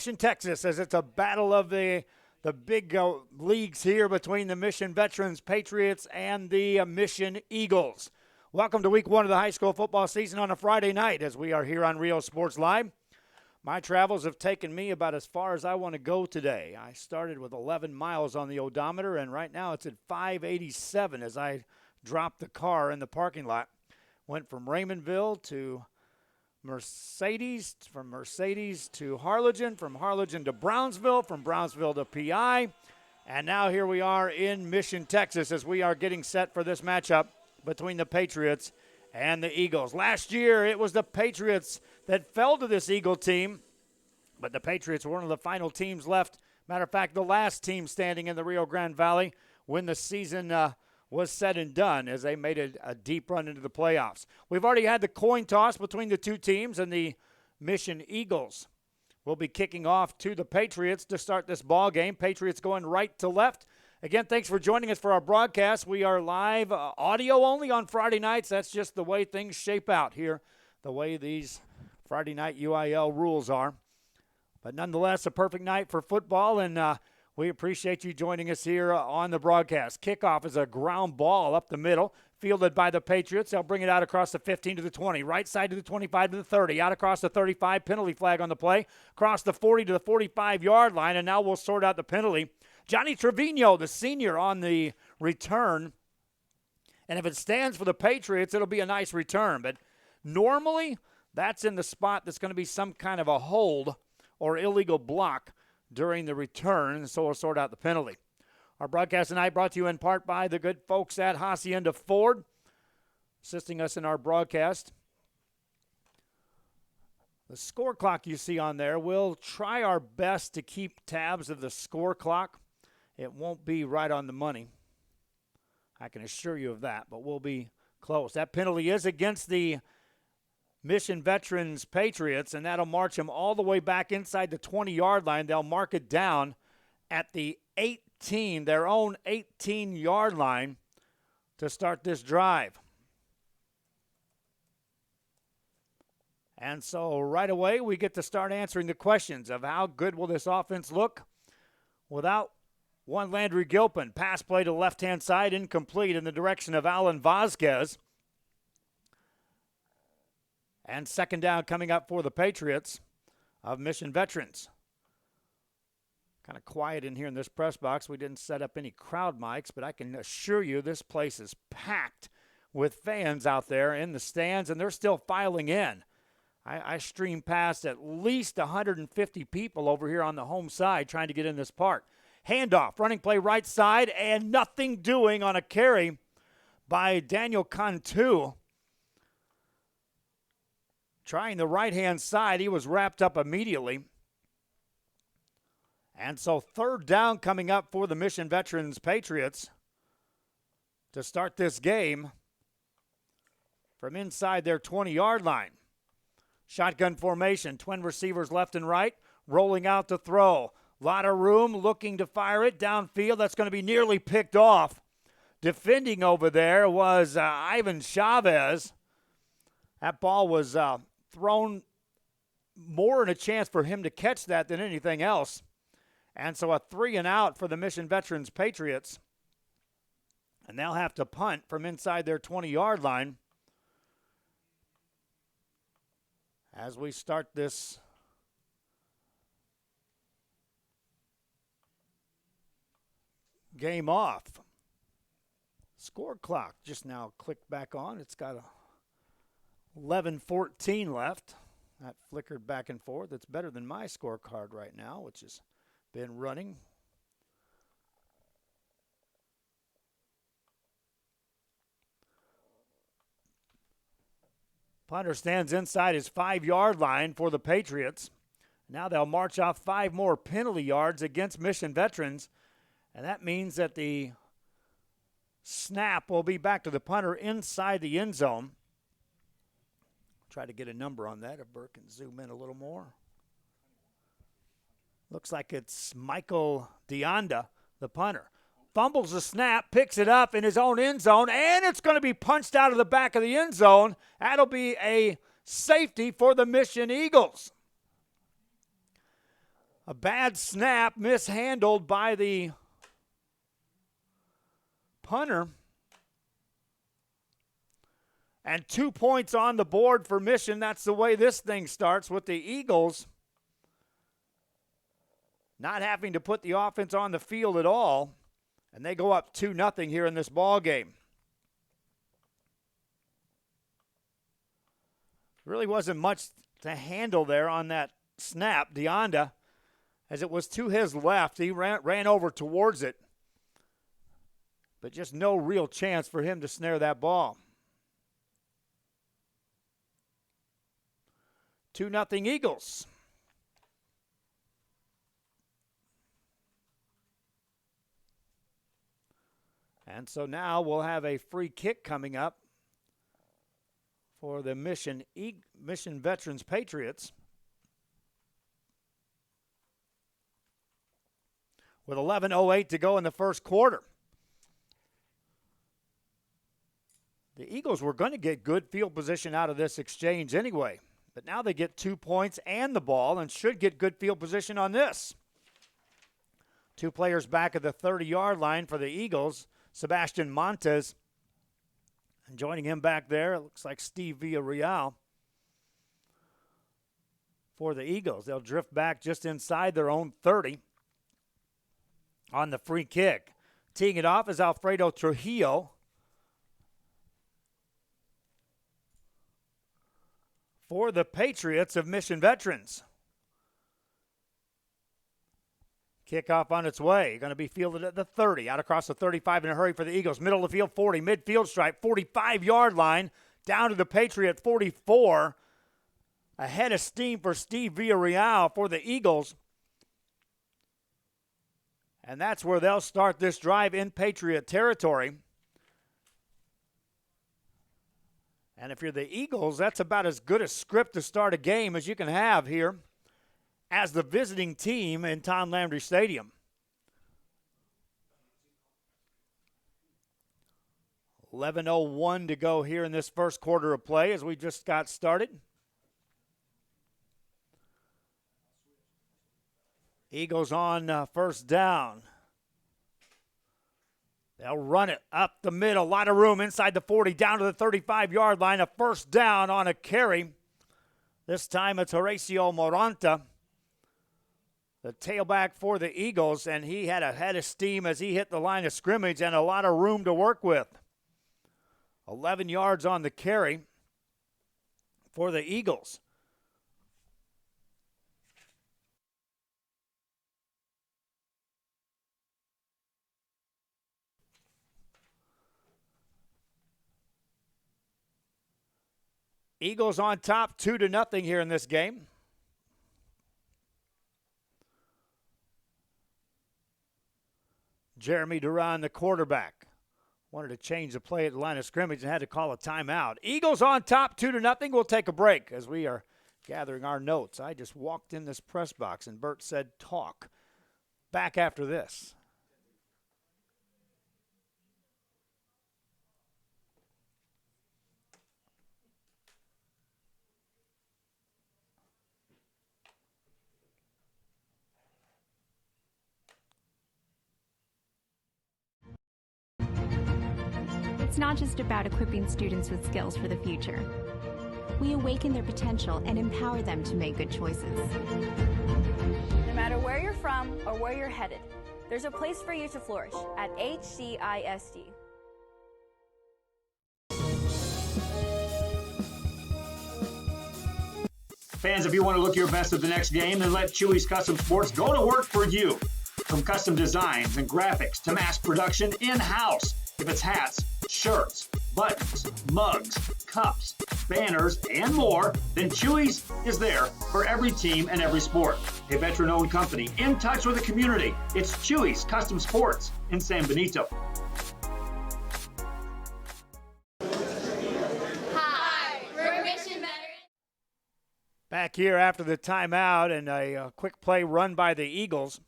Texas, as it's a battle of the big leagues here between the Mission Veterans Patriots and the Mission Eagles. Welcome to week one of the high school football season on a Friday night as we are here on Rio Sports Live. My travels have taken me about as far as I want to go today. I started with 11 miles on the odometer, and right now it's at 587 as I dropped the car in the parking lot. Went from Raymondville to Mercedes, from Mercedes to Harlingen, from Harlingen to Brownsville, from Brownsville to PI, and now here we are in Mission, Texas, as we are getting set for this matchup between the Patriots and the Eagles. Last year, it was the Patriots that fell to this Eagle team, but the Patriots were one of the final teams left. Matter of fact, the last team standing in the Rio Grande Valley when the season was said and done, as they made a deep run into the playoffs. We've already had the coin toss between the two teams, and the Mission Eagles will be kicking off to the Patriots to start this ball game. Patriots going right to left. Again, thanks for joining us for our broadcast. We are live audio only on Friday nights. That's just the way things shape out here, the way these Friday night UIL rules are. But nonetheless, a perfect night for football, and we appreciate you joining us here on the broadcast. Kickoff is a ground ball up the middle, fielded by the Patriots. They'll bring it out across the 15 to the 20, right side to the 25 to the 30, out across the 35, penalty flag on the play, across the 40 to the 45-yard line, and now we'll sort out the penalty. Johnny Trevino, the senior, on the return, and if it stands for the Patriots, it'll be a nice return. But normally, that's in the spot that's going to be some kind of a hold or illegal block during the return, and so we'll sort out the penalty. Our broadcast tonight brought to you in part by the good folks at Hacienda Ford, assisting us in our broadcast. The score clock you see on there, we'll try our best to keep tabs of the score clock. It won't be right on the money, I can assure you of that, but we'll be close. That penalty is against the Mission Veterans Patriots, and that'll march them all the way back inside the 20-yard line. They'll mark it down at the 18, their own 18-yard line, to start this drive. And so right away we get to start answering the questions of how good will this offense look without one Landry Gilpin. Pass play to the left-hand side, incomplete in the direction of Alan Vasquez. And second down coming up for the Patriots of Mission Veterans. Kind of quiet in here in this press box. We didn't set up any crowd mics, but I can assure you this place is packed with fans out there in the stands, and they're still filing in. I streamed past at least 150 people over here on the home side trying to get in this park. Handoff, running play right side, and nothing doing on a carry by Daniel Cantu. Trying the right-hand side, he was wrapped up immediately. And so third down coming up for the Mission Veterans Patriots to start this game from inside their 20-yard line. Shotgun formation, twin receivers left and right, rolling out to throw. Lot of room, looking to fire it downfield. That's going to be nearly picked off. Defending over there was Ivan Chavez. That ball was thrown more in a chance for him to catch that than anything else. And so a 3-and-out for the Mission Veterans Patriots. And they'll have to punt from inside their 20-yard line as we start this game off. Score clock just now clicked back on. It's got a 11:14 left. That flickered back and forth. It's better than my scorecard right now, which has been running. Punter stands inside his 5-yard line for the Patriots. Now they'll march off 5 more penalty yards against Mission Veterans, and that means that the snap will be back to the punter inside the end zone. Try to get a number on that if Burke can zoom in a little more. Looks like it's Michael Deonda, the punter. Fumbles the snap, picks it up in his own end zone, and it's going to be punched out of the back of the end zone. That'll be a safety for the Mission Eagles. A bad snap, mishandled by the punter. And 2 points on the board for Mission. That's the way this thing starts, with the Eagles not having to put the offense on the field at all. And they go up 2-0 here in this ball game. Really wasn't much to handle there on that snap. Deonda, as it was to his left, he ran over towards it. But just no real chance for him to snare that ball. 2-0 Eagles. And so now we'll have a free kick coming up for the Mission Veterans Patriots. With 11:08 to go in the first quarter. The Eagles were going to get good field position out of this exchange anyway, but now they get 2 points and the ball and should get good field position on this. 2 players back at the 30-yard line for the Eagles. Sebastian Montes, and joining him back there, it looks like Steve Villarreal for the Eagles. They'll drift back just inside their own 30 on the free kick. Teeing it off is Alfredo Trujillo for the Patriots of Mission Veterans. Kickoff on its way. Going to be fielded at the 30. Out across the 35 in a hurry for the Eagles. Middle of the field, 40. Midfield stripe, 45-yard line. Down to the Patriot 44. A head of steam for Steve Villarreal for the Eagles. And that's where they'll start this drive in Patriot territory. And if you're the Eagles, that's about as good a script to start a game as you can have here as the visiting team in Tom Landry Stadium. 11:01 to go here in this first quarter of play as we just got started. Eagles on first down. They'll run it up the middle. A lot of room inside the 40, down to the 35-yard line. A first down on a carry. This time it's Horacio Moranta, the tailback for the Eagles, and he had a head of steam as he hit the line of scrimmage and a lot of room to work with. 11 yards on the carry for the Eagles. Eagles on top, 2-0 here in this game. Jeremy Duran, the quarterback, wanted to change the play at the line of scrimmage and had to call a timeout. Eagles on top, 2-0. We'll take a break as we are gathering our notes. I just walked in this press box and Bert said, talk. Back after this. It's not just about equipping students with skills for the future. We awaken their potential and empower them to make good choices. No matter where you're from or where you're headed, there's a place for you to flourish at HCISD. Fans, if you want to look your best at the next game, then let Chewy's Custom Sports go to work for you. From custom designs and graphics to mass production in-house. If it's hats, shirts, buttons, mugs, cups, banners, and more, then Chewy's is there for every team and every sport. A veteran-owned company in touch with the community. It's Chewy's Custom Sports in San Benito. Hi, we're Mission Veterans. Back here after the timeout and a quick play run by the Eagles.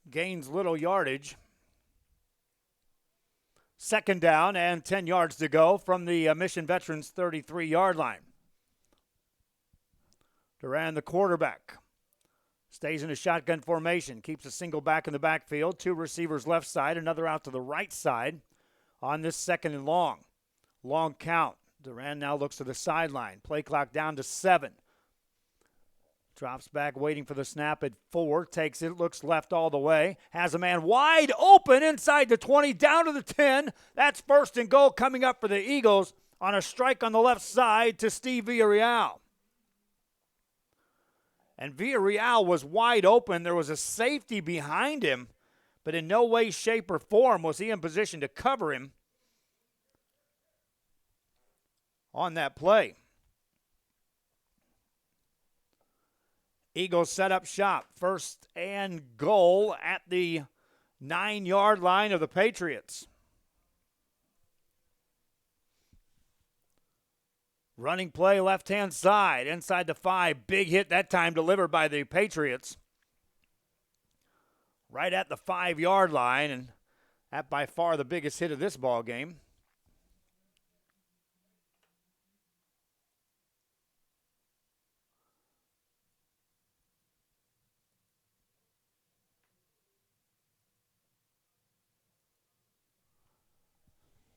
Gains little yardage. Second down and 10 yards to go from the Mission Veterans 33-yard line. Duran, the quarterback, stays in a shotgun formation, keeps a single back in the backfield, 2 receivers left side, another out to the right side on this second and long. Long count. Duran now looks to the sideline. Play clock down to 7. Drops back, waiting for the snap at 4. Takes it, looks left all the way. Has a man wide open inside the 20, down to the 10. That's first and goal coming up for the Eagles on a strike on the left side to Steve Villarreal. And Villarreal was wide open. There was a safety behind him, but in no way, shape, or form was he in position to cover him on that play. Eagles set up shop. First and goal at the 9-yard line of the Patriots. Running play left-hand side, inside the 5. Big hit that time delivered by the Patriots. Right at the 5-yard line, and that by far the biggest hit of this ball game.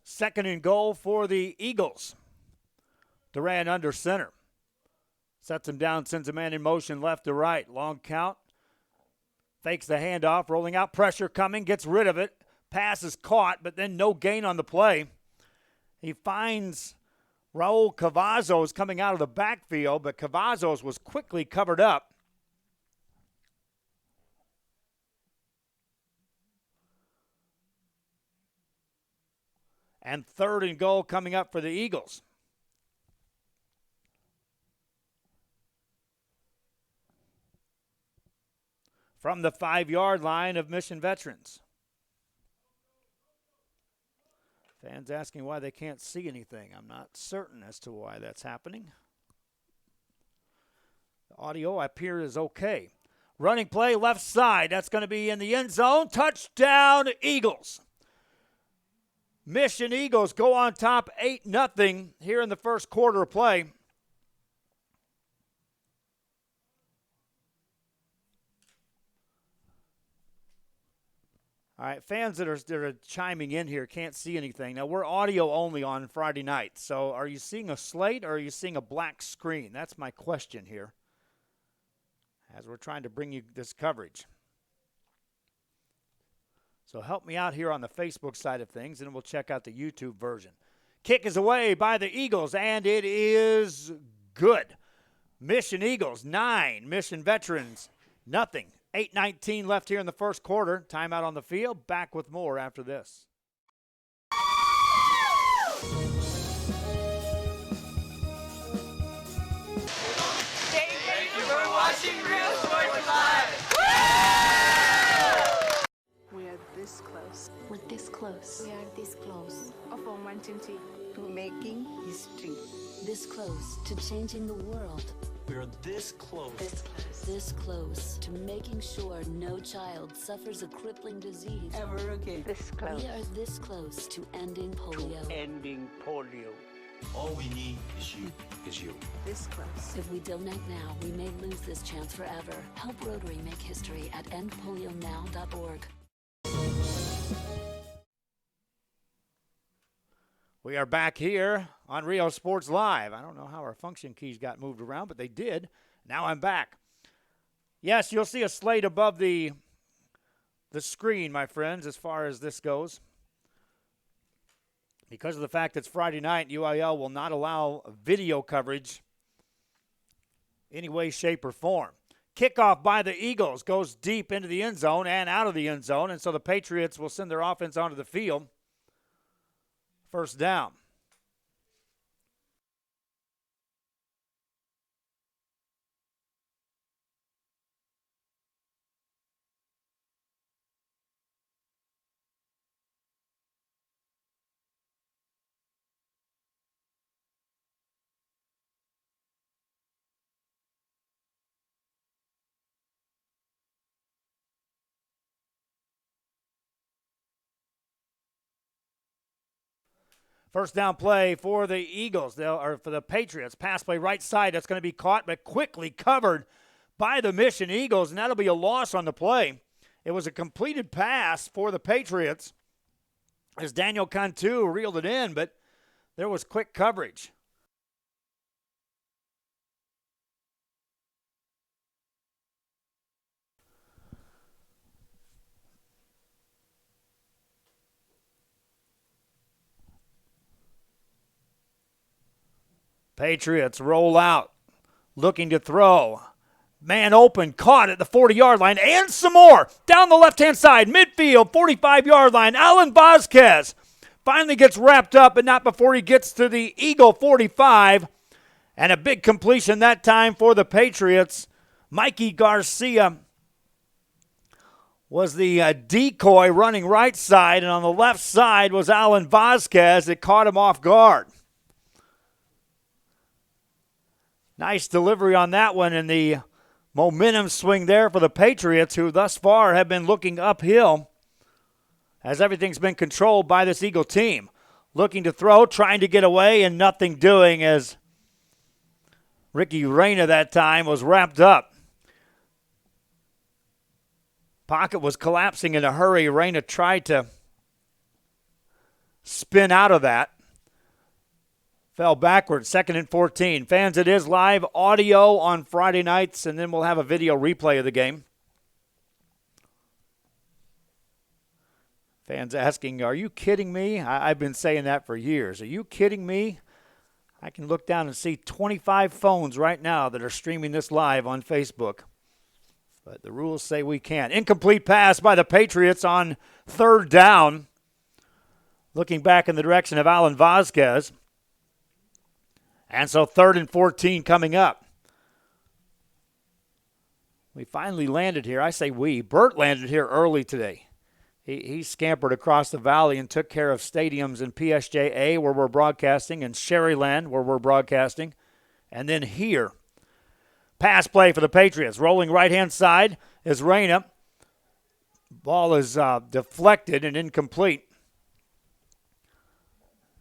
Second and goal for the Eagles. Duran under center. Sets him down, sends a man in motion left to right. Long count. Fakes the handoff, rolling out, pressure coming, gets rid of it. Pass is caught, but then no gain on the play. He finds Raul Cavazos coming out of the backfield, but Cavazos was quickly covered up. And third and goal coming up for the Eagles. From the 5-yard line of Mission Veterans. Fans asking why they can't see anything. I'm not certain as to why that's happening. The audio up here is okay. Running play left side. That's going to be in the end zone. Touchdown, Eagles. Mission Eagles go on top 8-0 here in the first quarter of play. All right, fans that are chiming in here can't see anything. Now, we're audio only on Friday night, so are you seeing a slate or are you seeing a black screen? That's my question here as we're trying to bring you this coverage. So help me out here on the Facebook side of things, and we'll check out the YouTube version. Kick is away by the Eagles, and it is good. Mission Eagles, 9. Mission Veterans, nothing. 8:19 left here in the first quarter. Timeout on the field. Back with more after this. Thank you for watching Real Sports Live. We are this close. We're this close. We are this close Of wanting to making history. This close to changing the world. We're this close. This close to making sure no child suffers a crippling disease. Ever again. This close. We are this close to ending polio. Ending polio. All we need is you. This close. If we donate now, we may lose this chance forever. Help Rotary make history at endpolionow.org. We are back here on Rio Sports Live. I don't know how our function keys got moved around, but they did. Now I'm back. Yes, you'll see a slate above the screen, my friends, as far as this goes. Because of the fact it's Friday night, UIL will not allow video coverage any way, shape, or form. Kickoff by the Eagles goes deep into the end zone and out of the end zone, and so the Patriots will send their offense onto the field. First down. First down play for the Eagles, or for the Patriots. Pass play right side. That's going to be caught, but quickly covered by the Mission Eagles, and that'll be a loss on the play. It was a completed pass for the Patriots as Daniel Cantu reeled it in, but there was quick coverage. Patriots roll out, looking to throw. Man open, caught at the 40-yard line, and some more. Down the left-hand side, midfield, 45-yard line. Alan Vasquez finally gets wrapped up, but not before he gets to the Eagle 45. And a big completion that time for the Patriots. Mikey Garcia was the decoy running right side, and on the left side was Alan Vasquez that caught him off guard. Nice delivery on that one, and the momentum swing there for the Patriots, who thus far have been looking uphill as everything's been controlled by this Eagle team. Looking to throw, trying to get away, and nothing doing as Ricky Reyna that time was wrapped up. Pocket was collapsing in a hurry. Reyna tried to spin out of that. Fell backwards, 2nd and 14. Fans, it is live audio on Friday nights, and then we'll have a video replay of the game. Fans asking, are you kidding me? I've been saying that for years. Are you kidding me? I can look down and see 25 phones right now that are streaming this live on Facebook. But the rules say we can't. Incomplete pass by the Patriots on 3rd down. Looking back in the direction of Alan Vasquez. And so 3rd and 14 coming up. We finally landed here. I say we. Bert landed here early today. He scampered across the valley and took care of stadiums in PSJA where we're broadcasting and Sherryland where we're broadcasting. And then here. Pass play for the Patriots. Rolling right-hand side is Reyna. Ball is deflected and incomplete.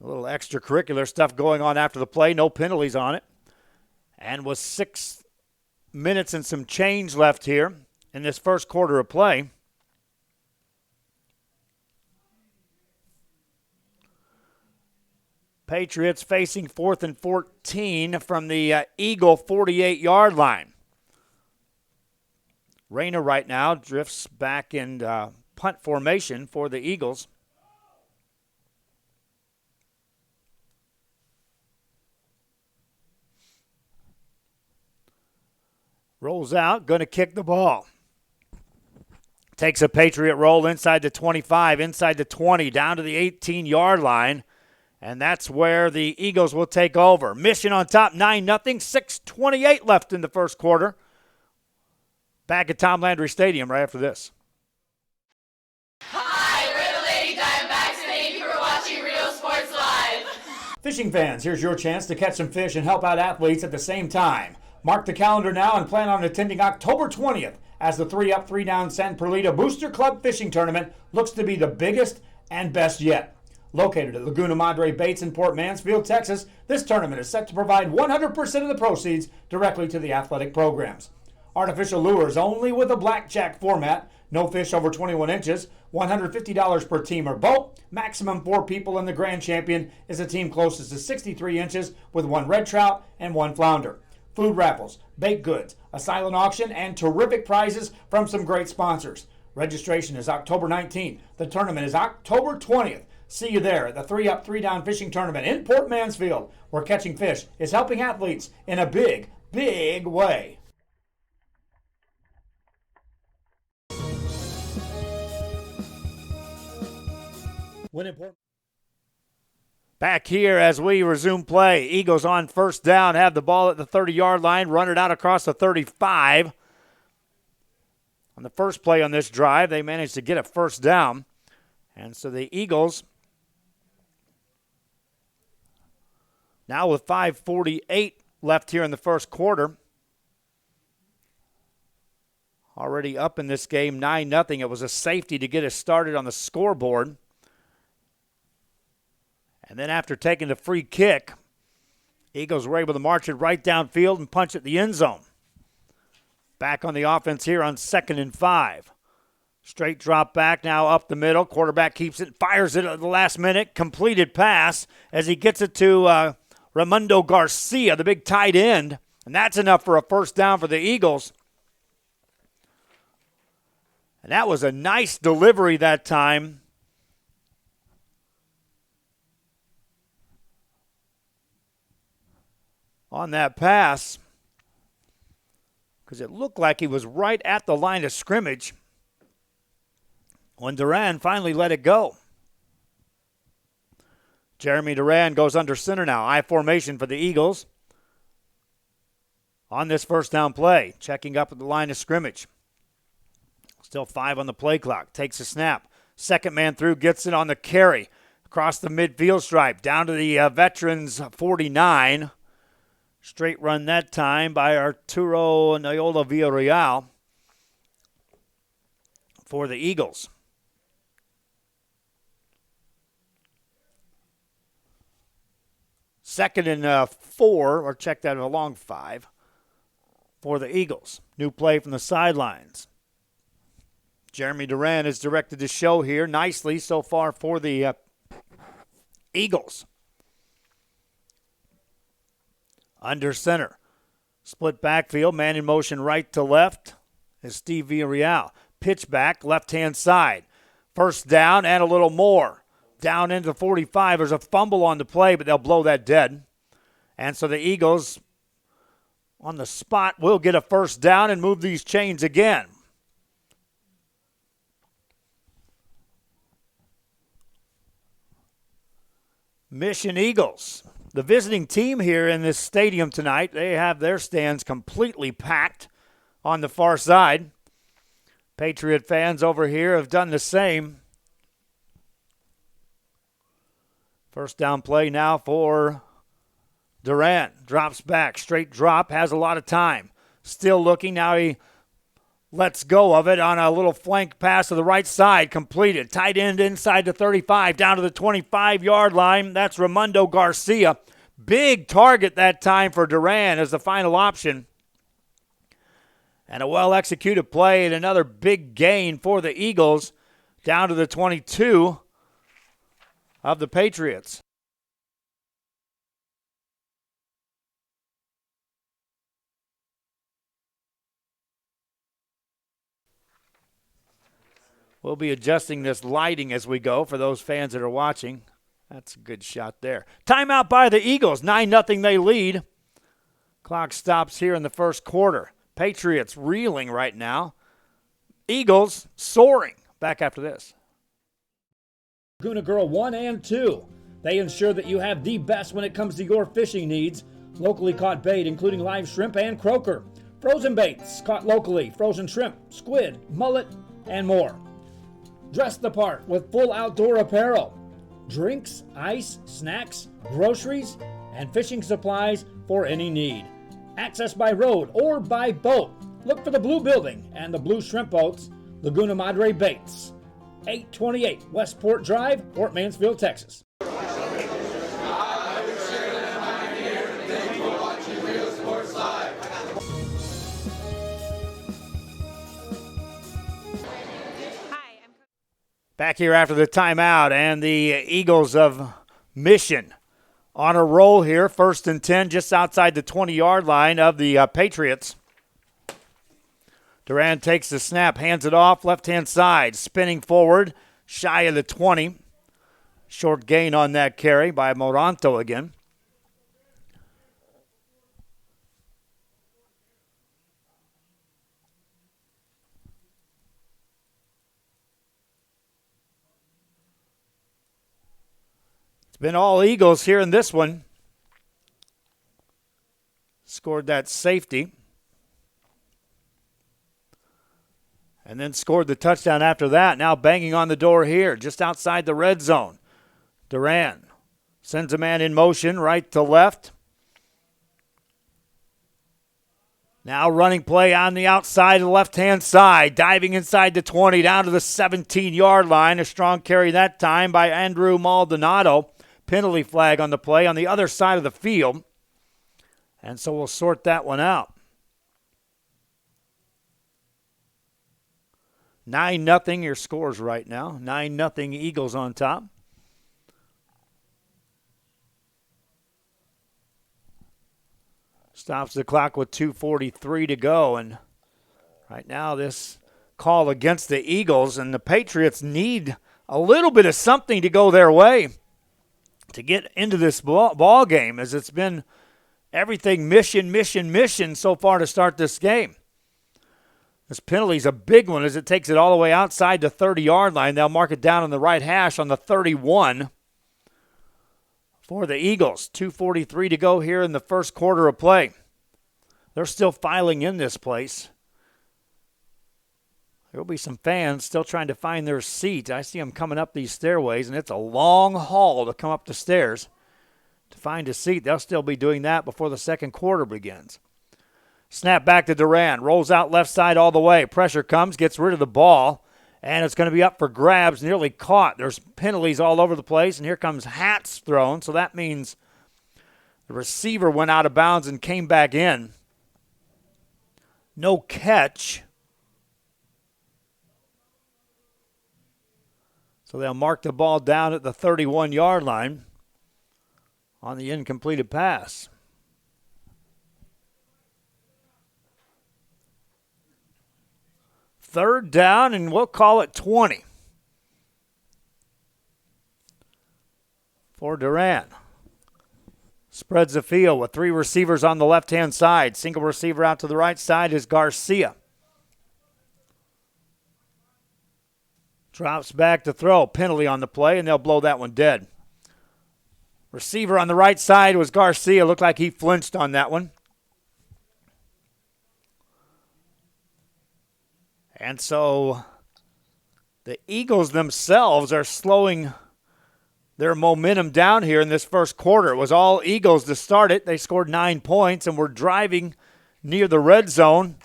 A little extracurricular stuff going on after the play. No penalties on it. And with 6 minutes and some change left here in this first quarter of play. Patriots facing 4th and 14 from the Eagle 48-yard line. Reyna right now drifts back in punt formation for the Eagles. Rolls out, going to kick the ball. Takes a Patriot roll inside the 25, inside the 20, down to the 18-yard line. And that's where the Eagles will take over. Mission on top, 9-0, 6:28 left in the first quarter. Back at Tom Landry Stadium right after this. Hi, we're the Lady Diamondbacks, and thank you for watching Real Sports Live. Fishing fans, here's your chance to catch some fish and help out athletes at the same time. Mark the calendar now and plan on attending October 20th as the 3-Up, 3-Down San Perlita Booster Club Fishing Tournament looks to be the biggest and best yet. Located at Laguna Madre Baits in Port Mansfield, Texas, this tournament is set to provide 100% of the proceeds directly to the athletic programs. Artificial lures only with a blackjack format, no fish over 21 inches, $150 per team or boat, maximum 4 people, and the grand champion is a team closest to 63 inches with 1 red trout and 1 flounder. Food raffles, baked goods, a silent auction, and terrific prizes from some great sponsors. Registration is October 19th. The tournament is October 20th. See you there at the 3-Up, 3-Down Fishing Tournament in Port Mansfield, where catching fish is helping athletes in a big, big way. Back here as we resume play. Eagles on first down, have the ball at the 30-yard line, run it out across the 35. On the first play on this drive, they managed to get a first down. And so the Eagles, now with 5:48 left here in the first quarter, already up in this game, 9-0. It was a safety to get us started on the scoreboard. And then after taking the free kick, Eagles were able to march it right downfield and punch it the end zone. Back on the offense here on 2nd and 5. Straight drop back now up the middle. Quarterback keeps it, fires it at the last minute. Completed pass as he gets it to Raimundo Garcia, the big tight end. And that's enough for a first down for the Eagles. And that was a nice delivery that time. On that pass, because it looked like he was right at the line of scrimmage when Duran finally let it go. Jeremy Duran goes under center now. I formation for the Eagles on this first down play, checking up at the line of scrimmage. Still 5 on the play clock. Takes a snap. Second man through, gets it on the carry. Across the midfield stripe, down to the veterans 49. Straight run that time by Arturo Noyola Villarreal for the Eagles. Second and 4, or check that a long 5 for the Eagles. New play from the sidelines. Jeremy Duran is directed to show here nicely so far for the Eagles. Under center. Split backfield, man in motion right to left is Steve Villarreal. Pitch back, left-hand side. First down and a little more. Down into the 45. There's a fumble on the play, but they'll blow that dead. And so the Eagles on the spot will get a first down and move these chains again. Mission Eagles. The visiting team here in this stadium tonight, they have their stands completely packed on the far side. Patriot fans over here have done the same. First down play now for Durant. Drops back, straight drop, has a lot of time. Still looking, now he lets go of it on a little flank pass to the right side, completed. Tight end inside the 35, down to the 25-yard line. That's Raimundo Garcia. Big target that time for Duran as the final option. And a well-executed play and another big gain for the Eagles down to the 22 of the Patriots. We'll be adjusting this lighting as we go for those fans that are watching. That's a good shot there. Timeout by the Eagles. 9-0 they lead. Clock stops here in the first quarter. Patriots reeling right now. Eagles soaring. Back after this. Laguna Girl 1 and 2. They ensure that you have the best when it comes to your fishing needs. Locally caught bait, including live shrimp and croaker. Frozen baits caught locally. Frozen shrimp, squid, mullet, and more. Dress the part with full outdoor apparel. Drinks, ice, snacks, groceries, and fishing supplies for any need. Access by road or by boat. Look for the Blue Building and the Blue Shrimp Boats, Laguna Madre Baits. 828 Westport Drive, Fort Mansfield, Texas. Back here after the timeout, and the Eagles of Mission on a roll here. 1st and 10, just outside the 20-yard line of the Patriots. Duran takes the snap, hands it off, left-hand side, spinning forward, shy of the 20. Short gain on that carry by Moranto again. It's been all Eagles here in this one. Scored that safety. And then scored the touchdown after that. Now banging on the door here, just outside the red zone. Duran sends a man in motion, right to left. Now running play on the outside of the left-hand side. Diving inside the 20, down to the 17-yard line. A strong carry that time by Andrew Maldonado. penalty flag on the play on the other side of the field. And so we'll sort that one out. 9-0 your scores right now. 9-0 Eagles on top. Stops the clock with 2:43 to go. And right now this call against the Eagles, and the Patriots need a little bit of something to go their way to get into this ball game, as it's been everything mission so far to start this game. This penalty's a big one as it takes it all the way outside the 30-yard line. They'll mark it down on the right hash on the 31 for the Eagles. 2:43 to go here in the first quarter of play. They're still filing in this place. There will be some fans still trying to find their seat. I see them coming up these stairways, and it's a long haul to come up the stairs to find a seat. They'll still be doing that before the second quarter begins. Snap back to Duran. Rolls out left side all the way. Pressure comes, gets rid of the ball, and it's going to be up for grabs, nearly caught. There's penalties all over the place, and here comes hats thrown, so that means the receiver went out of bounds and came back in. No catch. So they'll mark the ball down at the 31-yard line on the incompleted pass. Third down, and we'll call it 20 for Duran. Spreads the field with three receivers on the left-hand side. Single receiver out to the right side is Garcia. Drops back to throw. Penalty on the play, and they'll blow that one dead. Receiver on the right side was Garcia. Looked like he flinched on that one. And so the Eagles themselves are slowing their momentum down here in this first quarter. It was all Eagles to start it. They scored 9 points and were driving near the red zone.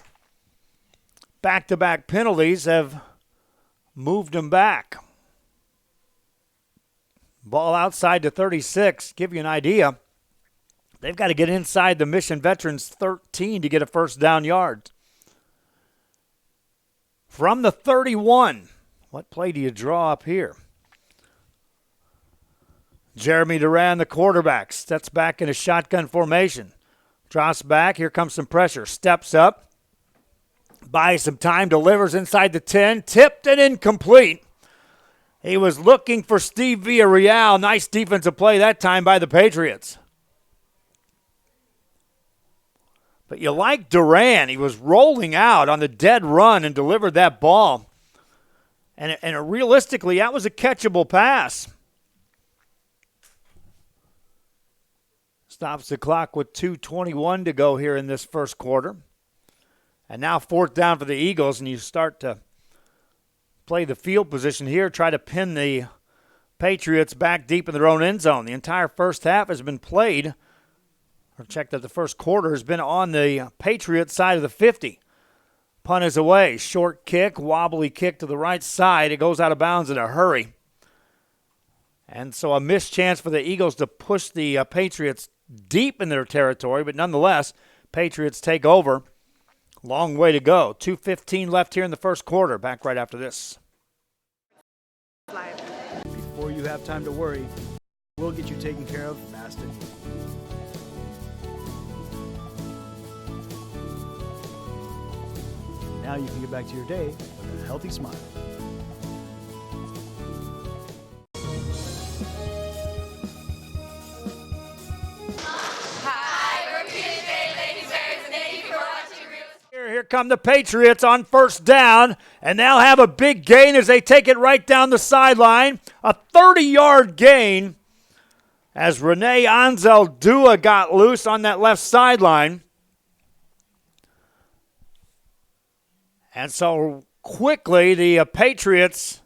Back-to-back penalties have moved them back. Ball outside to 36. Give you an idea. They've got to get inside the Mission Veterans 13 to get a first down yard. From the 31, what play do you draw up here? Jeremy Duran, the quarterback, steps back in a shotgun formation. Drops back. Here comes some pressure. Steps up. Buys some time. Delivers inside the 10. Tipped and incomplete. He was looking for Steve Villarreal. Nice defensive play that time by the Patriots. But you like Duran. He was rolling out on the dead run and delivered that ball. And realistically, that was a catchable pass. Stops the clock with 2:21 to go here in this first quarter. And now fourth down for the Eagles, and you start to play the field position here, try to pin the Patriots back deep in their own end zone. The entire first half has been played, or check that the first quarter has been on the Patriots side of the 50. Punt is away. Short kick, wobbly kick to the right side. It goes out of bounds in a hurry. And so a missed chance for the Eagles to push the Patriots deep in their territory, but nonetheless, Patriots take over. Long way to go. 2:15 left here in the first quarter. Back right after this. Before you have time to worry, we'll get you taken care of fast and easy. Now you can get back to your day with a healthy smile. Here come the Patriots on first down, and they'll have a big gain as they take it right down the sideline. A 30-yard gain as Rene Anzaldúa got loose on that left sideline. And so quickly the Patriots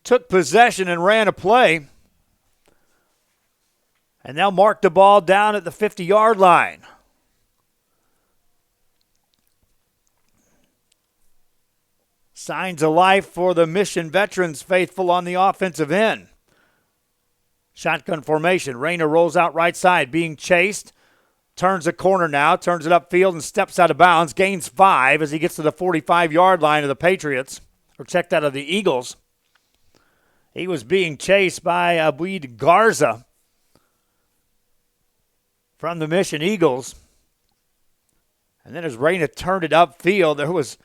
took possession and ran a play. And they'll mark the ball down at the 50-yard line. Signs of life for the Mission Veterans faithful on the offensive end. Shotgun formation. Reyna rolls out right side, being chased. Turns the corner now, turns it upfield and steps out of bounds. Gains 5 as he gets to the 45-yard line of the Patriots. Or checked out of the Eagles. He was being chased by Abweed Garza from the Mission Eagles. And then as Reyna turned it upfield, there was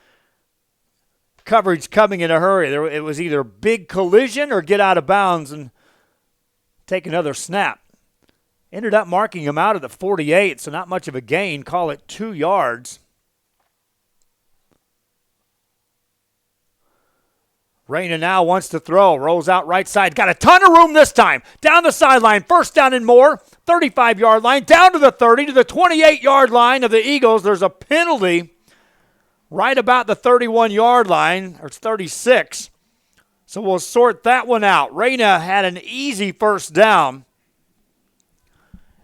coverage coming in a hurry. It was either big collision or get out of bounds and take another snap. Ended up marking him out at the 48, so not much of a gain. Call it 2 yards. Reyna now wants to throw. Rolls out right side. Got a ton of room this time. Down the sideline. First down and more. 35-yard line. Down to the 30, to the 28-yard line of the Eagles. There's a penalty right about the 31-yard line. Or it's 36. So we'll sort that one out. Reyna had an easy first down.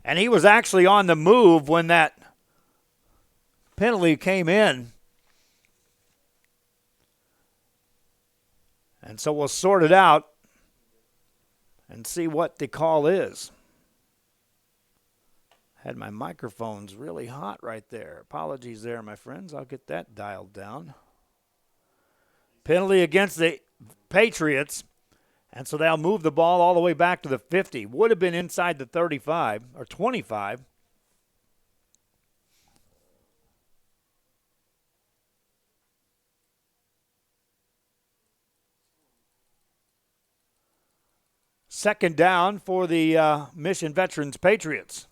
And he was actually on the move when that penalty came in. And so we'll sort it out and see what the call is. Had my microphones really hot right there. Apologies there, my friends. I'll get that dialed down. Penalty against the Patriots. And so they'll move the ball all the way back to the 50. Would have been inside the 35 or 25. Second down for the Mission Veterans Patriots.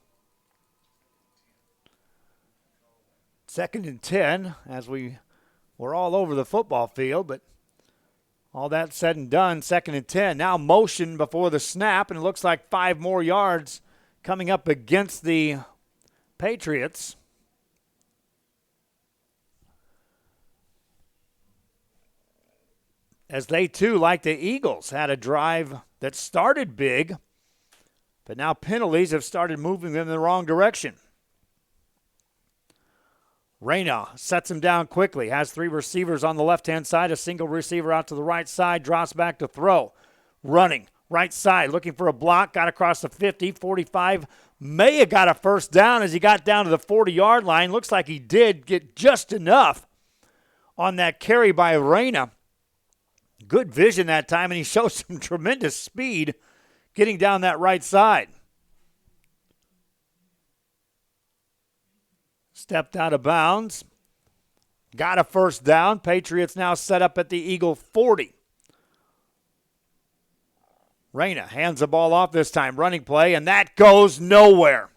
2nd and 10 as we were all over the football field, but all that said and done, 2nd and 10. Now motion before the snap, and it looks like 5 more yards coming up against the Patriots. As they, too, like the Eagles, had a drive that started big, but now penalties have started moving them in the wrong direction. Reyna sets him down quickly, has 3 receivers on the left-hand side, a single receiver out to the right side, drops back to throw. Running, right side, looking for a block, got across the 50, 45. May have got a first down as he got down to the 40-yard line. Looks like he did get just enough on that carry by Reyna. Good vision that time, and he shows some tremendous speed getting down that right side. Stepped out of bounds. Got a first down. Patriots now set up at the Eagle 40. Reyna hands the ball off this time. Running play, and that goes nowhere.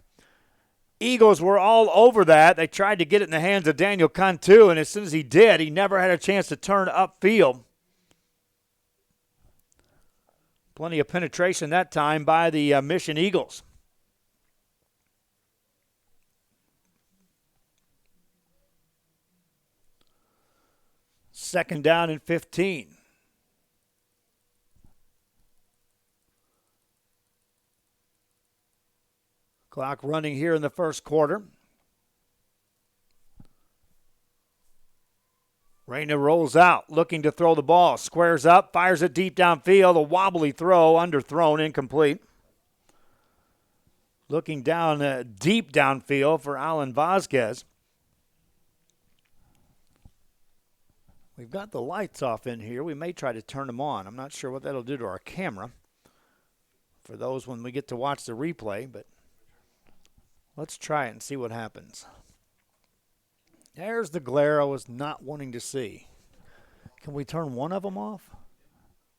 Eagles were all over that. They tried to get it in the hands of Daniel Cantu, and as soon as he did, he never had a chance to turn upfield. Plenty of penetration that time by the Mission Eagles. Second down and 15. Clock running here in the first quarter. Reyna rolls out, looking to throw the ball. Squares up, fires it deep downfield. A wobbly throw, underthrown, incomplete. Looking down deep downfield for Alan Vasquez. We've got the lights off in here. We may try to turn them on. I'm not sure what that'll do to our camera for those when we get to watch the replay, but let's try it and see what happens. There's the glare I was not wanting to see. Can we turn one of them off?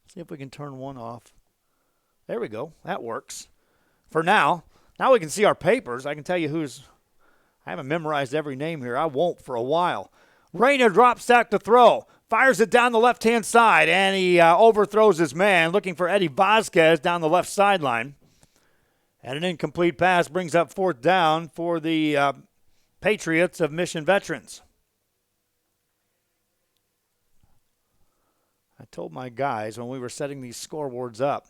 See if we can turn one off. There we go. That works. For now. Now we can see our papers. I can tell you who's. I haven't memorized every name here. I won't for a while. Reyna drops back to throw. Fires it down the left-hand side, and he overthrows his man, looking for Eddie Vasquez down the left sideline. And an incomplete pass brings up 4th down for the Patriots of Mission Veterans. I told my guys when we were setting these scoreboards up,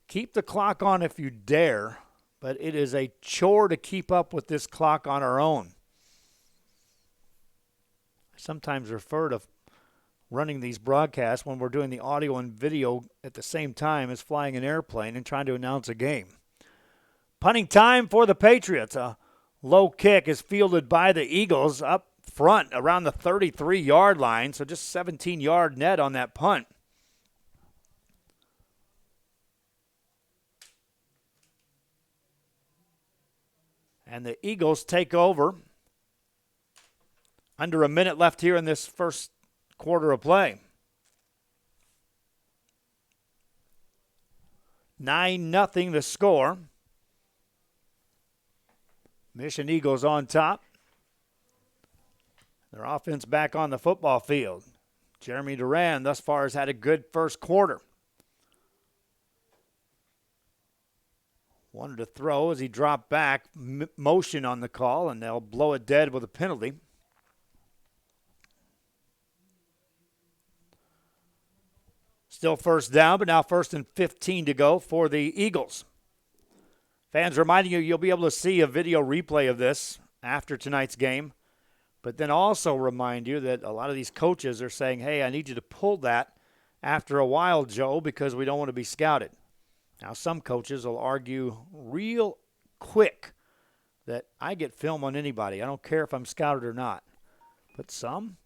keep the clock on if you dare, but it is a chore to keep up with this clock on our own. I sometimes refer to running these broadcasts when we're doing the audio and video at the same time as flying an airplane and trying to announce a game. Punting time for the Patriots. A low kick is fielded by the Eagles up front around the 33-yard line, so just 17-yard net on that punt. And the Eagles take over. Under a minute left here in this first quarter of play. 9-0 the score. Mission Eagles on top. Their offense back on the football field. Jeremy Duran thus far has had a good first quarter. Wanted to throw as he dropped back. Motion on the call, and they'll blow it dead with a penalty. Still first down, but now 1st and 15 to go for the Eagles. Fans, reminding you, you'll be able to see a video replay of this after tonight's game. But then also remind you that a lot of these coaches are saying, hey, I need you to pull that after a while, Joe, because we don't want to be scouted. Now, some coaches will argue real quick that I get film on anybody. I don't care if I'm scouted or not. But some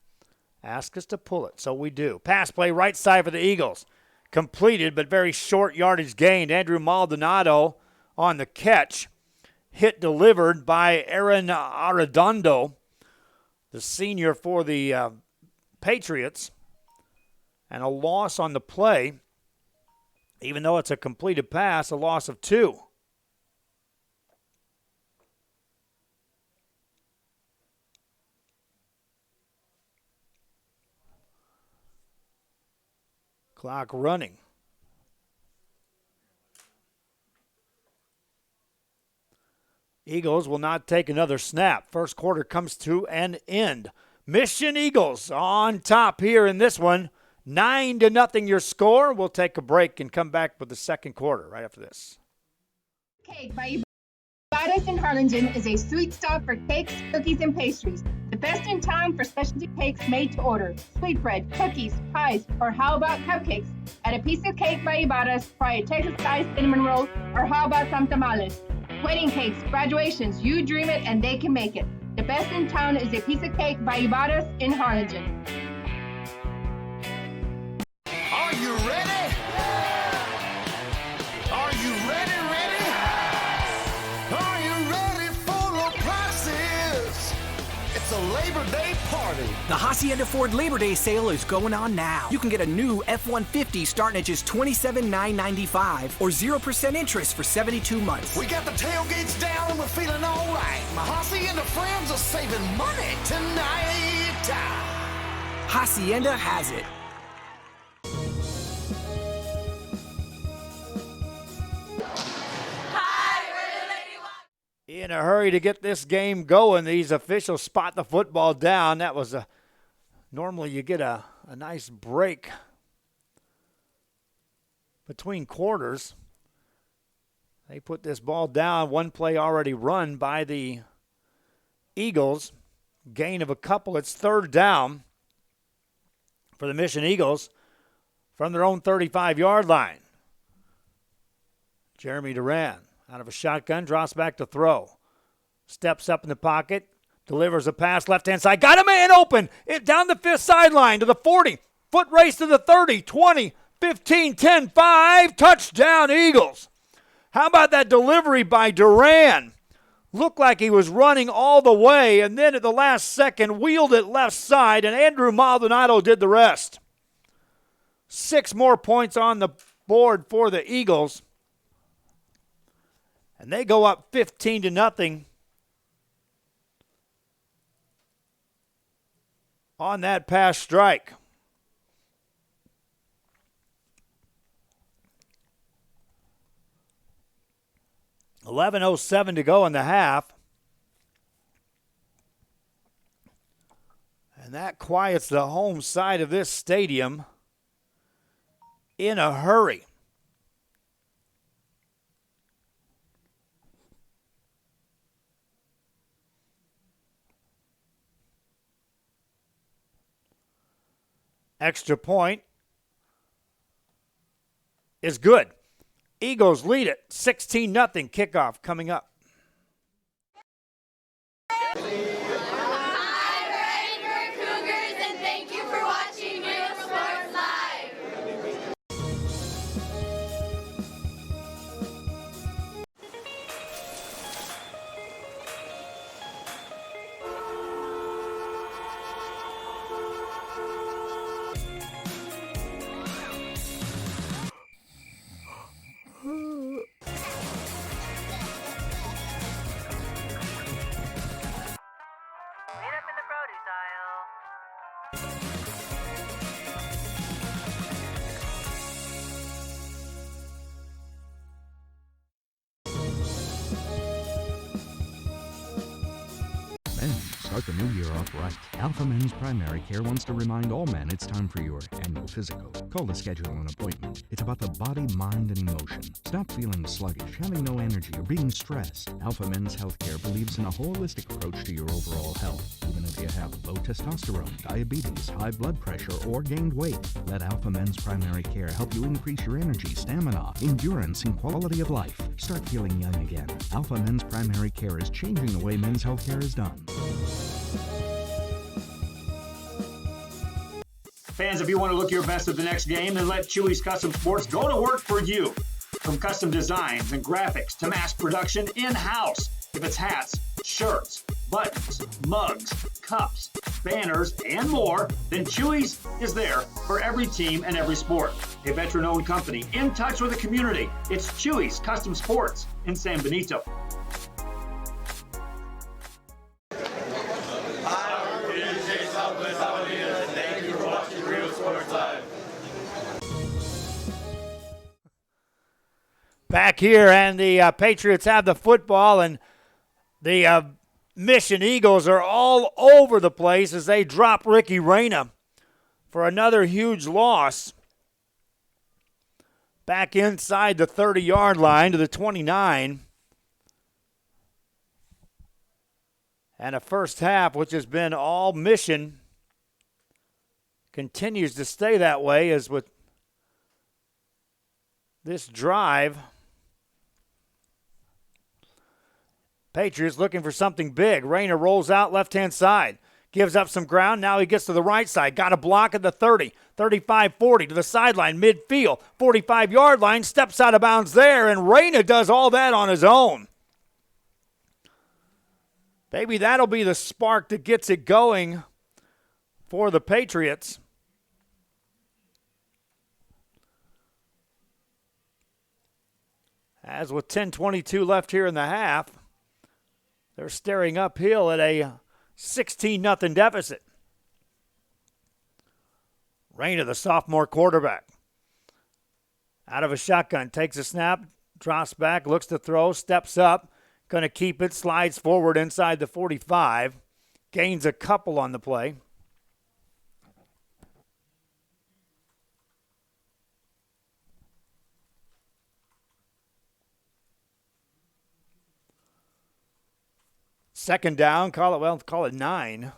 ask us to pull it, so we do. Pass play right side for the Eagles. Completed, but very short yardage gained. Andrew Maldonado on the catch. Hit delivered by Aaron Arredondo, the senior for the Patriots. And a loss on the play. Even though it's a completed pass, a loss of 2. Clock running. Eagles will not take another snap. First quarter comes to an end. Mission Eagles on top here in this one. 9-0 your score. We'll take a break and come back with the second quarter right after this. Cake by Ibadas in Harlingen is a sweet stop for cakes, cookies, and pastries. The best in town for specialty cakes made to order. Sweetbread, cookies, pies, or how about cupcakes? Add a piece of cake by Ibadas, try a Texas-style cinnamon roll, or how about some tamales? Wedding cakes, graduations, you dream it and they can make it. The best in town is a piece of cake by Ibadas in Harlingen. Are you ready? Are you ready? Are you ready for low prices? It's a Labor Day party. The Hacienda Ford Labor Day sale is going on now. You can get a new F-150 starting at just $27,995 or 0% interest for 72 months. We got the tailgates down and we're feeling all right. My Hacienda friends are saving money tonight. Hacienda has it. In a hurry to get this game going, these officials spot the football down. That was normally you get a nice break between quarters. They put this ball down. One play already run by the Eagles. Gain of a couple. It's 3rd down for the Mission Eagles from their own 35-yard line. Jeremy Duran out of a shotgun, drops back to throw. Steps up in the pocket, delivers a pass left-hand side. Got a man open. Down the 5th sideline to the 40. Foot race to the 30, 20, 15, 10, 5. Touchdown, Eagles. How about that delivery by Duran? Looked like he was running all the way, and then at the last second, wheeled it left side, and Andrew Maldonado did the rest. 6 more points on the board for the Eagles. And they go up 15-0 on that pass strike. $11:07 to go in the half. And that quiets the home side of this stadium in a hurry. Extra point is good. Eagles lead it 16-0. Kickoff coming up. Start the new year off right. Alpha Men's Primary Care wants to remind all men it's time for your annual physical. Call to schedule an appointment. It's about the body, mind, and emotion. Stop feeling sluggish, having no energy, or being stressed. Alpha Men's Healthcare believes in a holistic approach to your overall health. Even if you have low testosterone, diabetes, high blood pressure, or gained weight, let Alpha Men's Primary Care help you increase your energy, stamina, endurance, and quality of life. Start feeling young again. Alpha Men's Primary Care is changing the way men's healthcare is done. Fans, if you want to look your best at the next game, then let Chewy's Custom Sports go to work for you. From custom designs and graphics to mass production in-house. If it's hats, shirts, buttons, mugs, cups, banners, and more, then Chewy's is there for every team and every sport. A veteran-owned company in touch with the community. It's Chewy's Custom Sports in San Benito. Back here, and the Patriots have the football, and the Mission Eagles are all over the place as they drop Ricky Reyna for another huge loss. Back inside the 30-yard line to the 29. And a first half, which has been all Mission, continues to stay that way as with this drive. Patriots looking for something big. Reyna rolls out left-hand side. Gives up some ground. Now he gets to the right side. Got a block at the 30, 35, 40 to the sideline, midfield, 45-yard line. Steps out of bounds there, and Reyna does all that on his own. Maybe that'll be the spark that gets it going for the Patriots. As with 10:22 left here in the half, they're staring uphill at a 16-0 deficit. Reyna, the sophomore quarterback, out of a shotgun, takes a snap, drops back, looks to throw, steps up, going to keep it, slides forward inside the 45, gains a couple on the play. Second down, call it 9.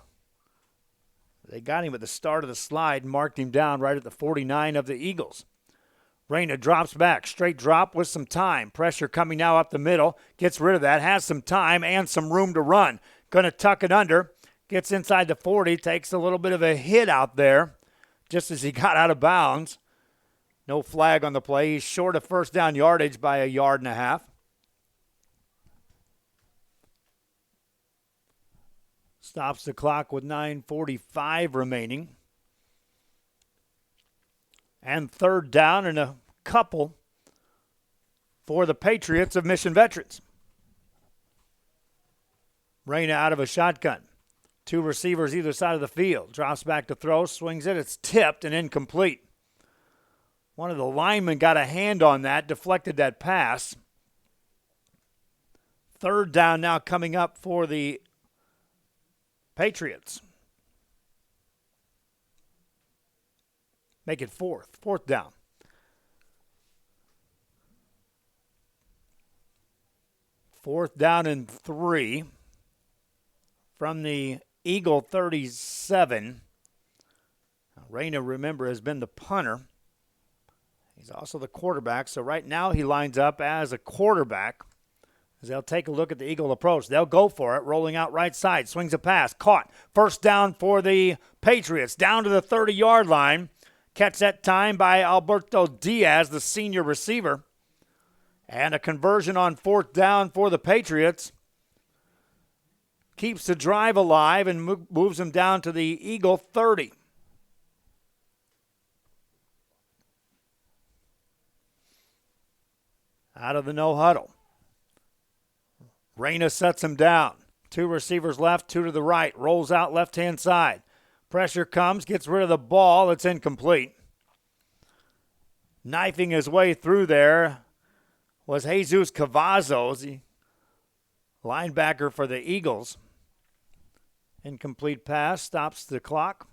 They got him at the start of the slide, marked him down right at the 49 of the Eagles. Reyna drops back, straight drop with some time. Pressure coming now up the middle, gets rid of that, has some time and some room to run. Going to tuck it under, gets inside the 40, takes a little bit of a hit out there just as he got out of bounds. No flag on the play. He's short of first down yardage by a yard and a half. Stops the clock with 9:45 remaining. And third down and a couple for the Patriots of Mission Veterans. Reyna out of a shotgun. Two receivers either side of the field. Drops back to throw, swings it. It's tipped and incomplete. One of the linemen got a hand on that, deflected that pass. Third down now coming up for the Patriots. Make it fourth down. Fourth down and 3 from the Eagle 37. Reyna, remember, has been the punter. He's also the quarterback, so right now he lines up as a quarterback. As they'll take a look at the Eagle approach. They'll go for it, rolling out right side, swings a pass, caught. First down for the Patriots, down to the 30-yard line. Catch that time by Alberto Diaz, the senior receiver. And a conversion on fourth down for the Patriots. Keeps the drive alive and moves them down to the Eagle 30. Out of the no huddle. Reyna sets him down. 2 receivers left, 2 to the right. Rolls out left-hand side. Pressure comes, gets rid of the ball. It's incomplete. Knifing his way through there was Jesus Cavazos, the linebacker for the Eagles. Incomplete pass, stops the clock.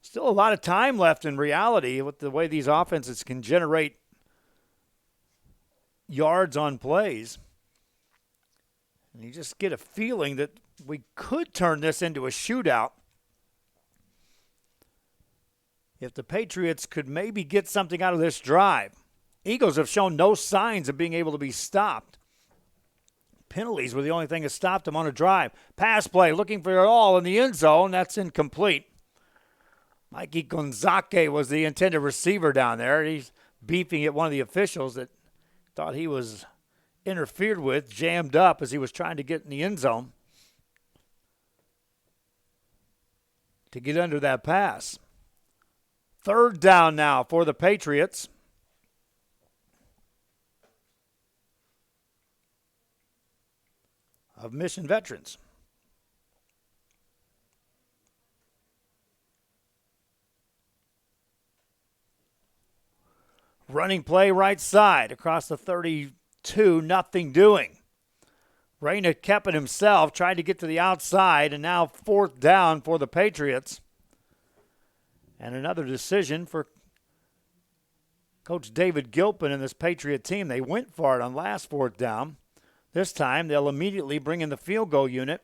Still a lot of time left in reality with the way these offenses can generate yards on plays. And you just get a feeling that we could turn this into a shootout if the Patriots could maybe get something out of this drive. Eagles have shown no signs of being able to be stopped. Penalties were the only thing that stopped them on a drive. Pass play, looking for it all in the end zone. That's incomplete. Mikey Gonzaque was the intended receiver down there. He's beefing at one of the officials that thought he was interfered with, jammed up as he was trying to get in the end zone to get under that pass. Third down now for the Patriots. Of Mission Veterans. Running play right side across the 32, nothing doing. Reyna kept it himself, tried to get to the outside, and now fourth down for the Patriots. And another decision for Coach David Gilpin and this Patriot team. They went for it on last fourth down. This time they'll immediately bring in the field goal unit,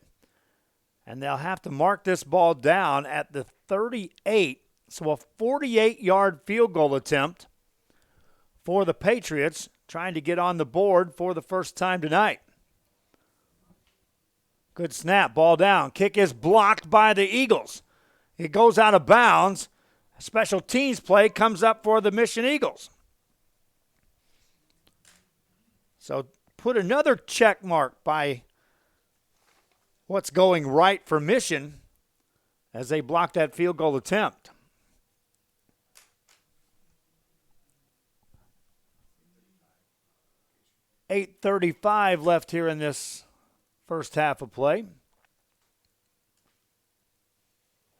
and they'll have to mark this ball down at the 38. So a 48-yard field goal attempt for the Patriots, trying to get on the board for the first time tonight. Good snap, ball down. Kick is blocked by the Eagles. It goes out of bounds. Special teams play comes up for the Mission Eagles. So put another check mark by what's going right for Mission as they block that field goal attempt. .8:35 left here in this first half of play.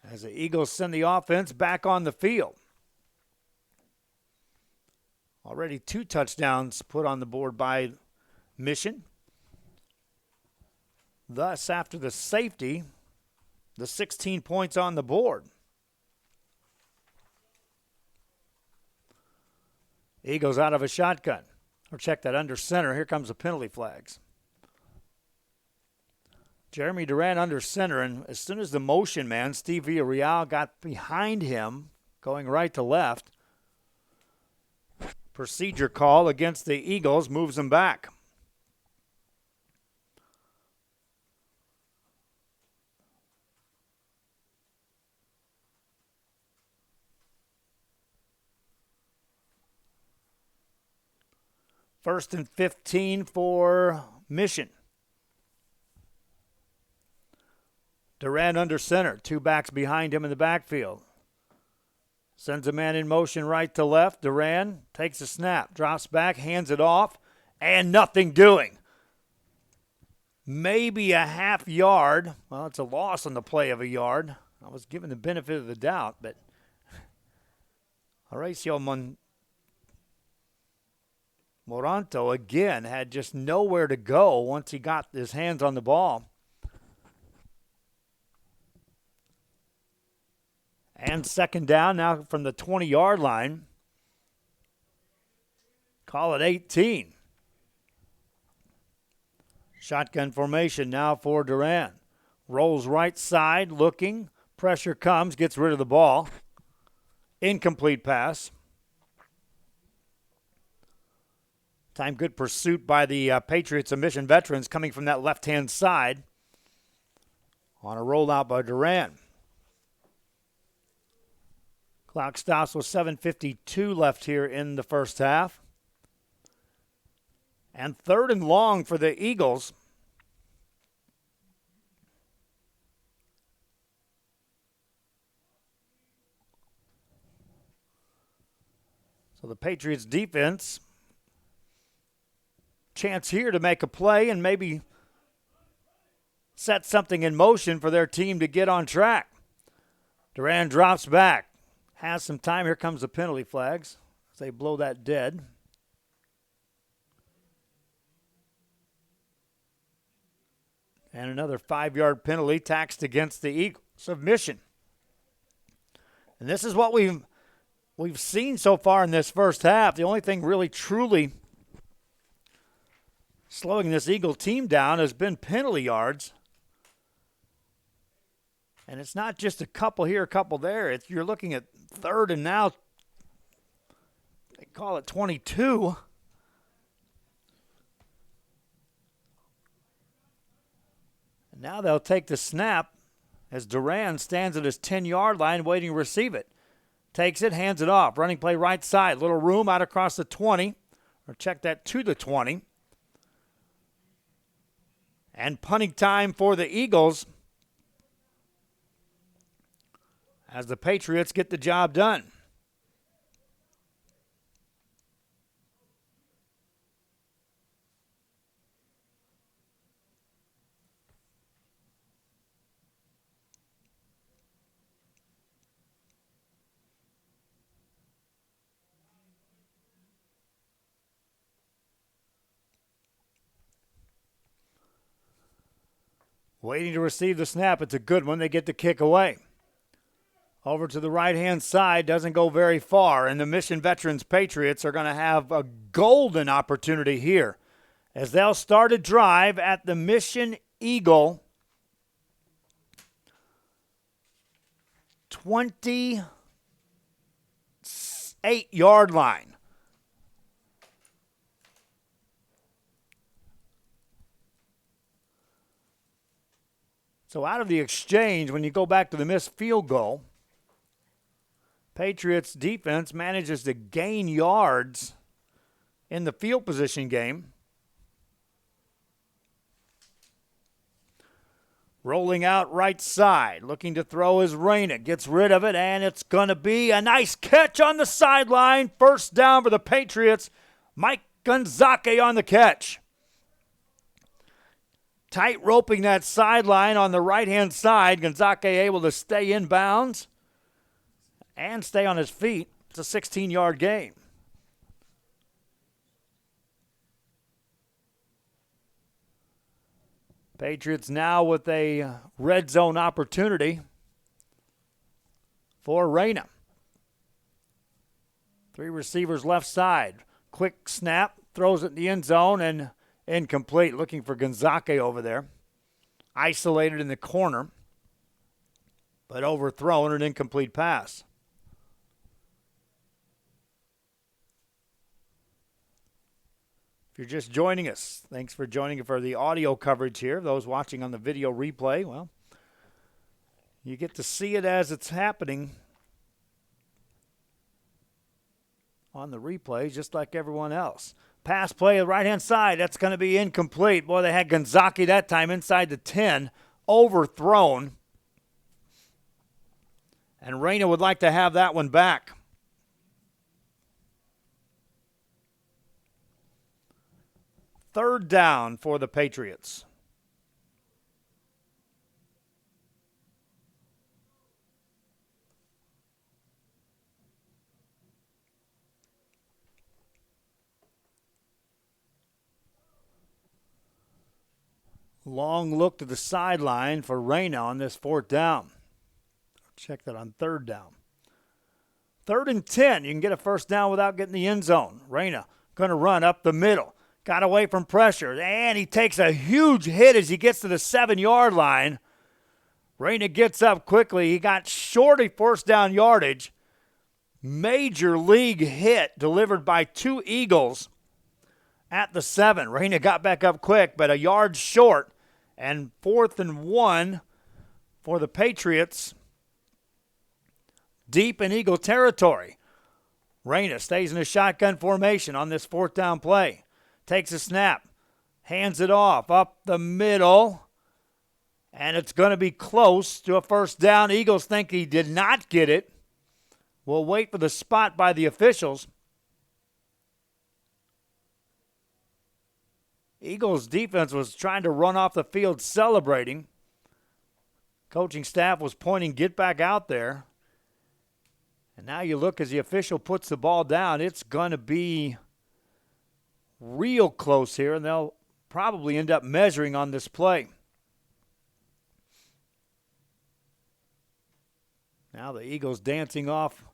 As the Eagles send the offense back on the field. Already 2 touchdowns put on the board by Mission. Thus, after the safety, the 16 points on the board. Eagles out of a shotgun. Or check that under center. Here comes the penalty flags. Jeremy Duran under center, and as soon as the motion man, Steve Villarreal, got behind him, going right to left, procedure call against the Eagles moves them back. First and 15 for Mission. Duran under center, 2 backs behind him in the backfield. Sends a man in motion right to left. Duran takes a snap, drops back, hands it off, and nothing doing. Maybe a half yard. Well, it's a loss on the play of a yard. I was given the benefit of the doubt, but Horacio Moranto, again, had just nowhere to go once he got his hands on the ball. And second down now from the 20-yard line. Call it 18. Shotgun formation now for Duran. Rolls right side, looking. Pressure comes, gets rid of the ball. Incomplete pass. Time good pursuit by the Patriots and Mission Veterans coming from that left-hand side on a rollout by Duran. Clock stops with 7:52 left here in the first half. And 3rd and long for the Eagles. So the Patriots defense, chance here to make a play and maybe set something in motion for their team to get on track. Duran drops back. Has some time. Here comes the penalty flags as they blow that dead. And another 5-yard penalty taxed against the Eagles of Mission. And this is what we've seen so far in this first half. The only thing really truly slowing this Eagle team down has been penalty yards. And it's not just a couple here, a couple there. You're looking at 3rd and now, they call it 22. And now they'll take the snap as Duran stands at his 10-yard line waiting to receive it. Takes it, hands it off. Running play right side. Little room out across the 20. Or check that to the 20. And punting time for the Eagles as the Patriots get the job done. Waiting to receive the snap. It's a good one. They get the kick away. Over to the right-hand side, doesn't go very far, and the Mission Veterans Patriots are going to have a golden opportunity here as they'll start a drive at the Mission Eagle 28-yard line. So out of the exchange, when you go back to the missed field goal, Patriots defense manages to gain yards in the field position game. Rolling out right side, looking to throw is Reyna. Gets rid of it, and it's going to be a nice catch on the sideline. First down for the Patriots. Mike Gonzalez on the catch. Tight roping that sideline on the right-hand side. Gonzalez able to stay in bounds and stay on his feet. It's a 16-yard gain. Patriots now with a red zone opportunity for Reyna. 3 receivers left side. Quick snap, throws it in the end zone, and incomplete. Looking for Gonzalez over there. Isolated in the corner, but overthrown, an incomplete pass. If you're just joining us, thanks for joining for the audio coverage here. Those watching on the video replay, well, you get to see it as it's happening on the replay, just like everyone else. Pass play to the right-hand side, that's going to be incomplete. Boy, they had Gonzalez that time inside the 10, overthrown. And Reyna would like to have that one back. Third down for the Patriots. Long look to the sideline for Reyna on this 4th down. Check that on 3rd down. 3rd and 10. You can get a first down without getting the end zone. Reyna going to run up the middle. Got away from pressure, and he takes a huge hit as he gets to the 7-yard line. Reyna gets up quickly. He got short of first down yardage, major league hit delivered by two Eagles at the 7. Reyna got back up quick, but a yard short, and 4th and 1 for the Patriots deep in Eagle territory. Reyna stays in a shotgun formation on this 4th down play. Takes a snap, hands it off up the middle, and it's going to be close to a first down. Eagles think he did not get it. We'll wait for the spot by the officials. Eagles defense was trying to run off the field celebrating. Coaching staff was pointing, get back out there. And now you look as the official puts the ball down. It's going to be real close here, and they'll probably end up measuring on this play. Now the Eagles dancing off,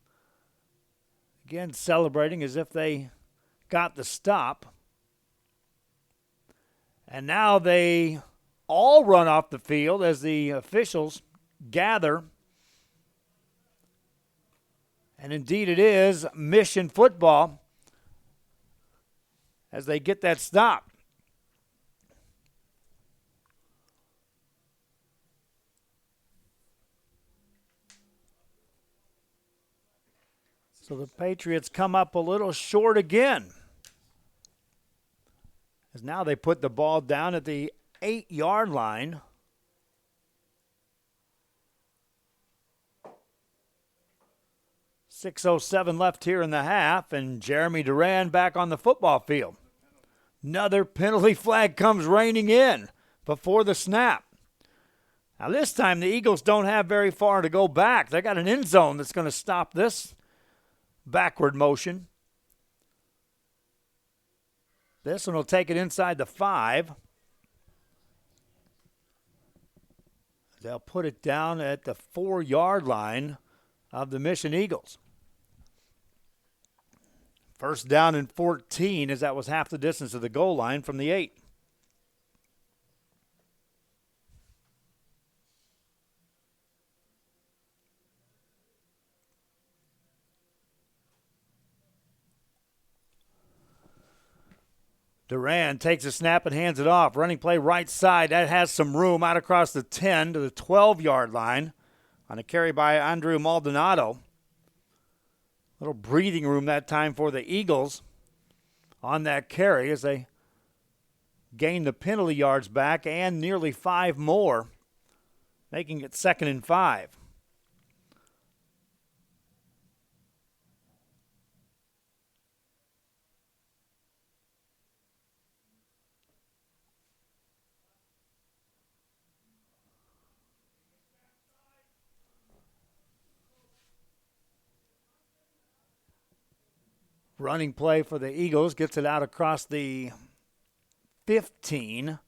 again celebrating as if they got the stop. And now they all run off the field as the officials gather. And indeed it is Mission football as they get that stop. So the Patriots come up a little short again, as now they put the ball down at the 8-yard line. .607 left here in the half, and Jeremy Duran back on the football field. Another penalty flag comes raining in before the snap. Now this time the Eagles don't have very far to go back. They got an end zone that's going to stop this backward motion. This one will take it inside the 5. They'll put it down at the 4-yard line of the Mission Eagles. First down and 14, as that was half the distance of the goal line from the 8. Duran takes a snap and hands it off. Running play right side. That has some room out across the 10 to the 12-yard line on a carry by Andrew Maldonado. Little breathing room that time for the Eagles on that carry as they gain the penalty yards back and nearly 5 more, making it 2nd and 5. Running play for the Eagles, gets it out across the 15,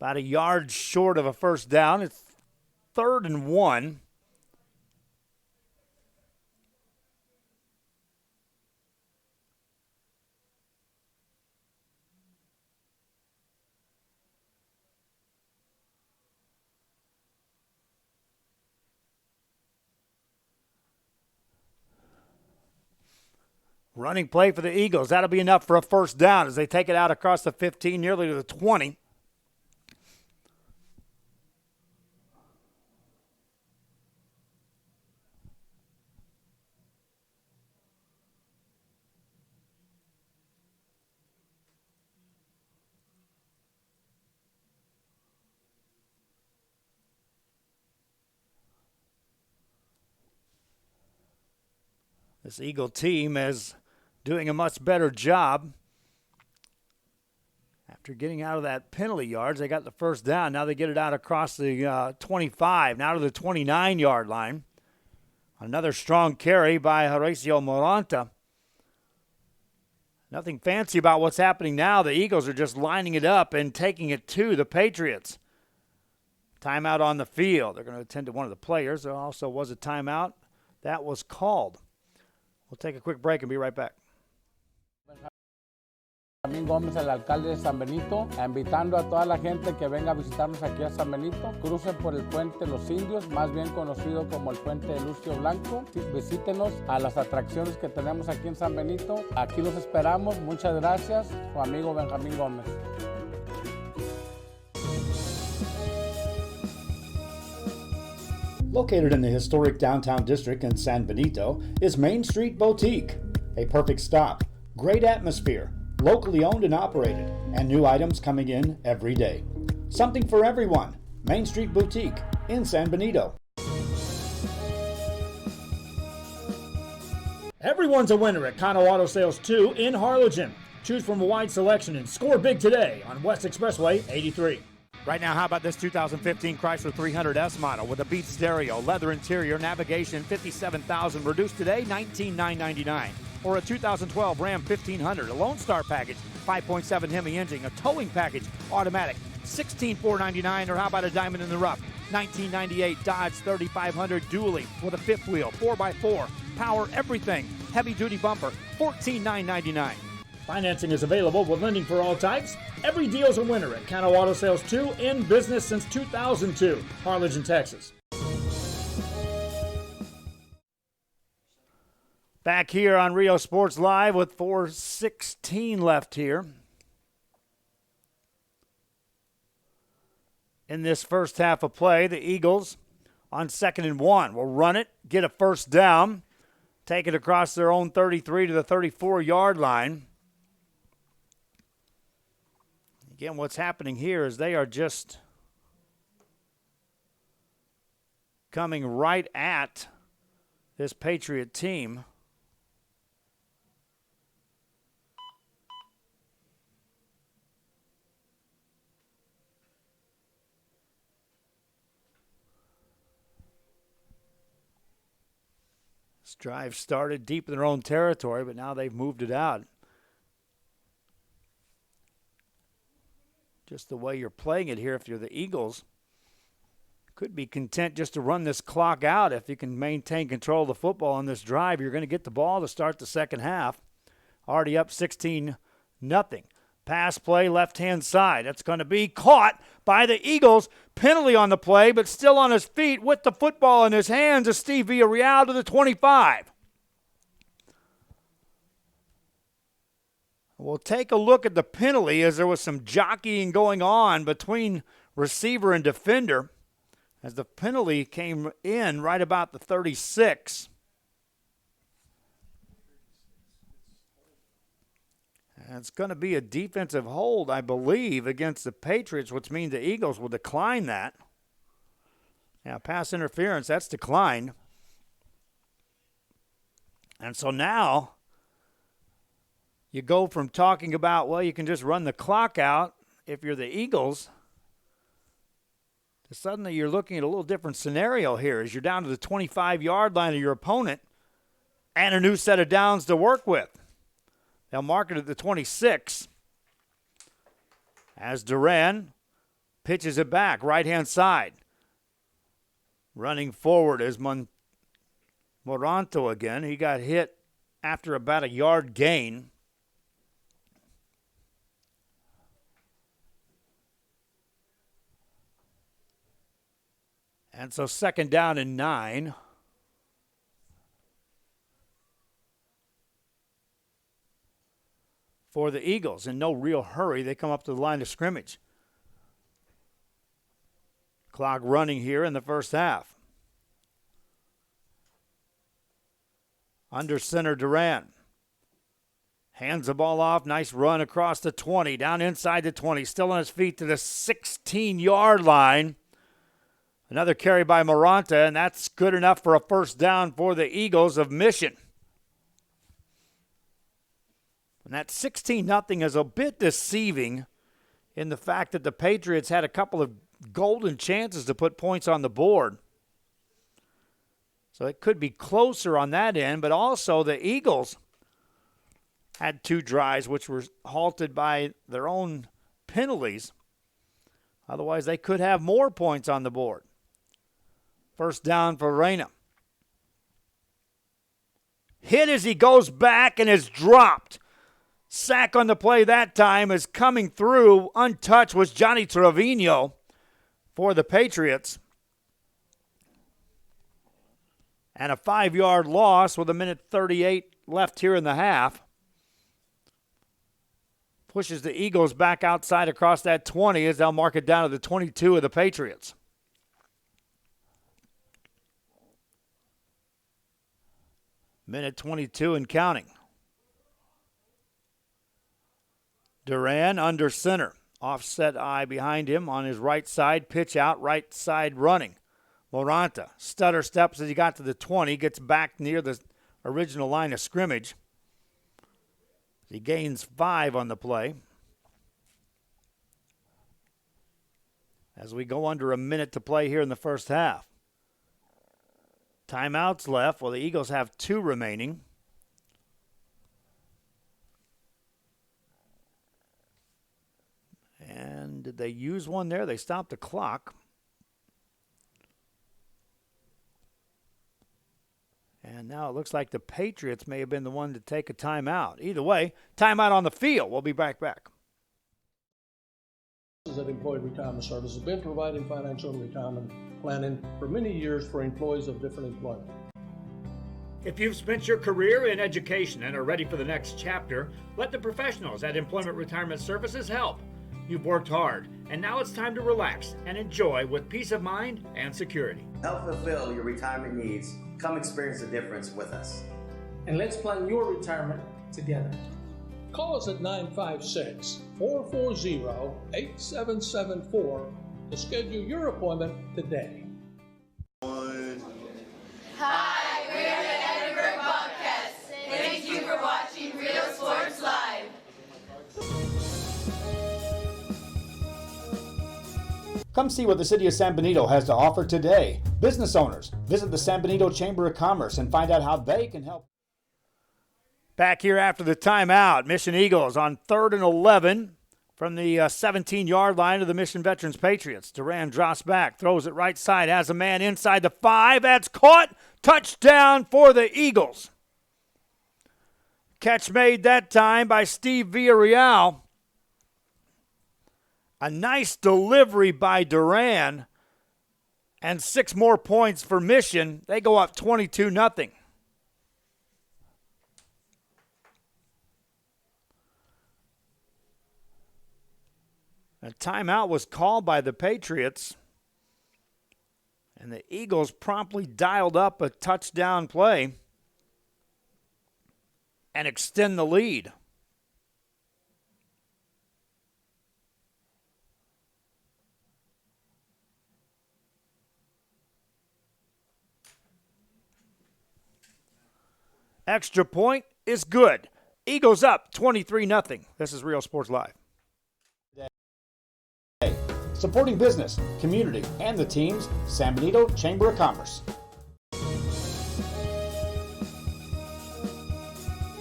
about a yard short of a first down. It's 3rd and 1. Running play for the Eagles. That'll be enough for a first down as they take it out across the 15, nearly to the 20. This Eagle team is doing a much better job. After getting out of that penalty yards, they got the first down. Now they get it out across the 25, now to the 29-yard line. Another strong carry by Horacio Moranta. Nothing fancy about what's happening now. The Eagles are just lining it up and taking it to the Patriots. Timeout on the field. They're going to attend to one of the players. There also was a timeout that was called. We'll take a quick break and be right back. Benjamín Gómez, el alcalde de San Benito, invitando a toda la gente que venga a visitarnos aquí a San Benito. Crucen por el puente Los Indios, más bien conocido como el puente de Lucio Blanco. Visítenos a las atracciones que tenemos aquí en San Benito. Aquí los esperamos. Muchas gracias. Su amigo Benjamín Gómez. Located in the historic downtown district in San Benito is Main Street Boutique. A perfect stop, great atmosphere, locally owned and operated, and new items coming in every day. Something for everyone. Main Street Boutique in San Benito. Everyone's a winner at Kano Auto Sales 2 in Harlingen. Choose from a wide selection and score big today on West Expressway 83. Right now, how about this 2015 Chrysler 300S model with a Beat stereo, leather interior, navigation, $57,000, reduced today, $19,999. Or a 2012 Ram 1500, a Lone Star package, 5.7 Hemi engine, a towing package, automatic, $16,499. Or how about a diamond in the rough, 1998 Dodge 3500 dually with a fifth wheel, 4x4, power everything, heavy-duty bumper, $14,999. Financing is available with lending for all types. Every deal's a winner at Kano Auto Sales 2, in business since 2002, Harlingen, Texas. Back here on Rio Sports Live with 4:16 left here in this first half of play. The Eagles on 2nd and 1 will run it, get a first down, take it across their own 33 to the 34-yard line. Again, what's happening here is they are just coming right at this Patriot team. This drive started deep in their own territory, but now they've moved it out. Just the way you're playing it here, if you're the Eagles, could be content just to run this clock out. If you can maintain control of the football on this drive, you're going to get the ball to start the second half. Already up 16-0. Pass play left-hand side. That's going to be caught by the Eagles. Penalty on the play, but still on his feet with the football in his hands is Steve Villarreal to the 25. We'll take a look at the penalty as there was some jockeying going on between receiver and defender as the penalty came in right about the 36. And it's going to be a defensive hold, I believe, against the Patriots, which means the Eagles will decline that. Yeah, pass interference, that's declined. And so now you go from talking about, well, you can just run the clock out if you're the Eagles, to suddenly you're looking at a little different scenario here as you're down to the 25-yard line of your opponent and a new set of downs to work with. They'll mark it at the 26 as Duran pitches it back, right-hand side. Running forward is Moranto again. He got hit after about a yard gain. And so 2nd down and 9. For the Eagles. In no real hurry, they come up to the line of scrimmage. Clock running here in the first half. Under center, Duran. Hands the ball off. Nice run across the 20. Down inside the 20. Still on his feet to the 16-yard line. Another carry by Moranta, and that's good enough for a first down for the Eagles of Mission. And that 16-0 is a bit deceiving in the fact that the Patriots had a couple of golden chances to put points on the board. So it could be closer on that end, but also the Eagles had 2 drives which were halted by their own penalties. Otherwise, they could have more points on the board. First down for Reyna. Hit as he goes back and is dropped. Sack on the play that time is coming through. Untouched was Johnny Trevino for the Patriots. And a 5-yard loss with 1:38 left here in the half. Pushes the Eagles back outside across that 20 as they'll mark it down to the 22 of the Patriots. Minute 22 and counting. Duran under center. Offset eye behind him on his right side. Pitch out, right side running. Moranta stutter steps as he got to the 20. Gets back near the original line of scrimmage. He gains 5 on the play. As we go under a minute to play here in the first half. Timeouts left. Well, the Eagles have 2 remaining. And did they use one there? They stopped the clock. And now it looks like the Patriots may have been the one to take a timeout. Either way, timeout on the field. We'll be back. That Employee Retirement Service has been providing financial and retirement planning for many years for employees of different employment. If you've spent your career in education and are ready for the next chapter, let the professionals at Employment Retirement Services help. You've worked hard, and now it's time to relax and enjoy with peace of mind and security. Help fulfill your retirement needs. Come experience the difference with us. And let's plan your retirement together. Call us at 956-440-8774 to schedule your appointment today. Hi, we're the Edinburgh Bobcats. Thank you for watching Real Sports Live. Come see what the city of San Benito has to offer today. Business owners, visit the San Benito Chamber of Commerce and find out how they can help. Back here after the timeout, Mission Eagles on 3rd and 11 from the 17-yard line of the Mission Veterans Patriots. Duran drops back, throws it right side, has a man inside the 5. That's caught. Touchdown for the Eagles. Catch made that time by Steve Villarreal. A nice delivery by Duran. And 6 more points for Mission. They go up 22-0. A timeout was called by the Patriots. And the Eagles promptly dialed up a touchdown play and extend the lead. Extra point is good. Eagles up 23-0. This is Real Sports Live. Supporting business, community, and the teams, San Benito Chamber of Commerce.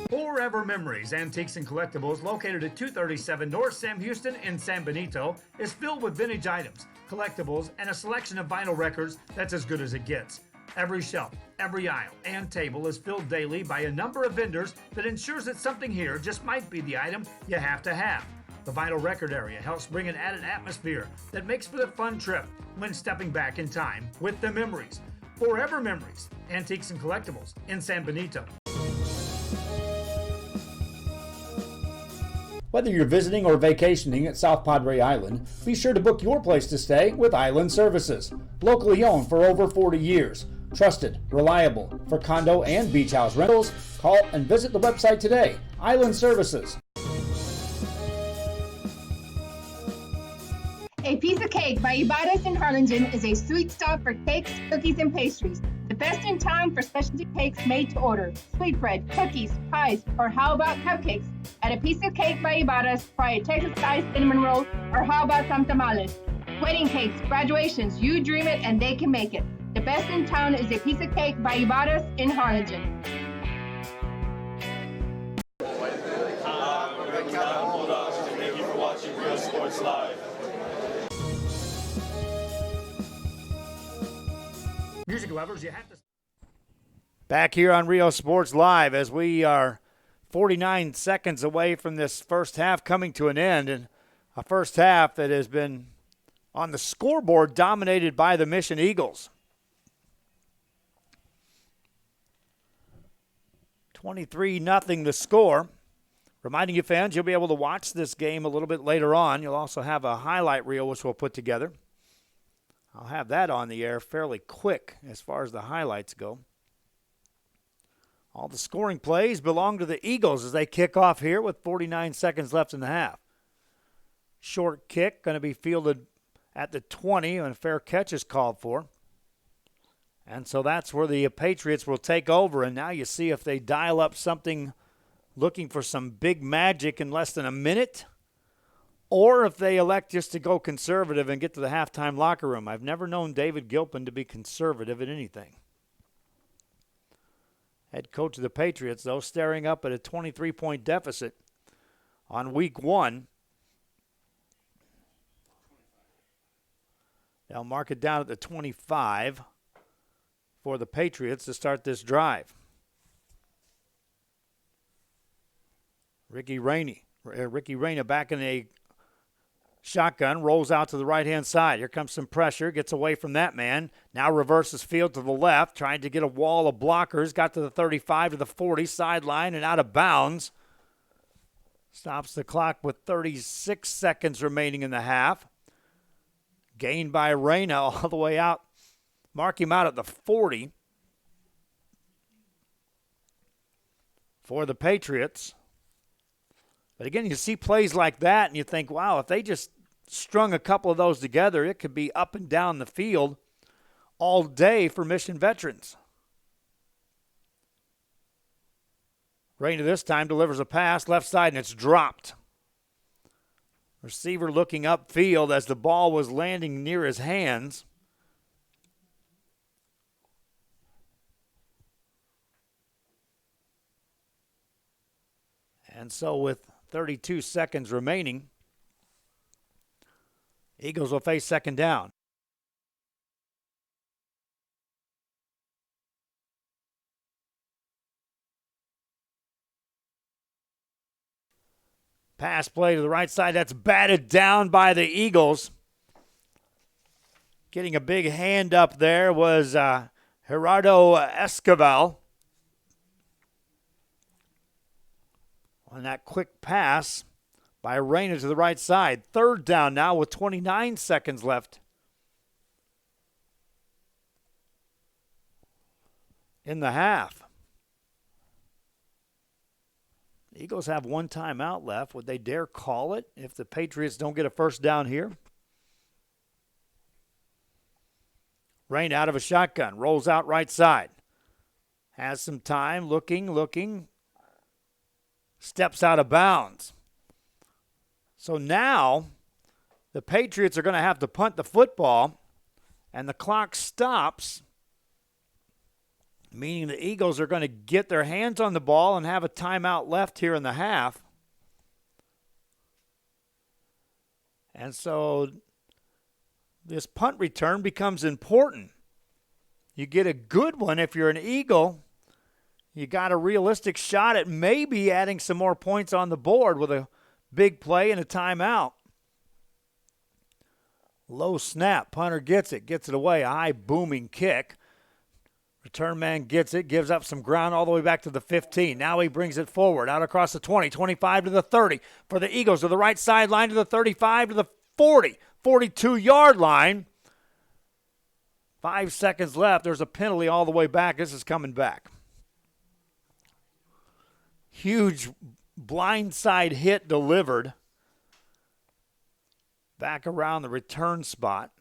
Forever Memories, Antiques and Collectibles, located at 237 North Sam Houston in San Benito, is filled with vintage items, collectibles, and a selection of vinyl records that's as good as it gets. Every shelf, every aisle, and table is filled daily by a number of vendors that ensures that something here just might be the item you have to have. The vinyl record area helps bring an added atmosphere that makes for the fun trip when stepping back in time with the memories. Forever Memories, Antiques and Collectibles in San Benito. Whether you're visiting or vacationing at South Padre Island, be sure to book your place to stay with Island Services. Locally owned for over 40 years. Trusted, reliable for condo and beach house rentals. Call and visit the website today. Island Services. A Piece of Cake by Ibarras in Harlingen is a sweet stop for cakes, cookies, and pastries. The best in town for specialty cakes made to order. Sweetbread, cookies, pies, or how about cupcakes? At A Piece of Cake by Ibarras, try a Texas-style cinnamon roll, or how about some tamales? Wedding cakes, graduations, you dream it and they can make it. The best in town is A Piece of Cake by Ibarras in Harlingen. Thank you for watching Real Sports Live. Music lovers, you have to... Back here on Real Sports Live as we are 49 seconds away from this first half coming to an end, and a first half that has been on the scoreboard dominated by the Mission Eagles. 23-0 the score. Reminding you fans, you'll be able to watch this game a little bit later on. You'll also have a highlight reel which we'll put together. I'll have that on the air fairly quick as far as the highlights go. All the scoring plays belong to the Eagles as they kick off here with 49 seconds left in the half. Short kick going to be fielded at the 20 and a fair catch is called for. And so that's where the Patriots will take over, and now you see if they dial up something looking for some big magic in less than a minute, or if they elect just to go conservative and get to the halftime locker room. I've never known David Gilpin to be conservative in anything. Head coach of the Patriots, though, staring up at a 23-point deficit on week one. They'll mark it down at the 25 for the Patriots to start this drive. Ricky Rainey back in a shotgun, rolls out to the right-hand side. Here comes some pressure, gets away from that man. Now reverses field to the left, trying to get a wall of blockers. Got to the 35, to the 40, sideline, and out of bounds. Stops the clock with 36 seconds remaining in the half. Gained by Reyna all the way out. Mark him out at the 40 for the Patriots. But again, you see plays like that and you think, wow, if they just strung a couple of those together, it could be up and down the field all day for Mission veterans. Reyna this time delivers a pass left side and it's dropped. Receiver looking upfield as the ball was landing near his hands. And so with 32 seconds remaining, Eagles will face second down. Pass play to the right side. That's batted down by the Eagles. Getting a big hand up there was Gerardo Escobar. On that quick pass by Reyna to the right side. Third down now with 29 seconds left in the half. The Eagles have one timeout left. Would they dare call it if the Patriots don't get a first down here? Reyna out of a shotgun. Rolls out right side. Has some time. Looking. Steps out of bounds. So now the Patriots are going to have to punt the football, and the clock stops, meaning the Eagles are going to get their hands on the ball and have a timeout left here in the half. And so this punt return becomes important. You get a good one if you're an Eagle. You got a realistic shot at maybe adding some more points on the board with a big play and a timeout. Low snap. Punter gets it away. A high booming kick. Return man gets it, gives up some ground all the way back to the 15. Now he brings it forward, out across the 20, 25 to the 30. For the Eagles to the right sideline to the 35 to the 40, 42-yard line. 5 seconds left. There's a penalty all the way back. This is coming back. Huge blindside hit delivered back around the return spot.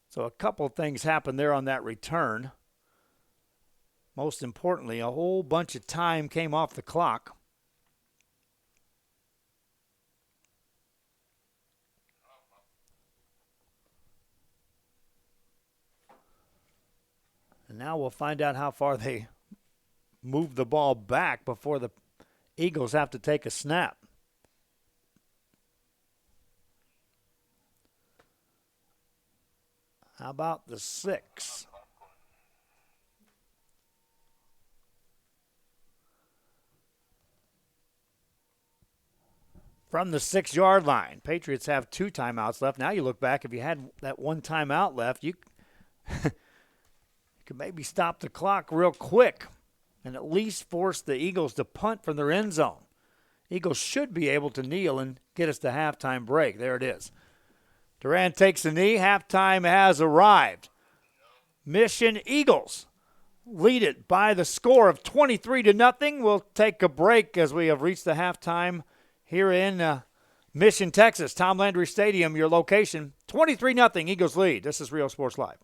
So a couple of things happened there on that return. Most importantly, a whole bunch of time came off the clock. And now we'll find out how far they move the ball back before the Eagles have to take a snap. How about the 6? from the 6-yard line. Patriots have 2 timeouts left. Now you look back, if you had that 1 timeout left, you could maybe stop the clock real quick and at least force the Eagles to punt from their end zone. Eagles should be able to kneel and get us to halftime break. There it is. Durant takes the knee. Halftime has arrived. Mission Eagles lead it by the score of 23-0. We'll take a break as we have reached the halftime here in Mission, Texas. Tom Landry Stadium, your location. 23-0 Eagles lead. This is Real Sports Live.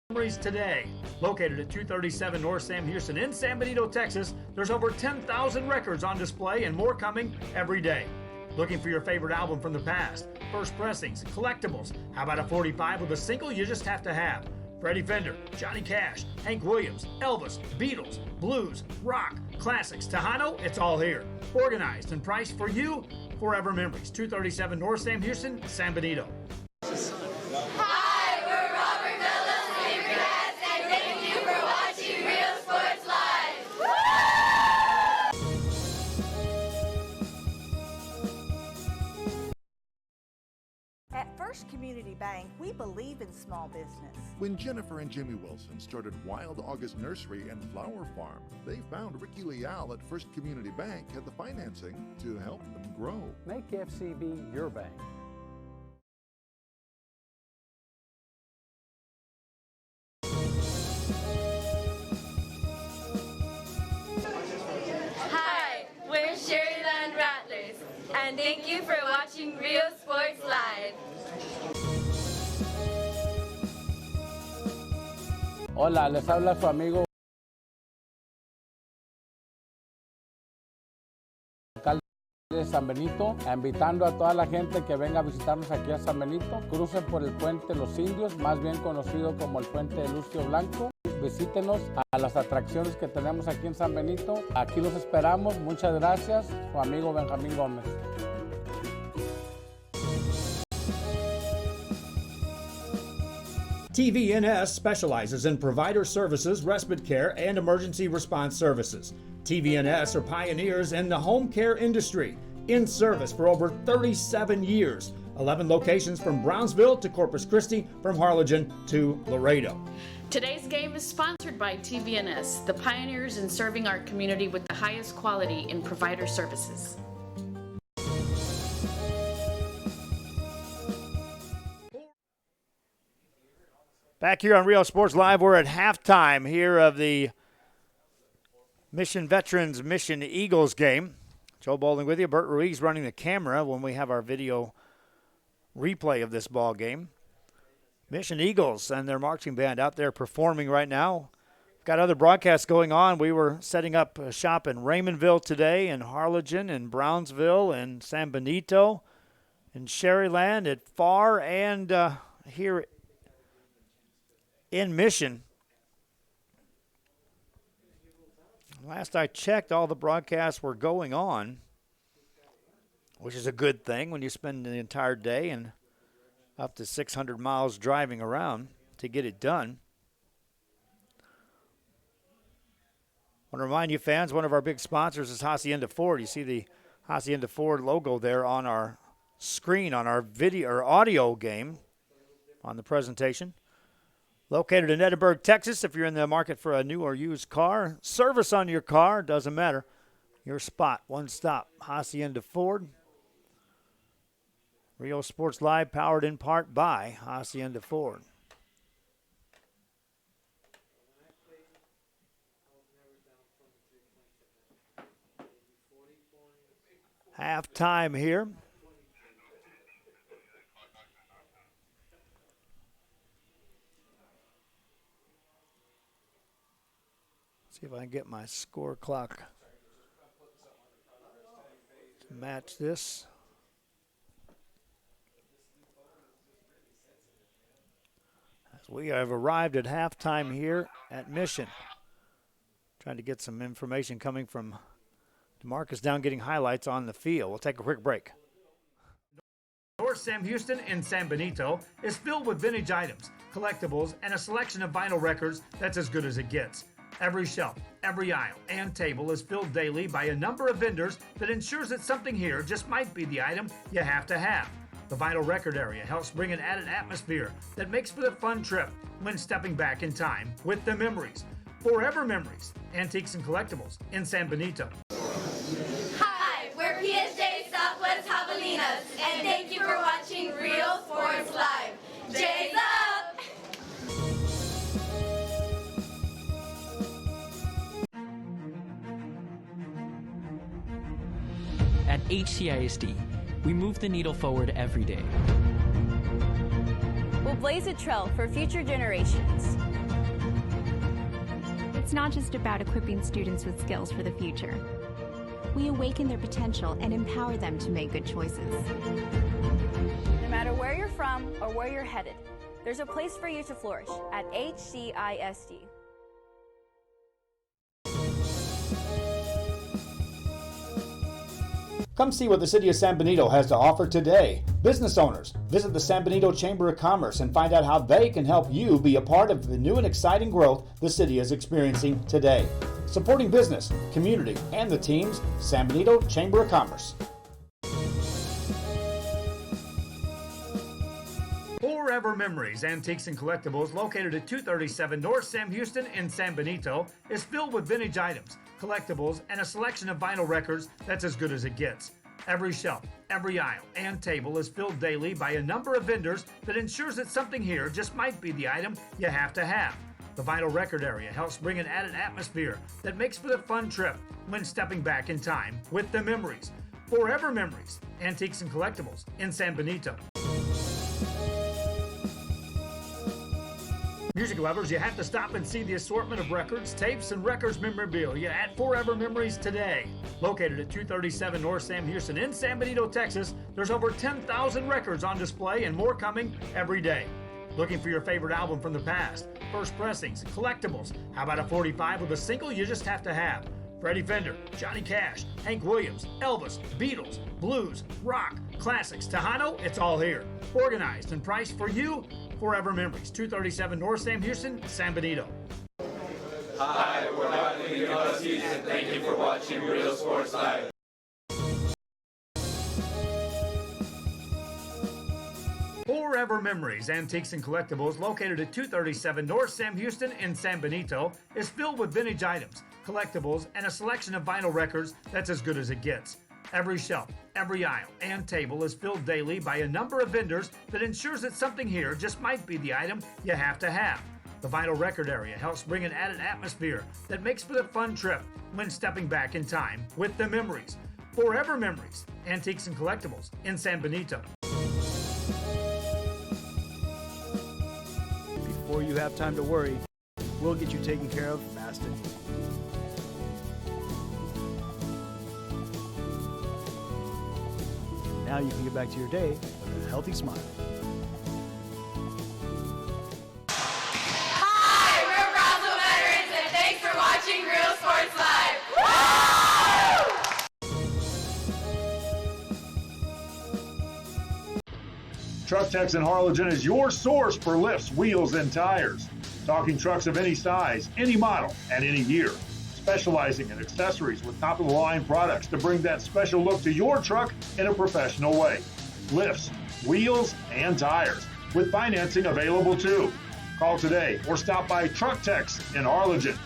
Memories today. Located at 237 North Sam Houston in San Benito, Texas, there's over 10,000 records on display and more coming every day. Looking for your favorite album from the past? First pressings, collectibles. How about a 45 with a single you just have to have? Freddie Fender, Johnny Cash, Hank Williams, Elvis, Beatles, blues, rock, classics, Tejano, it's all here. Organized and priced for you. Forever Memories, 237 North Sam Houston, San Benito. Hi, we're Robert Bella's favorite cats, and thank you for watching Real Sports Live. At First Community Bank, we believe in small business. When Jennifer and Jimmy Wilson started Wild August Nursery and Flower Farm, they found Ricky Leal at First Community Bank had the financing to help them grow. Make FCB your bank. Hi, we're Sherryland Rattlers, and thank you for watching Real Sports Live. Hola, les habla su amigo alcalde de San Benito, invitando a toda la gente que venga a visitarnos aquí a San Benito. Crucen por el puente Los Indios, más bien conocido como el puente de Lucio Blanco. Visítenos a las atracciones que tenemos aquí en San Benito. Aquí los esperamos. Muchas gracias. Su amigo Benjamín Gómez. TVNS specializes in provider services, respite care, and emergency response services. TVNS are pioneers in the home care industry, in service for over 37 years. 11 locations from Brownsville to Corpus Christi, from Harlingen to Laredo. Today's game is sponsored by TVNS, the pioneers in serving our community with the highest quality in provider services. Back here on Real Sports Live, we're at halftime here of the Mission Veterans Mission Eagles game. Joe Bowling with you. Bert Ruiz running the camera when we have our video replay of this ball game. Mission Eagles and their marching band out there performing right now. Got other broadcasts going on. We were setting up a shop in Raymondville today, in Harlingen, in Brownsville, in San Benito, in Sherryland, at Farr, and here in Mission. Last I checked, all the broadcasts were going on, which is a good thing when you spend the entire day and up to 600 miles driving around to get it done. I want to remind you fans, one of our big sponsors is Hacienda Ford. You see the Hacienda Ford logo there on our screen, on our video or audio game on the presentation. Located in Edinburgh, Texas. If you're in the market for a new or used car, service on your car, doesn't matter. Your spot, one stop, Hacienda Ford. Real Sports Live, powered in part by Hacienda Ford. Halftime here. See if I can get my score clock to match this. As we have arrived at halftime here at Mission. Trying to get some information coming from DeMarcus Down, getting highlights on the field. We'll take a quick break. North Sam Houston in San Benito is filled with vintage items, collectibles, and a selection of vinyl records that's as good as it gets. Every shelf, every aisle, and table is filled daily by a number of vendors that ensures that something here just might be the item you have to have. The vinyl record area helps bring an added atmosphere that makes for the fun trip when stepping back in time with the memories. Forever Memories, Antiques and Collectibles in San Benito. Hi, we're PSJ Southwest Javelinas, and thank you for watching Real Sports Live. J's up! At HCISD, we move the needle forward every day. We'll blaze a trail for future generations. It's not just about equipping students with skills for the future. We awaken their potential and empower them to make good choices. No matter where you're from or where you're headed, there's a place for you to flourish at HCISD. Come see what the City of San Benito has to offer today. Business owners, visit the San Benito Chamber of Commerce and find out how they can help you be a part of the new and exciting growth the city is experiencing today. Supporting business, community, and the teams, San Benito Chamber of Commerce. Forever Memories, Antiques and Collectibles, located at 237 North Sam Houston in San Benito, is filled with vintage items, collectibles, and a selection of vinyl records that's as good as it gets. Every shelf, every aisle, and table is filled daily by a number of vendors that ensures that something here just might be the item you have to have. The vinyl record area helps bring an added atmosphere that makes for the fun trip when stepping back in time with the memories. Forever Memories, Antiques and Collectibles in San Benito. Music lovers, you have to stop and see the assortment of records, tapes, and records memorabilia at Forever Memories today. Located at 237 North Sam Houston in San Benito, Texas, there's over 10,000 records on display and more coming every day. Looking for your favorite album from the past, first pressings, collectibles? How about a 45 with a single you just have to have? Freddie Fender, Johnny Cash, Hank Williams, Elvis, Beatles, blues, rock, classics, Tejano, it's all here. Organized and priced for you. Forever Memories, 237 North Sam Houston, San Benito. Hi, we're not leaving on season. Thank you for watching Real Sports Live. Forever Memories, Antiques and Collectibles, located at 237 North Sam Houston in San Benito, is filled with vintage items, collectibles, and a selection of vinyl records that's as good as it gets. Every shelf, every aisle, and table is filled daily by a number of vendors that ensures that something here just might be the item you have to have. The vinyl record area helps bring an added atmosphere that makes for the fun trip when stepping back in time with the memories. Forever Memories, Antiques and Collectibles in San Benito. Before you have time to worry, we'll get you taken care of fast and easy. Now you can get back to your day with a healthy smile. Hi, we're Brownsville veterans, and thanks for watching Real Sports Live. Truck Techs in Harlingen is your source for lifts, wheels, and tires. Talking trucks of any size, any model, and any year. Specializing in accessories with top-of-the-line products to bring that special look to your truck in a professional way. Lifts, wheels, and tires, with financing available too. Call today or stop by Truck Techs in Harlingen.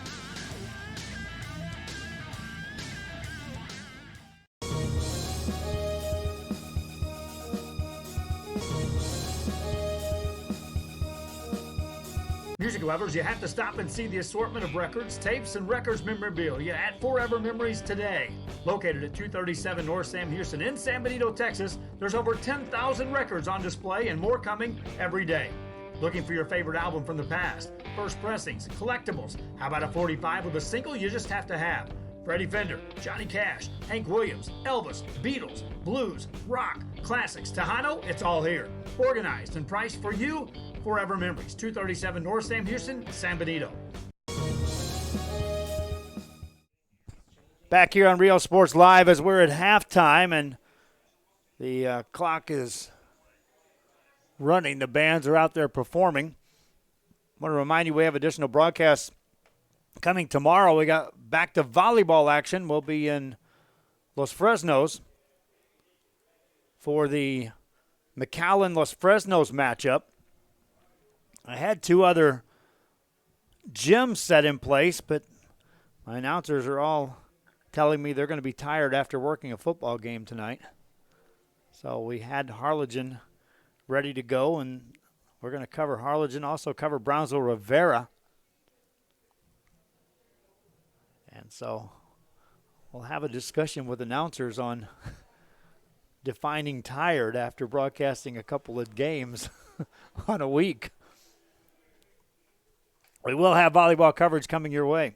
Music lovers, you have to stop and see the assortment of records, tapes, and records memorabilia at Forever Memories today. Located at 237 North Sam Houston in San Benito, Texas, there's over 10,000 records on display and more coming every day. Looking for your favorite album from the past, first pressings, collectibles? How about a 45 with a single you just have to have? Freddie Fender, Johnny Cash, Hank Williams, Elvis, Beatles, blues, rock, classics, Tejano, it's all here. Organized and priced for you. Forever Memories, 237 North Sam Houston, San Benito. Back here on Real Sports Live as we're at halftime and the clock is running. The bands are out there performing. I want to remind you we have additional broadcasts Coming tomorrow, we got back to volleyball action. We'll be in Los Fresnos for the McAllen-Los Fresnos matchup. I had 2 other gyms set in place, but my announcers are all telling me they're going to be tired after working a football game tonight. So we had Harlingen ready to go, and we're going to cover Harlingen, also cover Brownsville-Rivera. And so we'll have a discussion with announcers on defining tired after broadcasting a couple of games on a week. We will have volleyball coverage coming your way.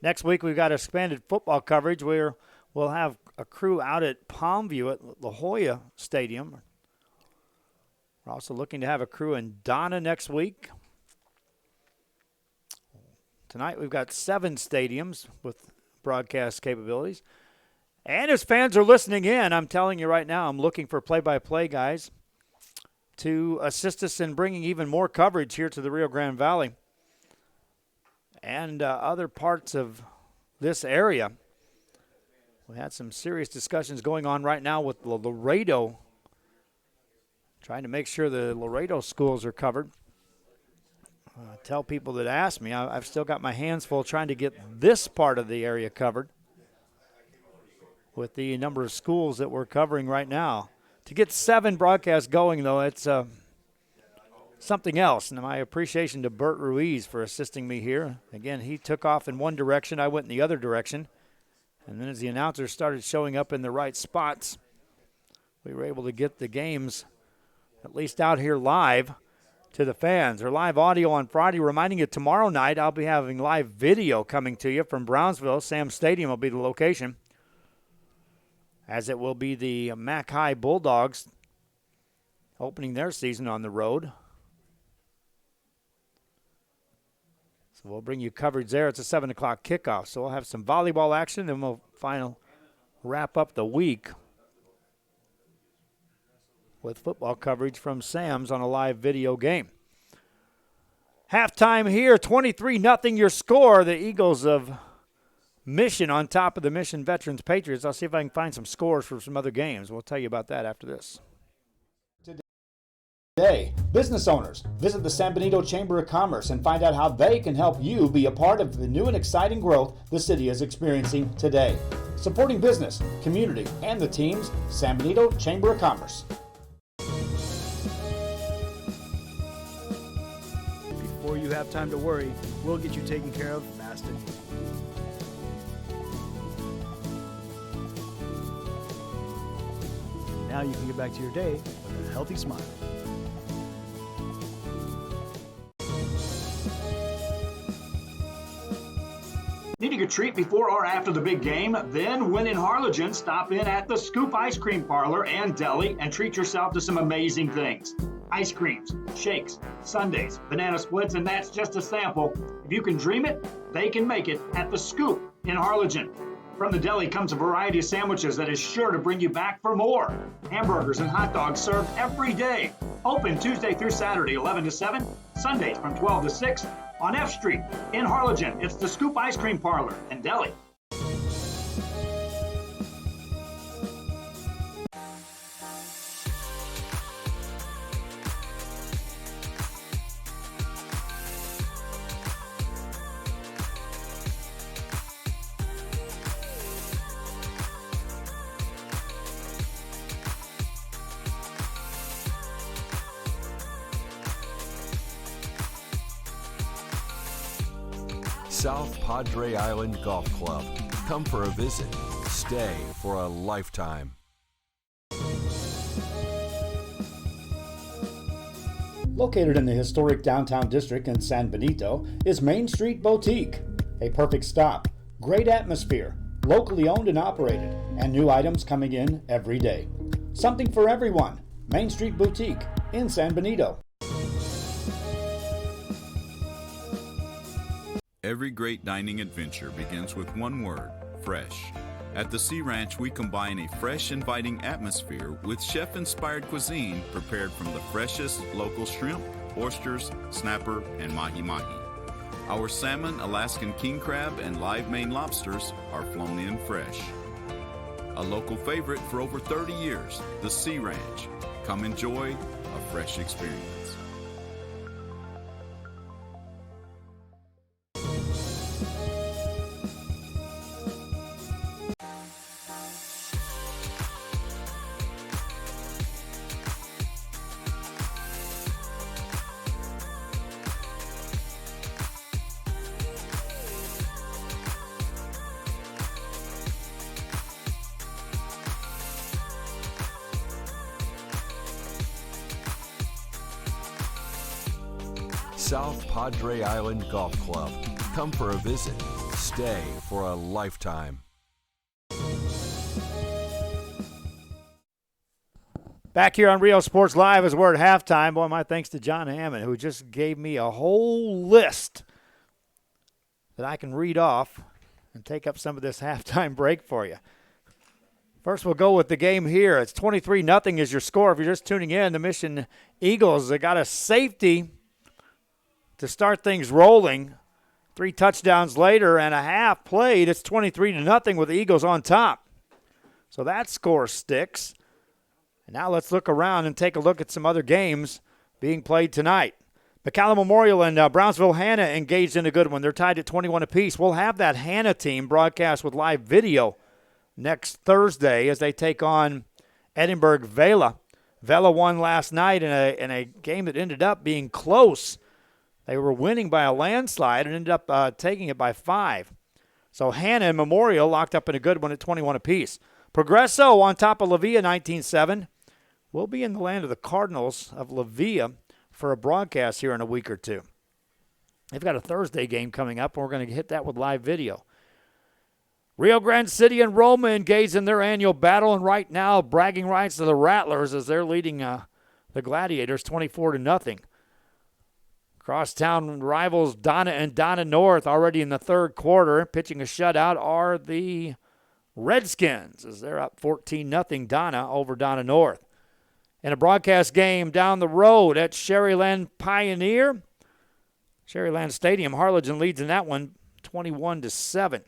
Next week, we've got expanded football coverage where we'll have a crew out at Palmview at La Jolla Stadium. We're also looking to have a crew in Donna next week. Tonight, we've got 7 stadiums with broadcast capabilities. And as fans are listening in, I'm telling you right now, I'm looking for play-by-play guys to assist us in bringing even more coverage here to the Rio Grande Valley and other parts of this area. We had some serious discussions going on right now with Laredo, trying to make sure the Laredo schools are covered. Tell people that ask me, I've still got my hands full trying to get this part of the area covered with the number of schools that we're covering right now. To get 7 broadcasts going, though, it's something else. And my appreciation to Bert Ruiz for assisting me here. Again, he took off in one direction, I went in the other direction. And then as the announcers started showing up in the right spots, we were able to get the games at least out here live to the fans. Or live audio on Friday, reminding you tomorrow night I'll be having live video coming to you from Brownsville. Sam Stadium will be the location, as it will be the Mac High Bulldogs opening their season on the road. So we'll bring you coverage there. It's a 7 o'clock kickoff. So we'll have some volleyball action, and we'll wrap up the week with football coverage from Sam's on a live video game. Halftime here, 23-0 your score. The Eagles of Mission on top of the Mission Veterans Patriots. I'll see if I can find some scores for some other games. We'll tell you about that after this. Today, business owners, visit the San Benito Chamber of Commerce and find out how they can help you be a part of the new and exciting growth the city is experiencing today. Supporting business, community, and the teams, San Benito Chamber of Commerce. Before you have time to worry, we'll get you taken care of fast and easy. Now you can get back to your day with a healthy smile. Needing a treat before or after the big game? Then when in Harlingen, stop in at the Scoop Ice Cream Parlor and Deli and treat yourself to some amazing things. Ice creams, shakes, sundaes, banana splits, and that's just a sample. If you can dream it, they can make it at the Scoop in Harlingen. From the deli comes a variety of sandwiches that is sure to bring you back for more. Hamburgers and hot dogs served every day. Open Tuesday through Saturday, 11 to 7, Sundays from 12 to 6 on F Street in Harlingen. It's the Scoop Ice Cream Parlor and Deli. South Padre Island Golf Club. Come for a visit. Stay for a lifetime. Located in the historic downtown district in San Benito is Main Street Boutique. A perfect stop, great atmosphere, locally owned and operated, and new items coming in every day. Something for everyone. Main Street Boutique in San Benito. Every great dining adventure begins with one word, fresh. At the Sea Ranch, we combine a fresh, inviting atmosphere with chef-inspired cuisine prepared from the freshest local shrimp, oysters, snapper, and mahi-mahi. Our salmon, Alaskan king crab, and live Maine lobsters are flown in fresh. A local favorite for over 30 years, the Sea Ranch. Come enjoy a fresh experience. South Padre Island Golf Club. Come for a visit. Stay for a lifetime. Back here on Rio Sports Live as we're at halftime. Boy, my thanks to John Hammond, who just gave me a whole list that I can read off and take up some of this halftime break for you. First, we'll go with the game here. It's 23-0 is your score. If you're just tuning in, the Mission Eagles, they got a safety to start things rolling. 3 touchdowns later and a half played. It's 23-0 with the Eagles on top. So that score sticks. And now let's look around and take a look at some other games being played tonight. McCallum Memorial and Brownsville Hanna engaged in a good one. They're tied at 21 apiece. We'll have that Hanna team broadcast with live video next Thursday as they take on Edinburgh Vela. Vela won last night in a game that ended up being close. They were winning by a landslide and ended up taking it by 5. So Hanna and Memorial locked up in a good one at 21 apiece. Progresso on top of La Villa 19-7. We'll be in the land of the Cardinals of La Villa for a broadcast here in a week or two. They've got a Thursday game coming up, and we're going to hit that with live video. Rio Grande City and Roma engaged in their annual battle, and right now bragging rights to the Rattlers as they're leading the Gladiators 24-0. Crosstown rivals Donna and Donna North already in the third quarter. Pitching a shutout are the Redskins as they're up 14-0 Donna over Donna North. In a broadcast game down the road at Sherryland Pioneer, Sherryland Stadium, Harlingen leads in that one 21-7.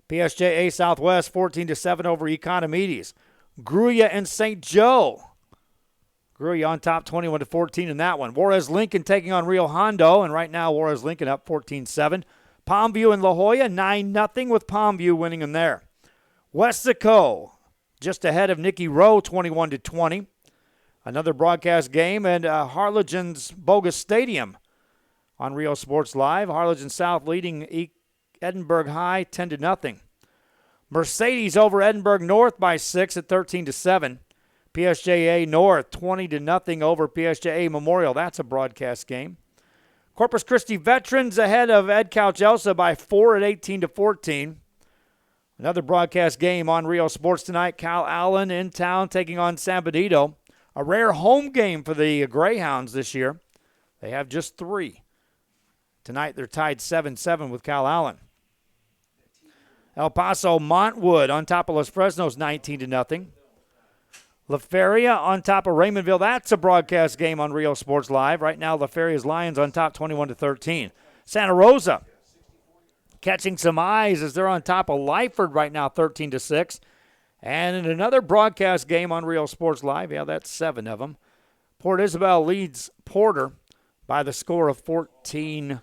PSJA Southwest 14-7 over Economides. Gruya and St. Joe. Gruya on top 21-14 in that one. Juarez Lincoln taking on Rio Hondo, and right now Juarez Lincoln up 14-7. Palmview and La Jolla 9-0 with Palmview winning in there. Westico just ahead of Nicky Rowe 21-20. Another broadcast game and Harlingen's Bogus Stadium on Rio Sports Live. Harlingen South leading Edinburgh High 10-0. Mercedes over Edinburgh North by 6 at 13-7. PSJA North 20-0 over PSJA Memorial. That's a broadcast game. Corpus Christi Veterans ahead of Ed Couch Elsa by 4 at 18-14. Another broadcast game on Rio Sports tonight. Cal Allen in town taking on San Benito. A rare home game for the Greyhounds this year. They have just 3. Tonight they're tied 7-7 with Cal Allen. El Paso Montwood on top of Los Fresnos 19-0. La Feria on top of Raymondville. That's a broadcast game on Rio Sports Live. Right now, La Feria's Lions on top 21-13. Santa Rosa catching some eyes as they're on top of Lyford right now 13-6. And in another broadcast game on Rio Sports Live, yeah, that's 7 of them, Port Isabel leads Porter by the score of 14-7.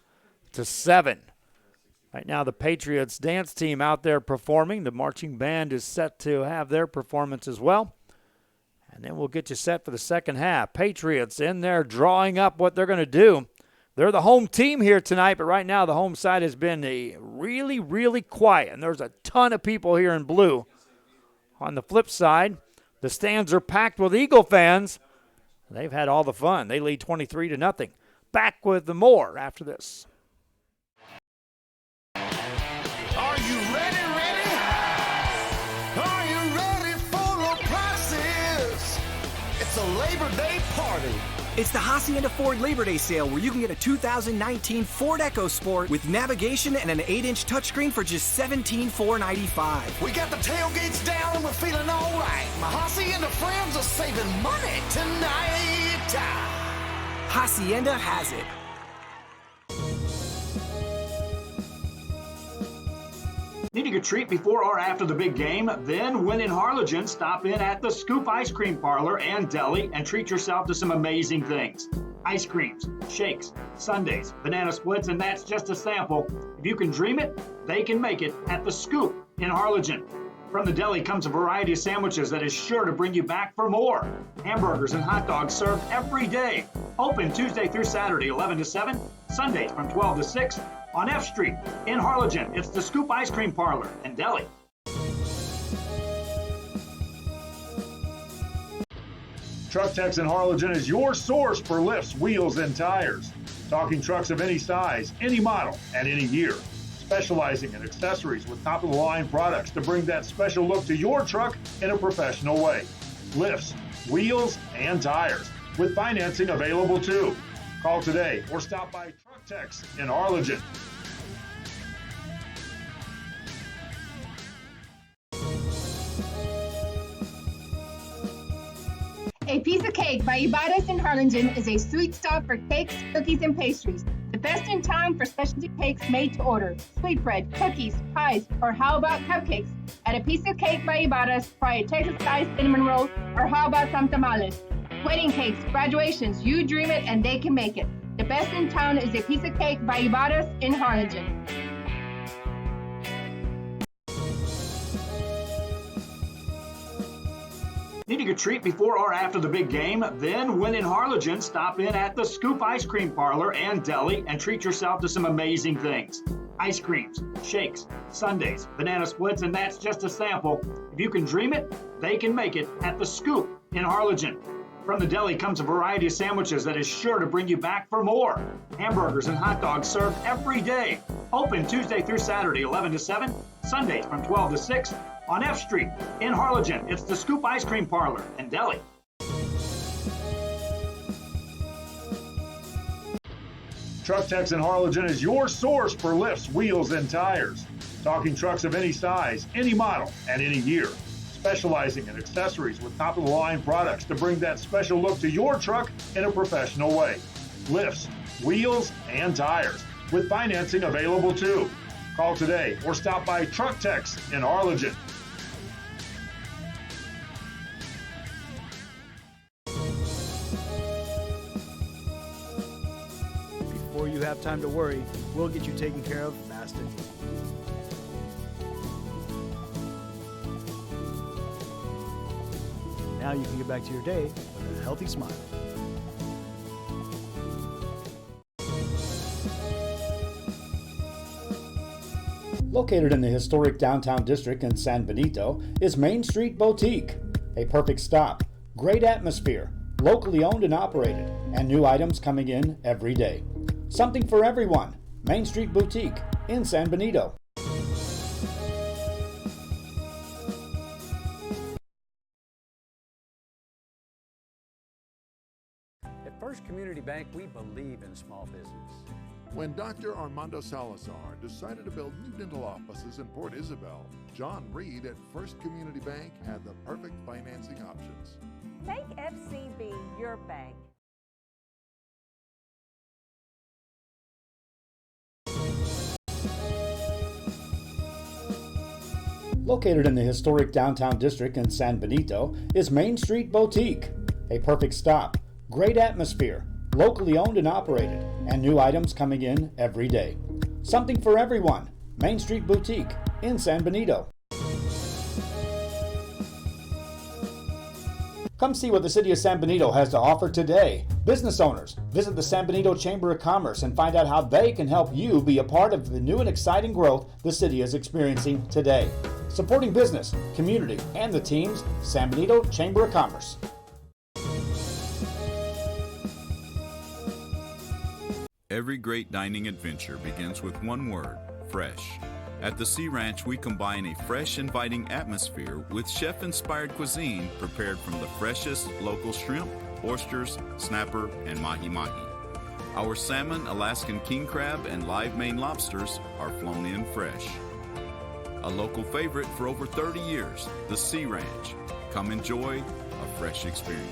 Right now, the Patriots dance team out there performing. The marching band is set to have their performance as well. And then we'll get you set for the second half. Patriots in there drawing up what they're going to do. They're the home team here tonight, but right now the home side has been really, really quiet. And there's a ton of people here in blue. On the flip side, the stands are packed with Eagle fans. They've had all the fun. They lead 23-0. Back with the more after this. Are you ready? Are you ready for low prices? It's a Labor Day party. It's the Hacienda Ford Labor Day sale where you can get a 2019 Ford EcoSport with navigation and an 8-inch touchscreen for just $17,495. We got the tailgates down and we're feeling all right. My Hacienda friends are saving money tonight. Hacienda has it. Needing a treat before or after the big game? Then, when in Harlingen, stop in at the Scoop Ice Cream Parlor and Deli and treat yourself to some amazing things. Ice creams, shakes, sundaes, banana splits, and that's just a sample. If you can dream it, they can make it at the Scoop in Harlingen. From the deli comes a variety of sandwiches that is sure to bring you back for more. Hamburgers and hot dogs served every day. Open Tuesday through Saturday, 11 to 7, Sundays from 12 to 6. On F Street in Harlingen, it's the Scoop Ice Cream Parlor and Deli. Truck Techs in Harlingen is your source for lifts, wheels, and tires. Talking trucks of any size, any model, and any year. Specializing in accessories with top-of-the-line products to bring that special look to your truck in a professional way. Lifts, wheels, and tires, with financing available too. Call today or stop by Truck Techs in Harlingen. A Piece of Cake by Ibarra's in Harlingen is a sweet stop for cakes, cookies, and pastries. The best in town for specialty cakes made to order. Sweetbread, cookies, pies, or how about cupcakes? At A Piece of Cake by Ibarra's, try a Texas-style cinnamon roll, or how about some tamales? Wedding cakes, graduations, you dream it and they can make it. The best in town is A Piece of Cake by Ibarra's in Harlingen. Needing a treat before or after the big game? Then, when in Harlingen, stop in at the Scoop Ice Cream Parlor and Deli and treat yourself to some amazing things. Ice creams, shakes, sundaes, banana splits, and that's just a sample. If you can dream it, they can make it at the Scoop in Harlingen. From the deli comes a variety of sandwiches that is sure to bring you back for more. Hamburgers and hot dogs served every day. Open Tuesday through Saturday, 11 to 7, Sundays from 12 to 6. On F Street in Harlingen, it's the Scoop Ice Cream Parlor and Deli. Truck Techs in Harlingen is your source for lifts, wheels, and tires. Talking trucks of any size, any model, and any year. Specializing in accessories with top-of-the-line products to bring that special look to your truck in a professional way. Lifts, wheels, and tires, with financing available too. Call today or stop by Truck Techs in Harlingen. Before you have time to worry, we'll get you taken care of fast and easy. Now you can get back to your day with a healthy smile. Located in the historic downtown district in San Benito is Main Street Boutique. A perfect stop, great atmosphere, locally owned and operated, and new items coming in every day. Something for everyone. Main Street Boutique in San Benito. At First Community Bank, we believe in small business. When Dr. Armando Salazar decided to build new dental offices in Port Isabel, John Reed at First Community Bank had the perfect financing options. Make FCB your bank. Located in the historic downtown district in San Benito is Main Street Boutique. A perfect stop, great atmosphere, locally owned and operated, and new items coming in every day. Something for everyone. Main Street Boutique in San Benito. Come see what the City of San Benito has to offer today. Business owners, visit the San Benito Chamber of Commerce and find out how they can help you be a part of the new and exciting growth the city is experiencing today. Supporting business, community, and the teams, San Benito Chamber of Commerce. Every great dining adventure begins with one word: fresh. At the Sea Ranch, we combine a fresh, inviting atmosphere with chef-inspired cuisine prepared from the freshest local shrimp, oysters, snapper, and mahi-mahi. Our salmon, Alaskan king crab, and live Maine lobsters are flown in fresh. A local favorite for over 30 years, the Sea Ranch. Come enjoy a fresh experience.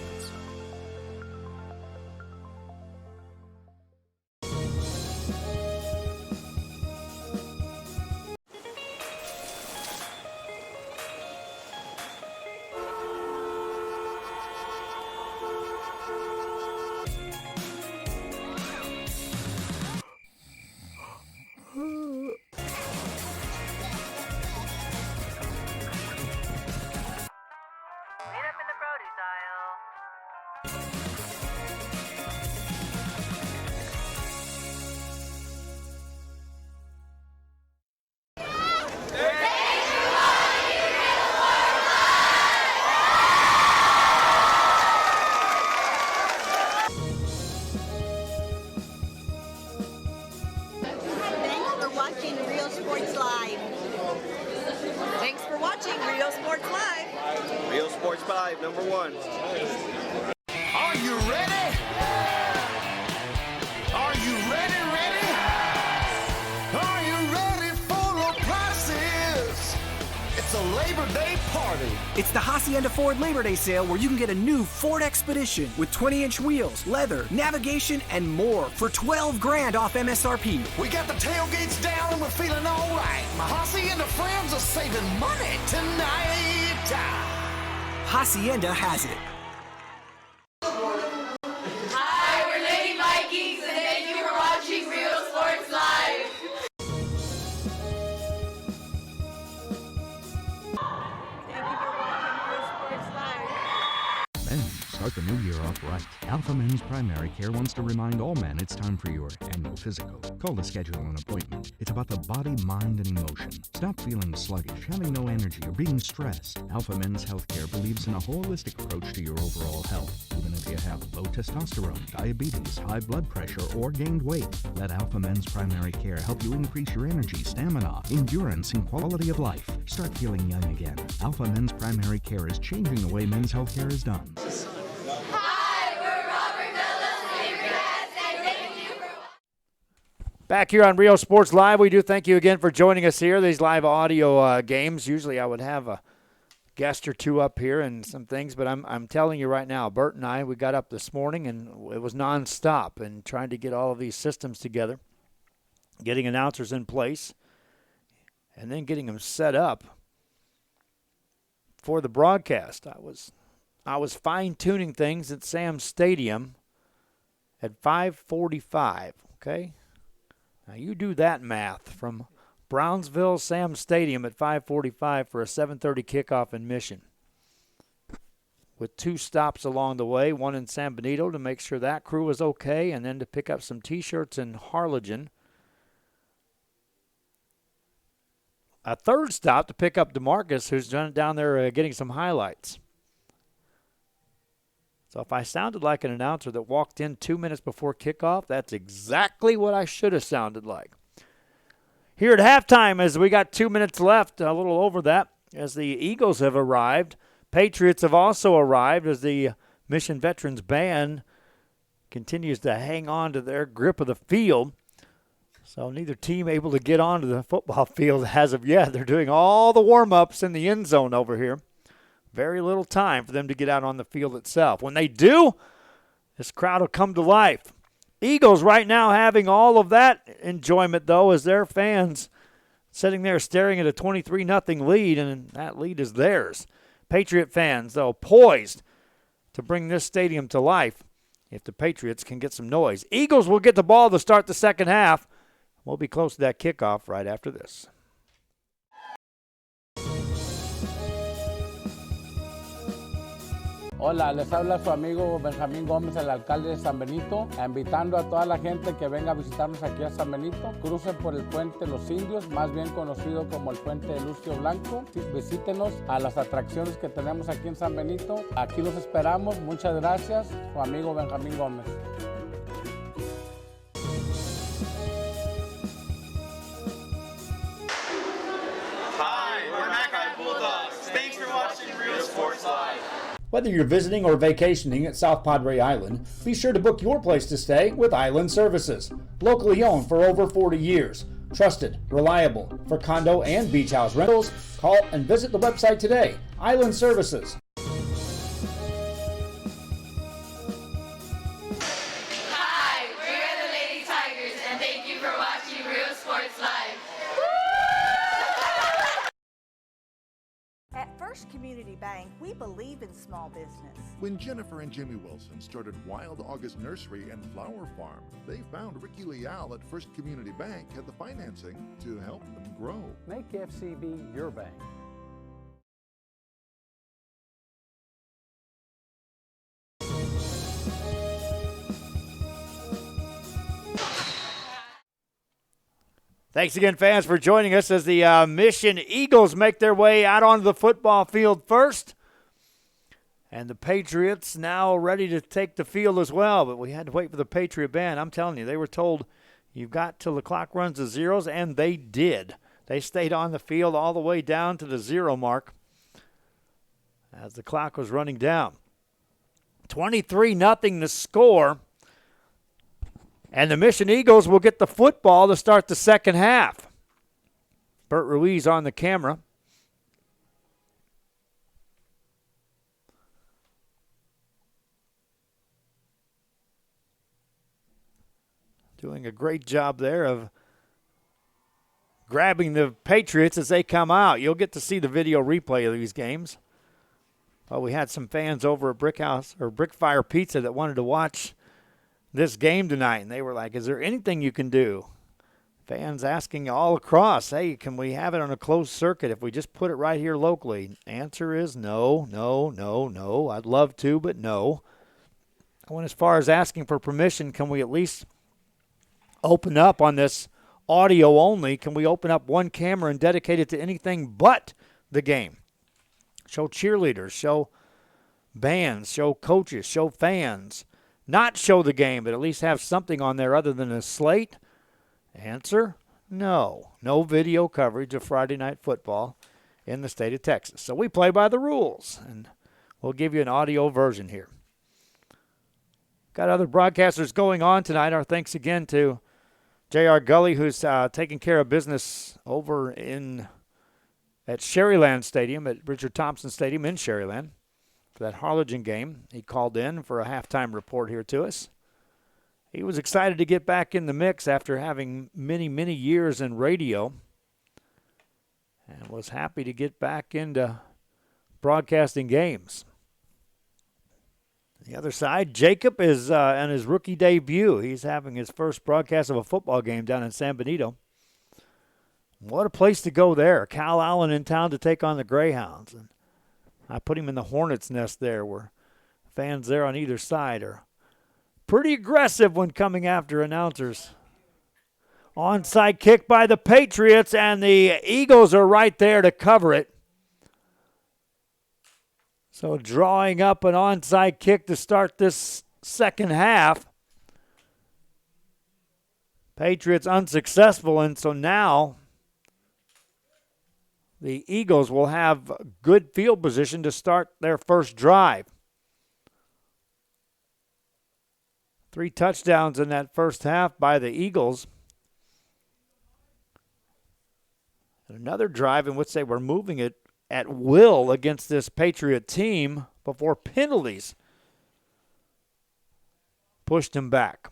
Labor Day party. It's the Hacienda Ford Labor Day sale where you can get a new Ford Expedition with 20-inch wheels, leather, navigation, and more for $12,000 off MSRP. We got the tailgates down and we're feeling all right. My Hacienda friends are saving money tonight. Hacienda has it. Hi, we're Lady Vikings, and thank you for watching Real Sports Live. Men, start the new year off right. Alpha Men's Primary Care wants to remind all men it's time for your annual physical. Call to schedule an appointment. It's about the body, mind, and emotion. Stop feeling sluggish, having no energy, or being stressed. Alpha Men's Healthcare believes in a holistic approach to your overall health. Even if you have low testosterone, diabetes, high blood pressure, or gained weight, let Alpha Men's Primary Care help you increase your energy, stamina, endurance, and quality of life. Start feeling young again. Alpha Men's Primary Care is changing the way men's healthcare is done. Back here on Rio Sports Live, we do thank you again for joining us here. These live audio games, usually I would have a guest or two up here and some things, but I'm telling you right now, Bert and I, we got up this morning and it was nonstop and trying to get all of these systems together, getting announcers in place, and then getting them set up for the broadcast. I was fine-tuning things at Sam's Stadium at 5:45, okay? Now, you do that math from Brownsville, Sam's Stadium at 5:45 for a 7:30 kickoff in Mission. With 2 stops along the way, one in San Benito to make sure that crew was okay, and then to pick up some T-shirts in Harlingen. A 3rd stop to pick up DeMarcus, who's down there getting some highlights. So if I sounded like an announcer that walked in 2 minutes before kickoff, that's exactly what I should have sounded like. Here at halftime, as we got 2 minutes left, a little over that, as the Eagles have arrived. Patriots have also arrived as the Mission Veterans Band continues to hang on to their grip of the field. So neither team able to get onto the football field as of yet. They're doing all the warm-ups in the end zone over here. Very little time for them to get out on the field itself. When they do, this crowd will come to life. Eagles right now having all of that enjoyment, though, as their fans sitting there staring at a 23-0 lead, and that lead is theirs. Patriot fans, though, poised to bring this stadium to life if the Patriots can get some noise. Eagles will get the ball to start the second half. We'll be close to that kickoff right after this. Hola, les habla su amigo Benjamín Gómez, el alcalde de San Benito, invitando a toda la gente que venga a visitarnos aquí a San Benito. Crucen por el puente Los Indios, más bien conocido como el puente de Lucio Blanco. Visítenos a las atracciones que tenemos aquí en San Benito. Aquí los esperamos. Muchas gracias. Su amigo Benjamín Gómez. Hi, we're Mackay Bulldogs. Thanks for watching Real Sports Live. Whether you're visiting or vacationing at South Padre Island, be sure to book your place to stay with Island Services. Locally owned for over 40 years. Trusted, reliable for condo and beach house rentals. Call and visit the website today. Island Services. Hi, we're the Lady Tigers, and thank you for watching Real Sports Live. At First Community Bank, we believe in small business. When Jennifer and Jimmy Wilson started Wild August Nursery and Flower Farm, they found Ricky Leal at First Community Bank had the financing to help them grow. Make FCB your bank. Thanks again, fans, for joining us as the Mission Eagles make their way out onto the football field first. And the Patriots now ready to take the field as well, but we had to wait for the Patriot band. I'm telling you, they were told you've got till the clock runs to zeros, and they did. They stayed on the field all the way down to the 0 mark as the clock was running down. 23-0 the score. And the Mission Eagles will get the football to start the second half. Bert Ruiz on the camera. doing a great job there of grabbing the Patriots as they come out. You'll get to see the video replay of these games. Well, we had some fans over at Brickfire Pizza that wanted to watch this game tonight, and they were like, is there anything you can do? Fans asking all across, hey, can we have it on a closed circuit if we just put it right here locally? Answer is no. I'd love to, but no. I went as far as asking for permission, can we at least open up on this audio only? Can we open up one camera and dedicate it to anything but the game? Show cheerleaders, show bands, show coaches, show fans. Not show the game, but at least have something on there other than a slate? Answer, no. No video coverage of Friday Night Football in the state of Texas. So we play by the rules, and we'll give you an audio version here. Got other broadcasters going on tonight. Our thanks again to J.R. Gully, who's taking care of business over at Sherryland Stadium, at Richard Thompson Stadium in Sherryland for that Harlingen game. He called in for a halftime report here to us. He was excited to get back in the mix after having many, many years in radio, and was happy to get back into broadcasting games. The other side, Jacob is on his rookie debut. He's having his first broadcast of a football game down in San Benito. What a place to go there. Cal Allen in town to take on the Greyhounds. And I put him in the Hornets' nest there, where fans there on either side are pretty aggressive when coming after announcers. Onside kick by the Patriots, and the Eagles are right there to cover it. So drawing up an onside kick to start this second half. Patriots unsuccessful, and so now the Eagles will have good field position to start their first drive. 3 touchdowns in that first half by the Eagles. And another drive in which they were moving it at will against this Patriot team before penalties pushed him back.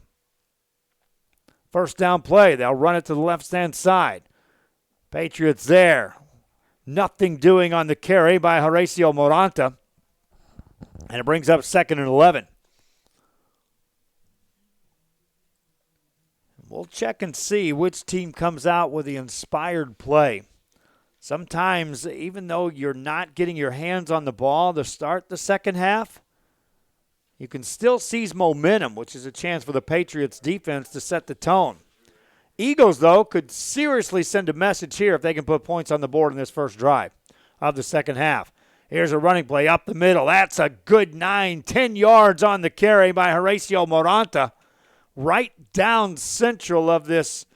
First down play, they'll run it to the left-hand side. Patriots there. Nothing doing on the carry by Horacio Moranta. And it brings up 2nd and 11. We'll check and see which team comes out with the inspired play. Sometimes, even though you're not getting your hands on the ball to start the second half, you can still seize momentum, which is a chance for the Patriots defense to set the tone. Eagles, though, could seriously send a message here if they can put points on the board in this first drive of the second half. Here's a running play up the middle. That's a good 9-10 yards on the carry by Horacio Moranta, right down central of this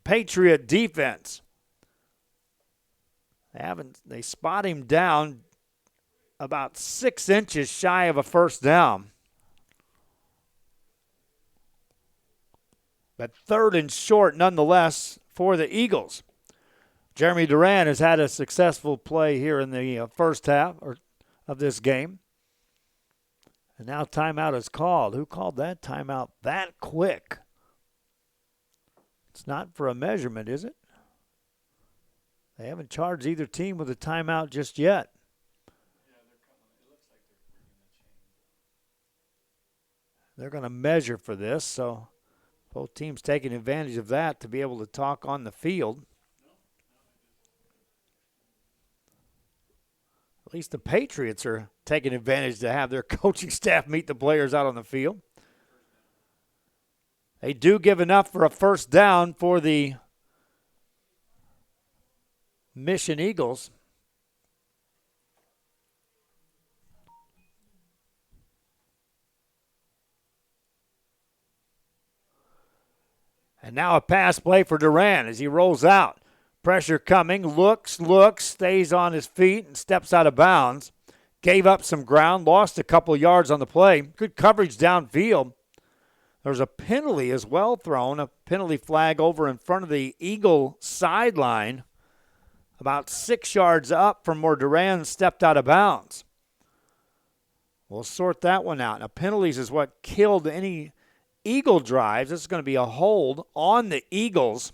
Patriot defense. They spot him down about 6 inches shy of a first down. But 3rd and short nonetheless for the Eagles. Jeremy Duran has had a successful play here in the first half of this game. And now timeout is called. Who called that timeout that quick? It's not for a measurement, is it? They haven't charged either team with a timeout just yet. They're going to measure for this, so both teams taking advantage of that to be able to talk on the field. At least the Patriots are taking advantage to have their coaching staff meet the players out on the field. They do give enough for a first down for the Mission Eagles. And now a pass play for Duran as he rolls out. Pressure coming, looks, stays on his feet and steps out of bounds. Gave up some ground, lost a couple yards on the play. Good coverage downfield. There's a penalty as well thrown, a penalty flag over in front of the Eagle sideline, about 6 yards up from where Duran stepped out of bounds. We'll sort that one out. Now, penalties is what killed any Eagle drives. This is going to be a hold on the Eagles.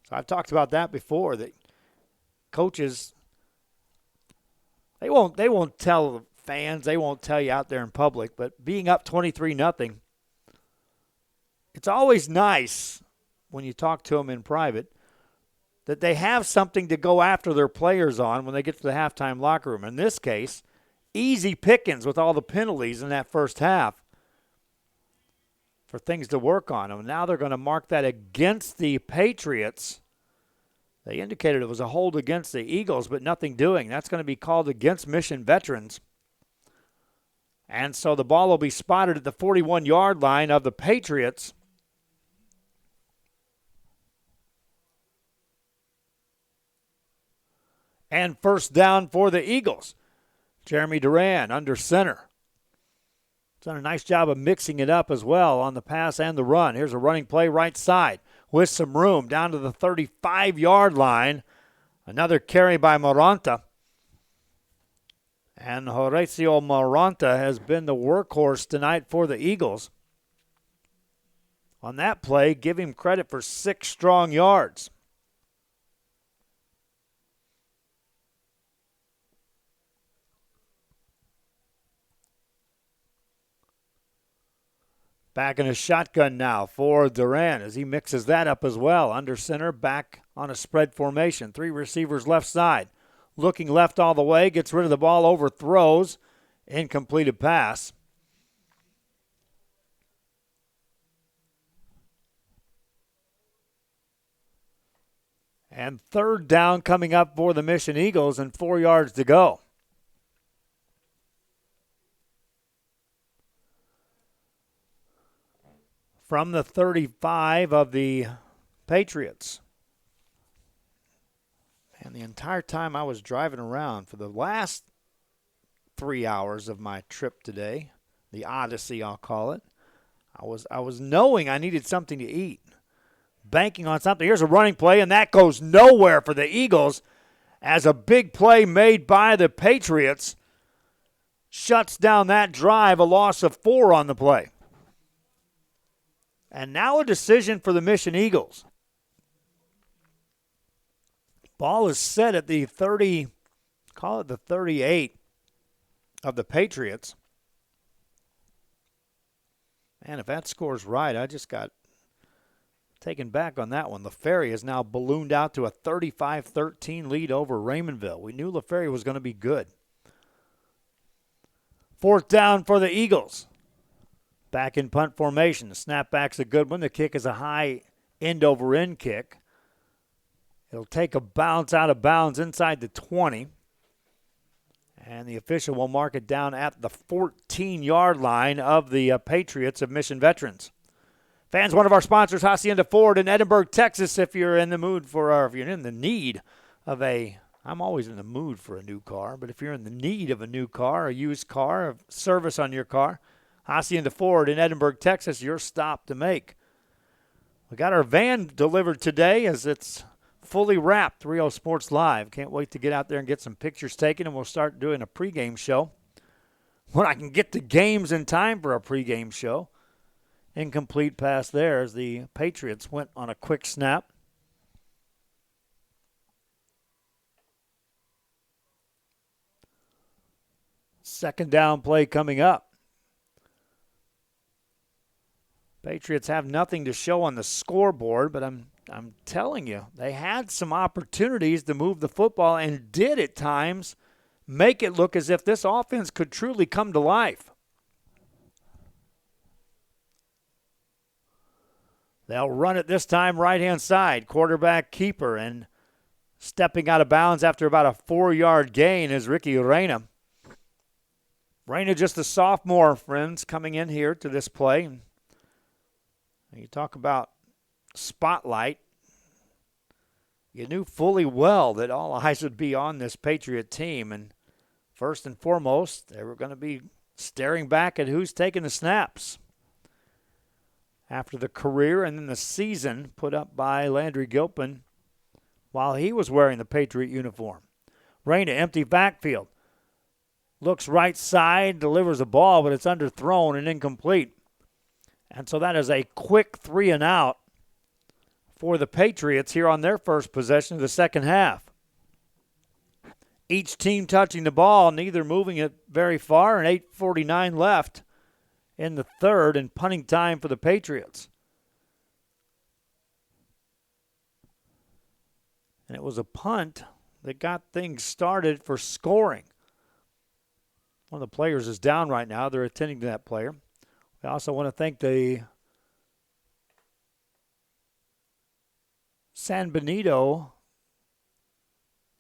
So I've talked about that before, that coaches, they won't tell fans, they won't tell you out there in public, but being up 23-0, it's always nice when you talk to them in private that they have something to go after their players on when they get to the halftime locker room. In this case, easy pickings with all the penalties in that first half for things to work on them. Now they're going to mark that against the Patriots. They indicated it was a hold against the Eagles, but nothing doing. That's going to be called against Mission Veterans. And so the ball will be spotted at the 41-yard line of the Patriots. And first down for the Eagles. Jeremy Duran under center. Done a nice job of mixing it up as well on the pass and the run. Here's a running play right side with some room down to the 35-yard line. Another carry by Moranta. And Horacio Moranta has been the workhorse tonight for the Eagles. On that play, give him credit for 6 strong yards. Back in a shotgun now for Duran as he mixes that up as well. Under center, back on a spread formation. 3 receivers left side. Looking left all the way, gets rid of the ball, overthrows. Incompleted pass. And third down coming up for the Mission Eagles and 4 yards to go. From the 35 of the Patriots. And the entire time I was driving around for the last 3 hours of my trip today, the Odyssey I'll call it, I was knowing I needed something to eat, banking on something. Here's a running play, and that goes nowhere for the Eagles as a big play made by the Patriots shuts down that drive, a loss of 4 on the play. And now a decision for the Mission Eagles. Ball is set at the 30, call it the 38 of the Patriots. Man, if that score's right, I just got taken back on that one. LaFerry has now ballooned out to a 35-13 lead over Raymondville. We knew LaFerry was going to be good. 4th down for the Eagles. Back in punt formation. The snapback's a good one. The kick is a high end-over-end kick. It'll take a bounce out of bounds inside the 20. And the official will mark it down at the 14-yard line of the Patriots of Mission Veterans. Fans, one of our sponsors, Hacienda Ford in Edinburgh, Texas. If you're in the mood for, or if you're in the need of I'm always in the mood for a new car, but if you're in the need of a new car, a used car, a service on your car, Hacienda Ford in Edinburgh, Texas, your stop to make. We got our van delivered today as it's fully wrapped. Rio Sports Live. Can't wait to get out there and get some pictures taken, and we'll start doing a pregame show when I can get the games in time for a pregame show. Incomplete pass there as the Patriots went on a quick snap. Second down play coming up. Patriots have nothing to show on the scoreboard, but I'm telling you, they had some opportunities to move the football and did at times make it look as if this offense could truly come to life. They'll run it this time right-hand side. Quarterback keeper, and stepping out of bounds after about a 4-yard gain is Ricky Reina. Reina just a sophomore, friends, coming in here to this play. You talk about spotlight. You knew fully well that all eyes would be on this Patriot team. And first and foremost, they were going to be staring back at who's taking the snaps. After the career and then the season put up by Landry Gilpin while he was wearing the Patriot uniform. Reina, empty backfield. looks right side, delivers a ball, but it's underthrown and incomplete. And so that is a quick 3 and out for the Patriots here on their first possession of the second half. Each team touching the ball, neither moving it very far, and 8:49 left in the third, and punting time for the Patriots. And it was a punt that got things started for scoring. One of the players is down right now. They're attending to that player. We also want to thank the San Benito,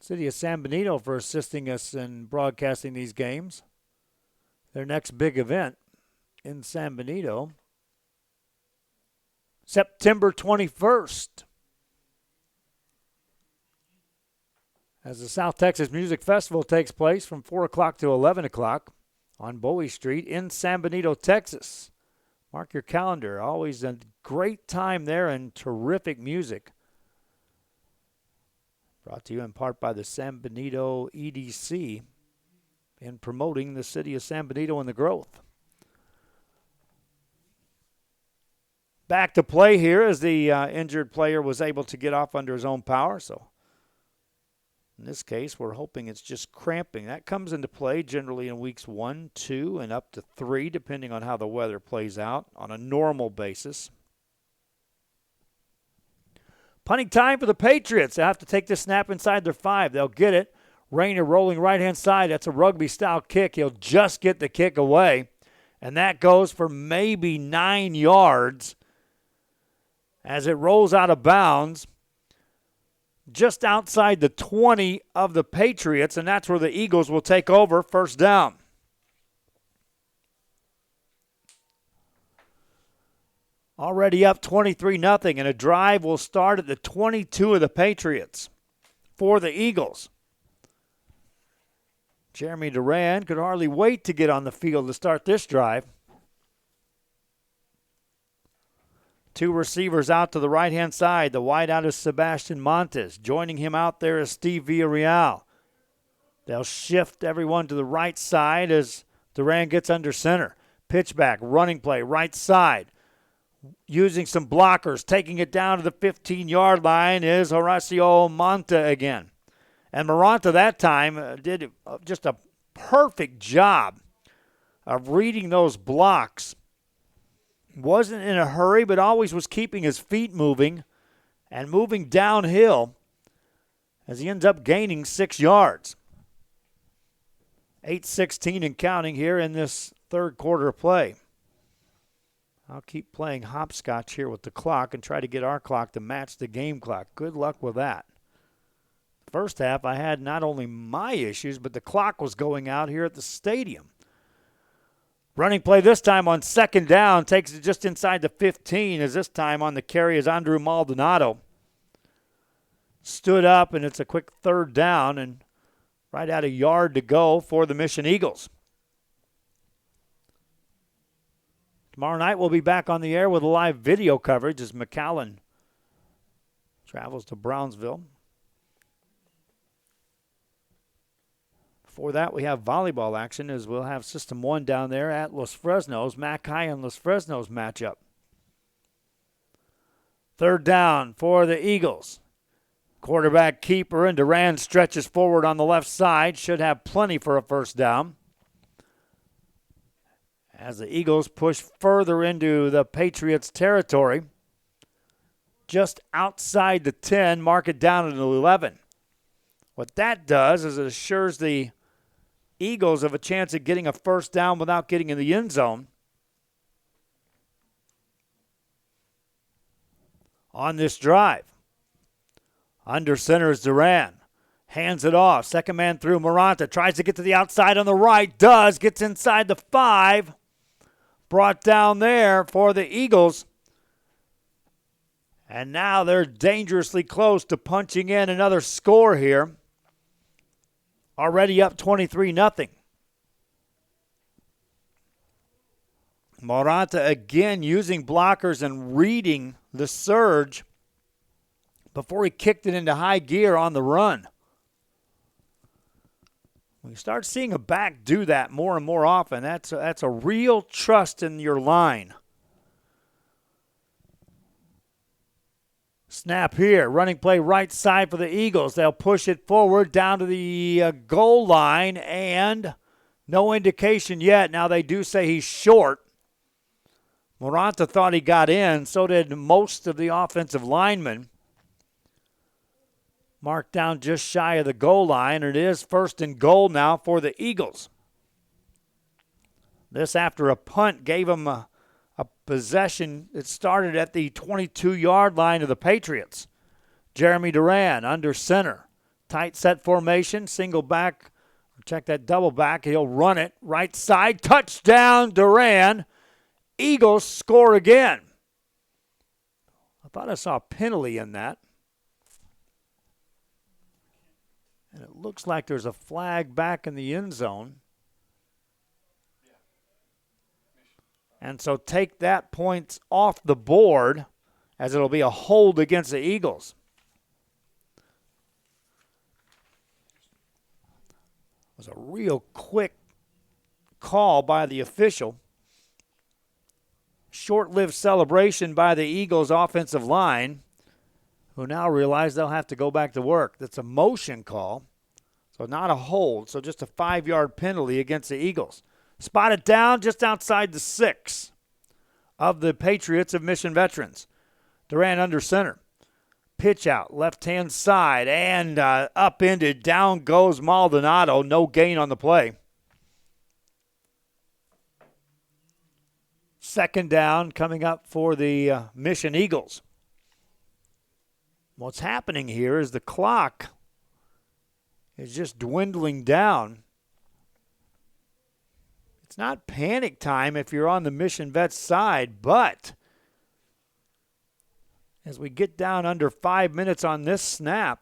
City of San Benito, for assisting us in broadcasting these games. Their next big event in San Benito, September 21st. As the South Texas Music Festival takes place from 4 o'clock to 11 o'clock on Bowie Street in San Benito, Texas. Mark your calendar. Always a great time there and terrific music. Brought to you in part by the San Benito EDC in promoting the city of San Benito and the growth. Back to play here as the injured player was able to get off under his own power, so in this case, we're hoping it's just cramping. That comes into play generally in weeks 1, 2, and up to 3, depending on how the weather plays out on a normal basis. Punting time for the Patriots. They have to take this snap inside their 5. They'll get it. Rayner rolling right-hand side. That's a rugby-style kick. He'll just get the kick away, and that goes for maybe 9 yards as it rolls out of bounds just outside the 20 of the Patriots, and that's where the Eagles will take over, first down. Already up 23-0, and a drive will start at the 22 of the Patriots for the Eagles. Jeremy Duran could hardly wait to get on the field to start this drive. 2 receivers out to the right-hand side. The wide out is Sebastian Montes. Joining him out there is Steve Villarreal. They'll shift everyone to the right side as Duran gets under center. Pitch back, running play, right side. Using some blockers, taking it down to the 15-yard line is Horacio Monta again. And Maranta that time did just a perfect job of reading those blocks. Wasn't in a hurry, but always was keeping his feet moving and moving downhill as he ends up gaining 6 yards. 8:16 and counting here in this third quarter of play. I'll keep playing hopscotch here with the clock and try to get our clock to match the game clock. Good luck with that. First half, I had not only my issues, but the clock was going out here at the stadium. Running play this time on second down, takes it just inside the 15, as this time on the carry is Andrew Maldonado. Stood up, and it's a quick third down, and right at a yard to go for the Mission Eagles. Tomorrow night we'll be back on the air with a live video coverage as McAllen travels to Brownsville. Before that, we have volleyball action as we'll have System 1 down there at Los Fresnos. Mac High and Los Fresnos matchup. Third down for the Eagles. Quarterback keeper, and Duran stretches forward on the left side. Should have plenty for a first down. As the Eagles push further into the Patriots' territory. Just outside the 10, mark it down at 11. What that does is it assures the Eagles of a chance at getting a first down without getting in the end zone. On this drive. Under center is Duran. Hands it off. Second man through. Maranta tries to get to the outside on the right. Does. Gets inside the 5. Brought down there for the Eagles. And now they're dangerously close to punching in another score here. Already up 23-0. Maranta again using blockers and reading the surge before he kicked it into high gear on the run. When you start seeing a back do that more and more often, that's a real trust in your line. Snap here, running play right side for the Eagles. They'll push it forward down to the goal line, and no indication yet. Now they do say he's short. Moranta thought he got in, so did most of the offensive linemen. Marked down just shy of the goal line. It is 1st and goal now for the Eagles. This after a punt gave them a possession that started at the 22-yard line of the Patriots. Jeremy Duran under center. Tight set formation, single back. Check that double back. He'll run it. Right side. Touchdown, Duran. Eagles score again. I thought I saw a penalty in that. And it looks like there's a flag back in the end zone. And so take that points off the board, as it'll be a hold against the Eagles. It was a real quick call by the official. Short-lived celebration by the Eagles offensive line, who now realize they'll have to go back to work. That's a motion call, so not a hold, so just a 5-yard penalty against the Eagles. Spotted down just outside the 6 of the Patriots of Mission Veterans. Duran under center. Pitch out, left-hand side, and upended. Down goes Maldonado. No gain on the play. 2nd down coming up for the Mission Eagles. What's happening here is the clock is just dwindling down. It's not panic time if you're on the Mission Vets side, but as we get down under 5 minutes on this snap,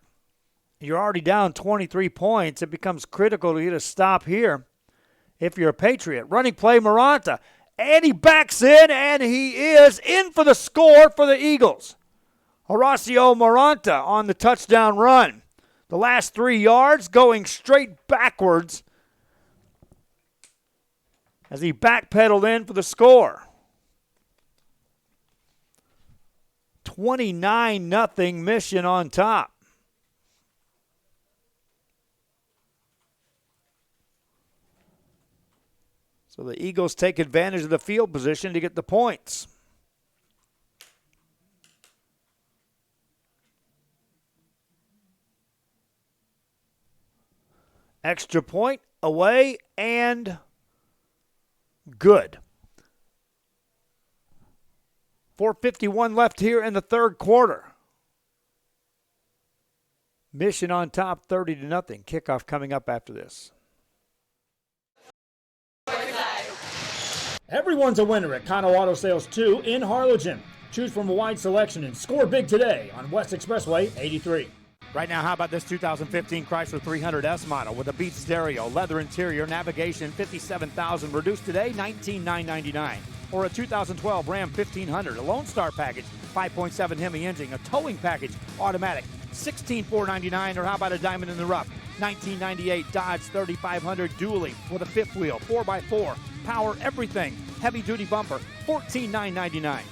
you're already down 23 points. It becomes critical to get a stop here if you're a Patriot. Running play, Moranta, and he backs in, and he is in for the score for the Eagles. Horacio Moranta on the touchdown run. The last 3 yards going straight backwards as he backpedaled in for the score. 29-0 Mission on top. So the Eagles take advantage of the field position to get the points. Extra point away and good. 4:51 left here in the third quarter. Mission on top 30-0. Kickoff coming up after this. Everyone's a winner at Kano Auto Sales 2 in Harlingen. Choose from a wide selection and score big today on West Expressway 83. Right now, how about this 2015 Chrysler 300S model with a Beats stereo, leather interior, navigation, $57,000, reduced today, $19,999. Or a 2012 Ram 1500, a Lone Star package, 5.7 Hemi engine, a towing package, automatic, $16,499. Or how about a diamond in the rough, 1998 Dodge 3500 dually with a fifth wheel, 4x4, power everything, heavy-duty bumper, $14,999.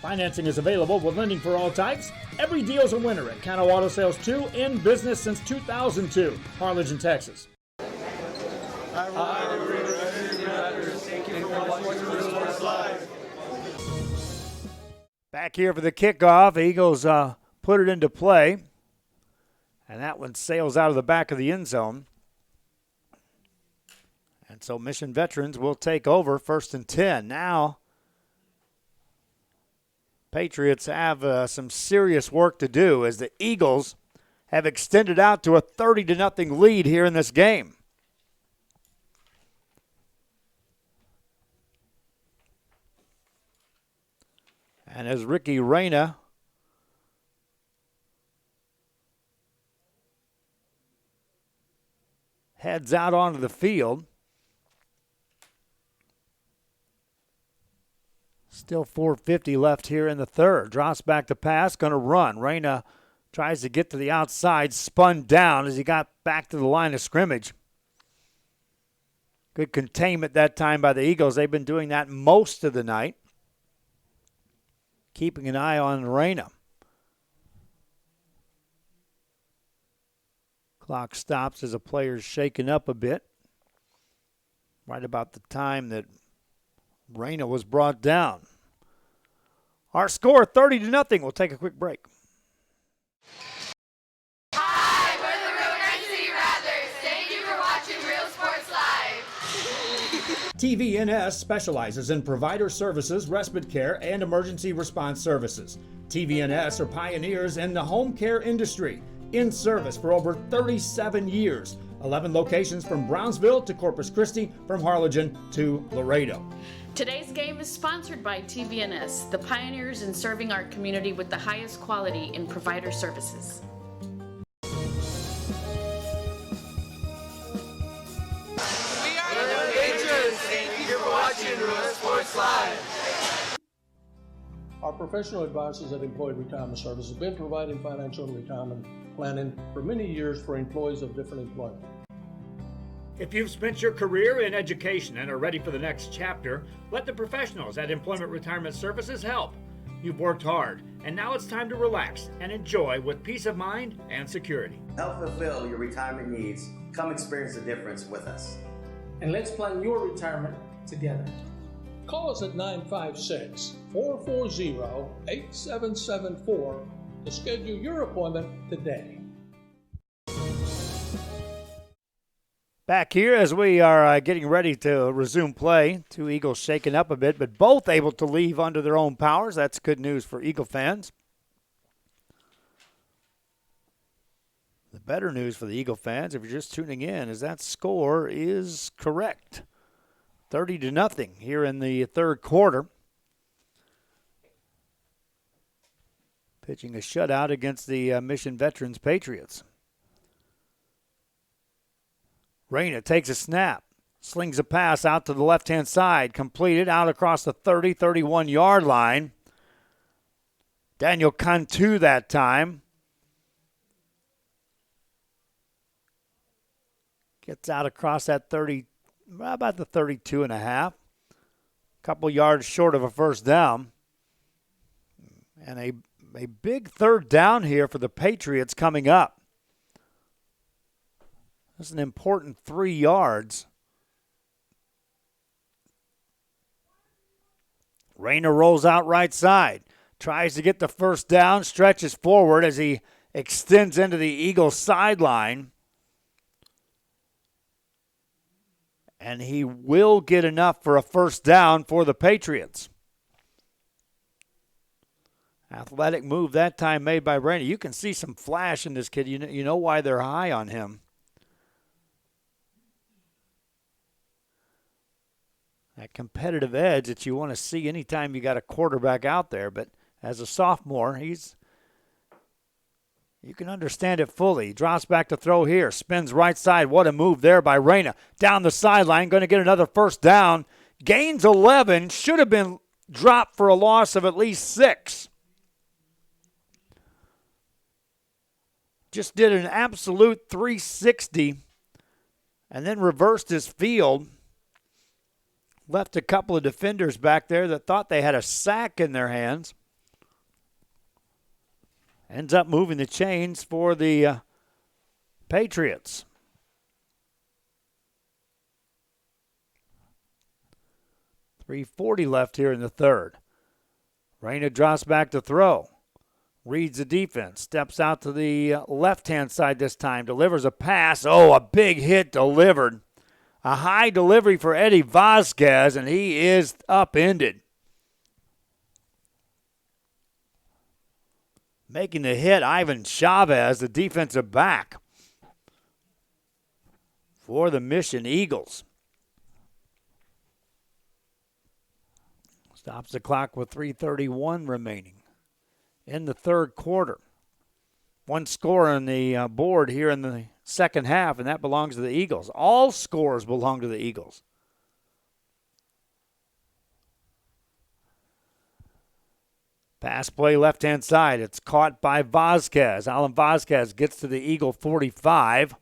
Financing is available with lending for all types. Every deal's a winner at Kano Auto Sales 2, in business since 2002, Harlingen, Texas. Back here for the kickoff. Eagles put it into play, and that one sails out of the back of the end zone. And so Mission Veterans will take over 1st and 10. Now, Patriots have some serious work to do as the Eagles have extended out to a 30-0 lead here in this game. And as Ricky Reyna heads out onto the field, still 4:50 left here in the third. Drops back to pass, going to run. Reyna tries to get to the outside, spun down as he got back to the line of scrimmage. Good containment that time by the Eagles. They've been doing that most of the night. Keeping an eye on Reyna. Clock stops as a player's shaken up a bit. Right about the time that Reyna was brought down. Our score 30-0. We'll take a quick break. Hi, we're the Real Night City Rattlers. Thank you for watching Real Sports Live. TVNS specializes in provider services, respite care, and emergency response services. TVNS are pioneers in the home care industry, in service for over 37 years. 11 locations from Brownsville to Corpus Christi, from Harlingen to Laredo. Today's game is sponsored by TVNS, the pioneers in serving our community with the highest quality in provider services. We are the Patriots. Thank you for watching Real Sports Live. Our professional advisors at Employee Retirement Services have been providing financial and retirement planning for many years for employees of different employment. If you've spent your career in education and are ready for the next chapter, let the professionals at Employment Retirement Services help. You've worked hard, and now it's time to relax and enjoy with peace of mind and security. Help fulfill your retirement needs. Come experience the difference with us. And let's plan your retirement together. Call us at 956-440-8774 to schedule your appointment today. Back here as we are getting ready to resume play. Two Eagles shaken up a bit, but both able to leave under their own powers. That's good news for Eagle fans. The better news for the Eagle fans, if you're just tuning in, is that score is correct. 30-0 here in the third quarter. Pitching a shutout against the Mission Veterans Patriots. Reyna takes a snap, slings a pass out to the left-hand side, completed out across the 30, 31-yard line. Daniel Cantu that time. Gets out across that 30, about the 32 and a half. A couple yards short of a first down. And a big third down here for the Patriots coming up. That's an important 3 yards. Reyna rolls out right side. Tries to get the first down. Stretches forward as he extends into the Eagles sideline. And he will get enough for a first down for the Patriots. Athletic move that time made by Reyna. You can see some flash in this kid. You know why they're high on him. That competitive edge that you want to see anytime you got a quarterback out there. But as a sophomore, you can understand it fully. He drops back to throw here. Spins right side. What a move there by Reyna. Down the sideline. Going to get another first down. Gains 11. Should have been dropped for a loss of at least 6. Just did an absolute 360 and then reversed his field. Left a couple of defenders back there that thought they had a sack in their hands. Ends up moving the chains for the Patriots. .340 left here in the third. Reyna drops back to throw. Reads the defense. Steps out to the left-hand side this time. Delivers a pass. Oh, a big hit delivered. A high delivery for Eddie Vasquez, and he is upended. Making the hit, Ivan Chavez, the defensive back for the Mission Eagles. Stops the clock with 3:31 remaining in the third quarter. One score on the board here in the second half, and that belongs to the Eagles. All scores belong to the Eagles. Pass play left-hand side. It's caught by Vasquez. Alan Vasquez gets to the Eagle 45.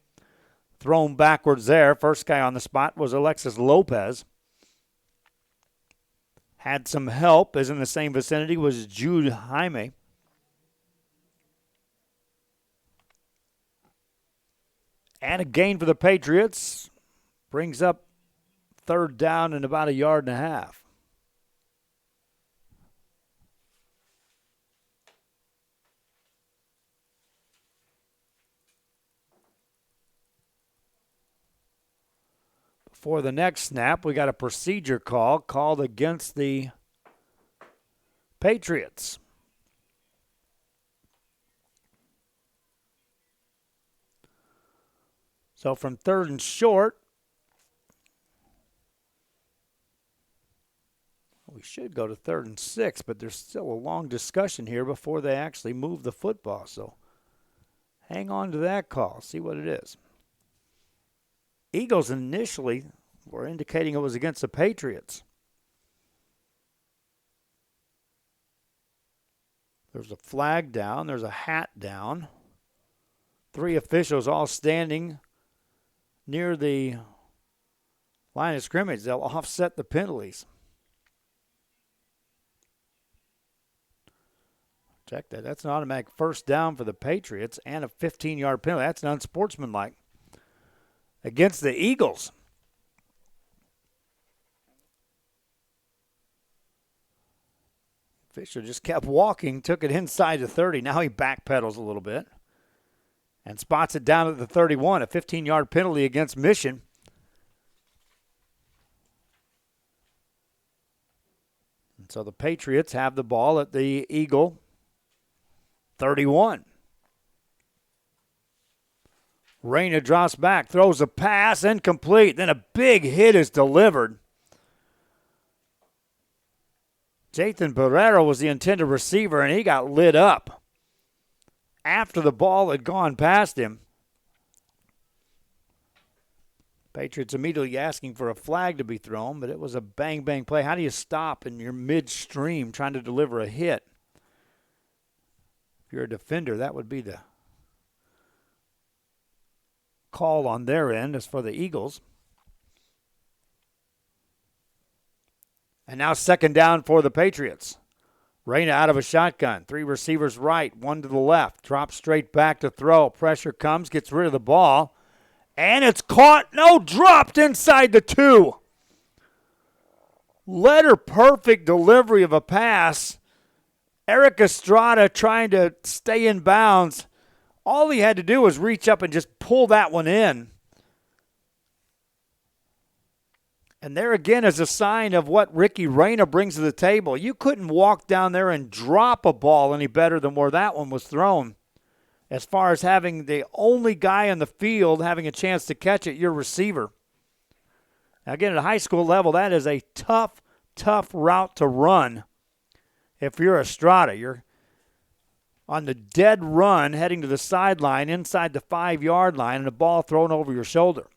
thrown backwards there. First guy on the spot was Alexis Lopez. Had some help, as in the same vicinity was Jude Jaime. And a gain for the Patriots. Brings up third down and about 1.5 yards. For the next snap, we got a procedure call called against the Patriots. So from 3rd and short, we should go to 3rd and 6, but there's still a long discussion here before they actually move the football. So hang on to that call, see what it is. Eagles initially were indicating it was against the Patriots. There's a flag down. There's a hat down. 3 officials all standing near the line of scrimmage. They'll offset the penalties. Check that. That's an automatic first down for the Patriots and a 15-yard penalty. That's unsportsmanlike against the Eagles. Fisher just kept walking, took it inside the 30. Now he backpedals a little bit and spots it down at the 31, a 15-yard penalty against Mission. And so the Patriots have the ball at the Eagle 31. Reyna drops back, throws a pass, incomplete. Then a big hit is delivered. Jathan Barrero was the intended receiver, and he got lit up after the ball had gone past him. Patriots immediately asking for a flag to be thrown, but it was a bang-bang play. How do you stop in your midstream trying to deliver a hit? If you're a defender, that would be the call on their end as for the Eagles. And now 2nd down for the Patriots. Reyna out of a shotgun. 3 receivers right, 1 to the left. Drops straight back to throw. Pressure comes, gets rid of the ball. And it's caught. No, dropped inside the 2. Letter perfect delivery of a pass. Eric Estrada trying to stay in bounds. All he had to do was reach up and just pull that one in. And there again is a sign of what Ricky Reyna brings to the table. You couldn't walk down there and drop a ball any better than where that one was thrown. As far as having the only guy on the field having a chance to catch it, your receiver. Now again, at a high school level, that is a tough route to run. If you're Estrada, you're on the dead run heading to the sideline inside the 5-yard line and a ball thrown over your shoulder.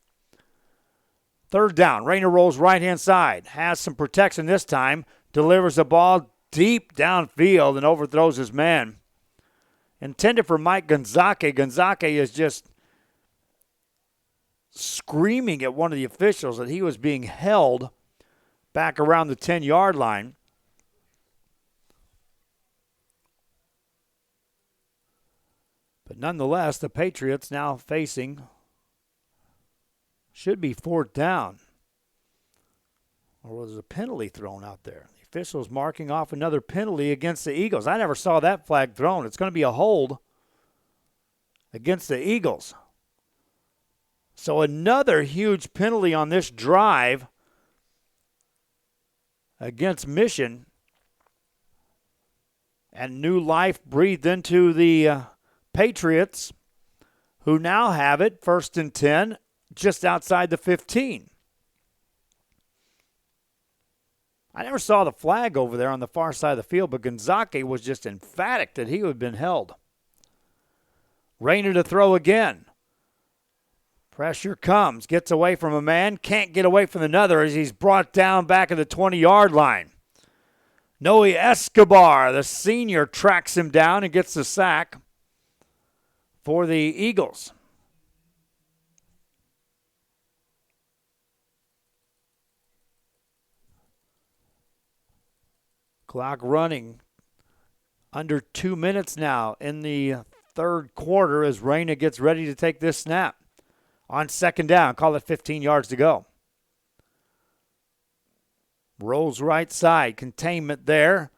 3rd down, Reyna rolls right-hand side, has some protection this time, delivers the ball deep downfield and overthrows his man. Intended for Mike Gonzake. Gonzake is just screaming at one of the officials that he was being held back around the 10-yard line. But nonetheless, the Patriots now facing should be 4th down. Or was a penalty thrown out there? The officials marking off another penalty against the Eagles. I never saw that flag thrown. It's going to be a hold against the Eagles. So another huge penalty on this drive against Mission. And new life breathed into the Patriots, who now have it 1st and 10, just outside the 15. I never saw the flag over there on the far side of the field, but Gonzake was just emphatic that he had been held. Reyna to throw again. Pressure comes, gets away from a man, can't get away from another as he's brought down back at the 20-yard line. Noe Escobar, the senior, tracks him down and gets the sack for the Eagles. Clock running. Under 2 minutes now in the third quarter as Reyna gets ready to take this snap. On second down, call it 15 yards to go. Rolls right side, containment there.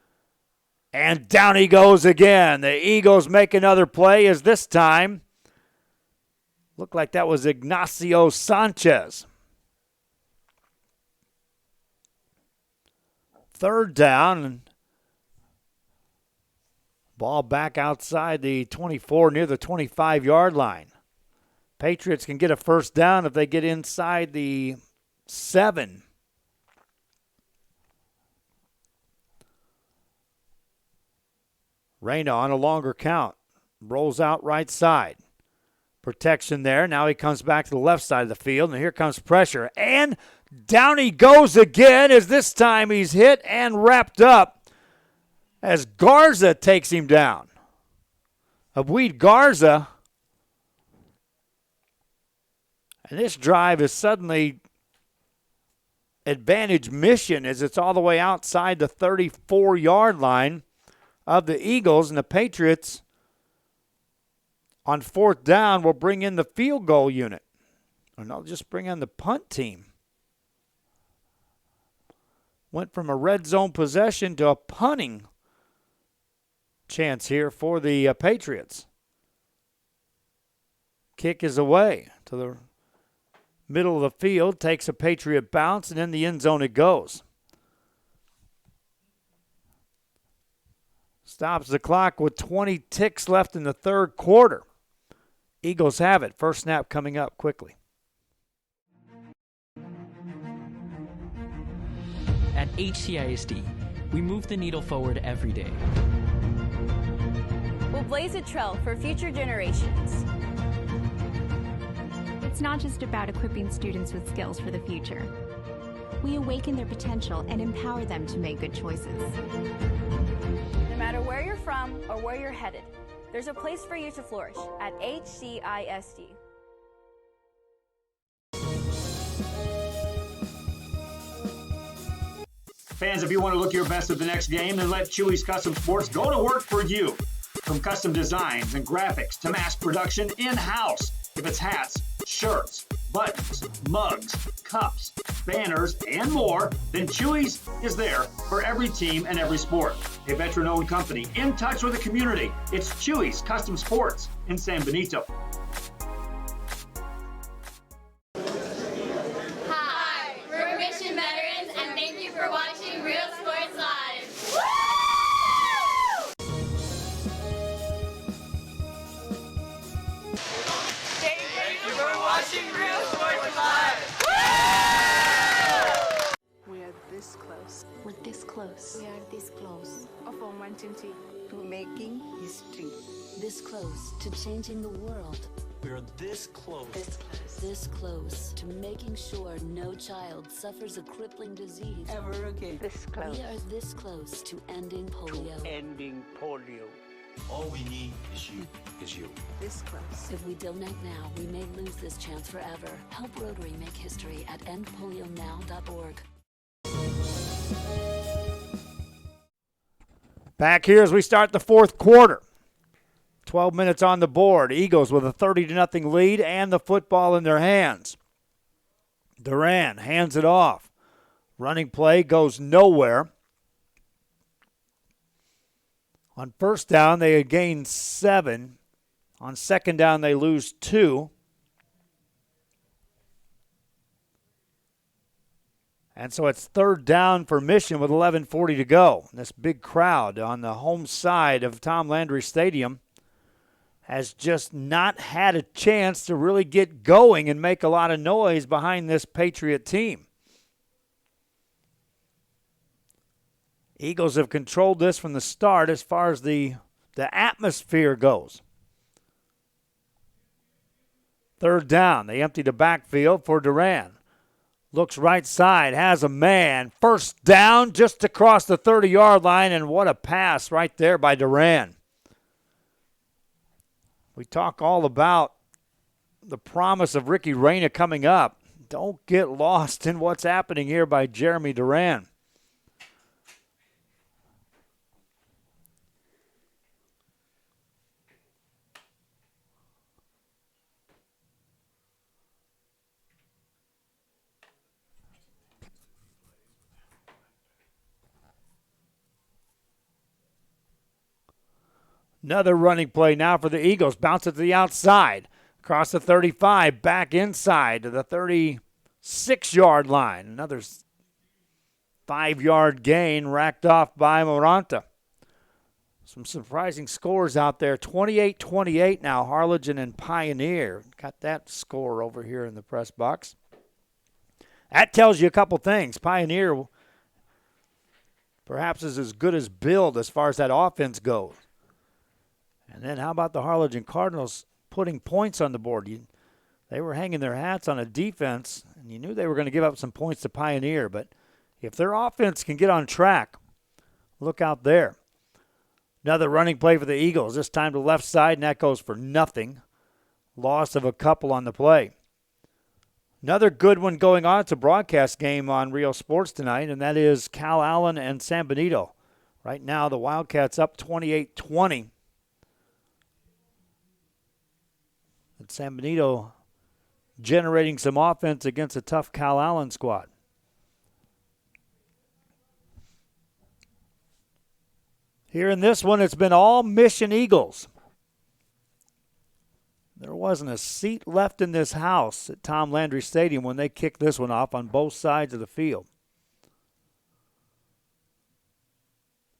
And down he goes again. The Eagles make another play as this time, looked like that was Ignacio Sanchez. Third down. Ball back outside the 24 near the 25-yard line. Patriots can get a first down if they get inside the 7. Reyna on a longer count. Rolls out right side. Protection there. Now he comes back to the left side of the field, and here comes pressure. And down he goes again as this time he's hit and wrapped up as Garza takes him down. Abweed Garza. And this drive is suddenly advantage Mission as it's all the way outside the 34-yard line of the Eagles, and the Patriots on fourth down will bring in the field goal unit. Or no, just bring in the punt team. Went from a red zone possession to a punting chance here for the Patriots. Kick is away to the middle of the field, takes a Patriot bounce, and in the end zone it goes. Stops the clock with 20 ticks left in the third quarter. Eagles have it. First snap coming up quickly. At HCISD, we move the needle forward every day. We'll blaze a trail for future generations. It's not just about equipping students with skills for the future. We awaken their potential and empower them to make good choices. No matter where you're from or where you're headed, there's a place for you to flourish at HCISD. Fans, if you want to look your best at the next game, then let Chewy's Custom Sports go to work for you. From custom designs and graphics to mass production in-house. If it's hats, shirts, buttons, mugs, cups, banners, and more, then Chewy's is there for every team and every sport. A veteran-owned company in touch with the community. It's Chewy's Custom Sports in San Benito. Hi, we're Mission Veterans, and thank you for watching Real Sports Live. Woo! Thank you for watching Real Sports Live. We are this close. We're this close. We are this close of wanting to making history. This close to changing the world. We're this close. This close to making sure no child suffers a crippling disease ever again. This close. We are this close to ending polio. Ending polio. All we need is you. This close. If we don't act now, we may lose this chance forever. Help Rotary make history at endpolionow.org. Back here as we start the fourth quarter. 12 minutes on the board. Eagles with a 30-0 lead and the football in their hands. Duran hands it off. Running play goes nowhere. On first down, they had gained 7. On second down, they lose 2. And so it's third down for Mission with 11:40 to go. And this big crowd on the home side of Tom Landry Stadium has just not had a chance to really get going and make a lot of noise behind this Patriot team. Eagles have controlled this from the start as far as the atmosphere goes. Third down, they empty the backfield for Duran. Looks right side, has a man. First down just across the 30-yard line, and what a pass right there by Duran. We talk all about the promise of Ricky Reyna coming up. Don't get lost in what's happening here by Jeremy Duran. Another running play now for the Eagles. Bounce it to the outside. Across the 35, back inside to the 36-yard line. Another 5-yard gain racked off by Moranta. Some surprising scores out there. 28-28 now, Harlingen and Pioneer. Got that score over here in the press box. That tells you a couple things. Pioneer perhaps is as good as build as far as that offense goes. And then how about the Harlingen Cardinals putting points on the board? They were hanging their hats on a defense, and you knew they were going to give up some points to Pioneer. But if their offense can get on track, look out there. Another running play for the Eagles, this time to the left side, and that goes for nothing. Loss of a couple on the play. Another good one going on. It's a broadcast game on Real Sports tonight, and that is Cal Allen and San Benito. Right now, the Wildcats up 28-20. And San Benito generating some offense against a tough Cal Allen squad. Here in this one, it's been all Mission Eagles. There wasn't a seat left in this house at Tom Landry Stadium when they kicked this one off on both sides of the field.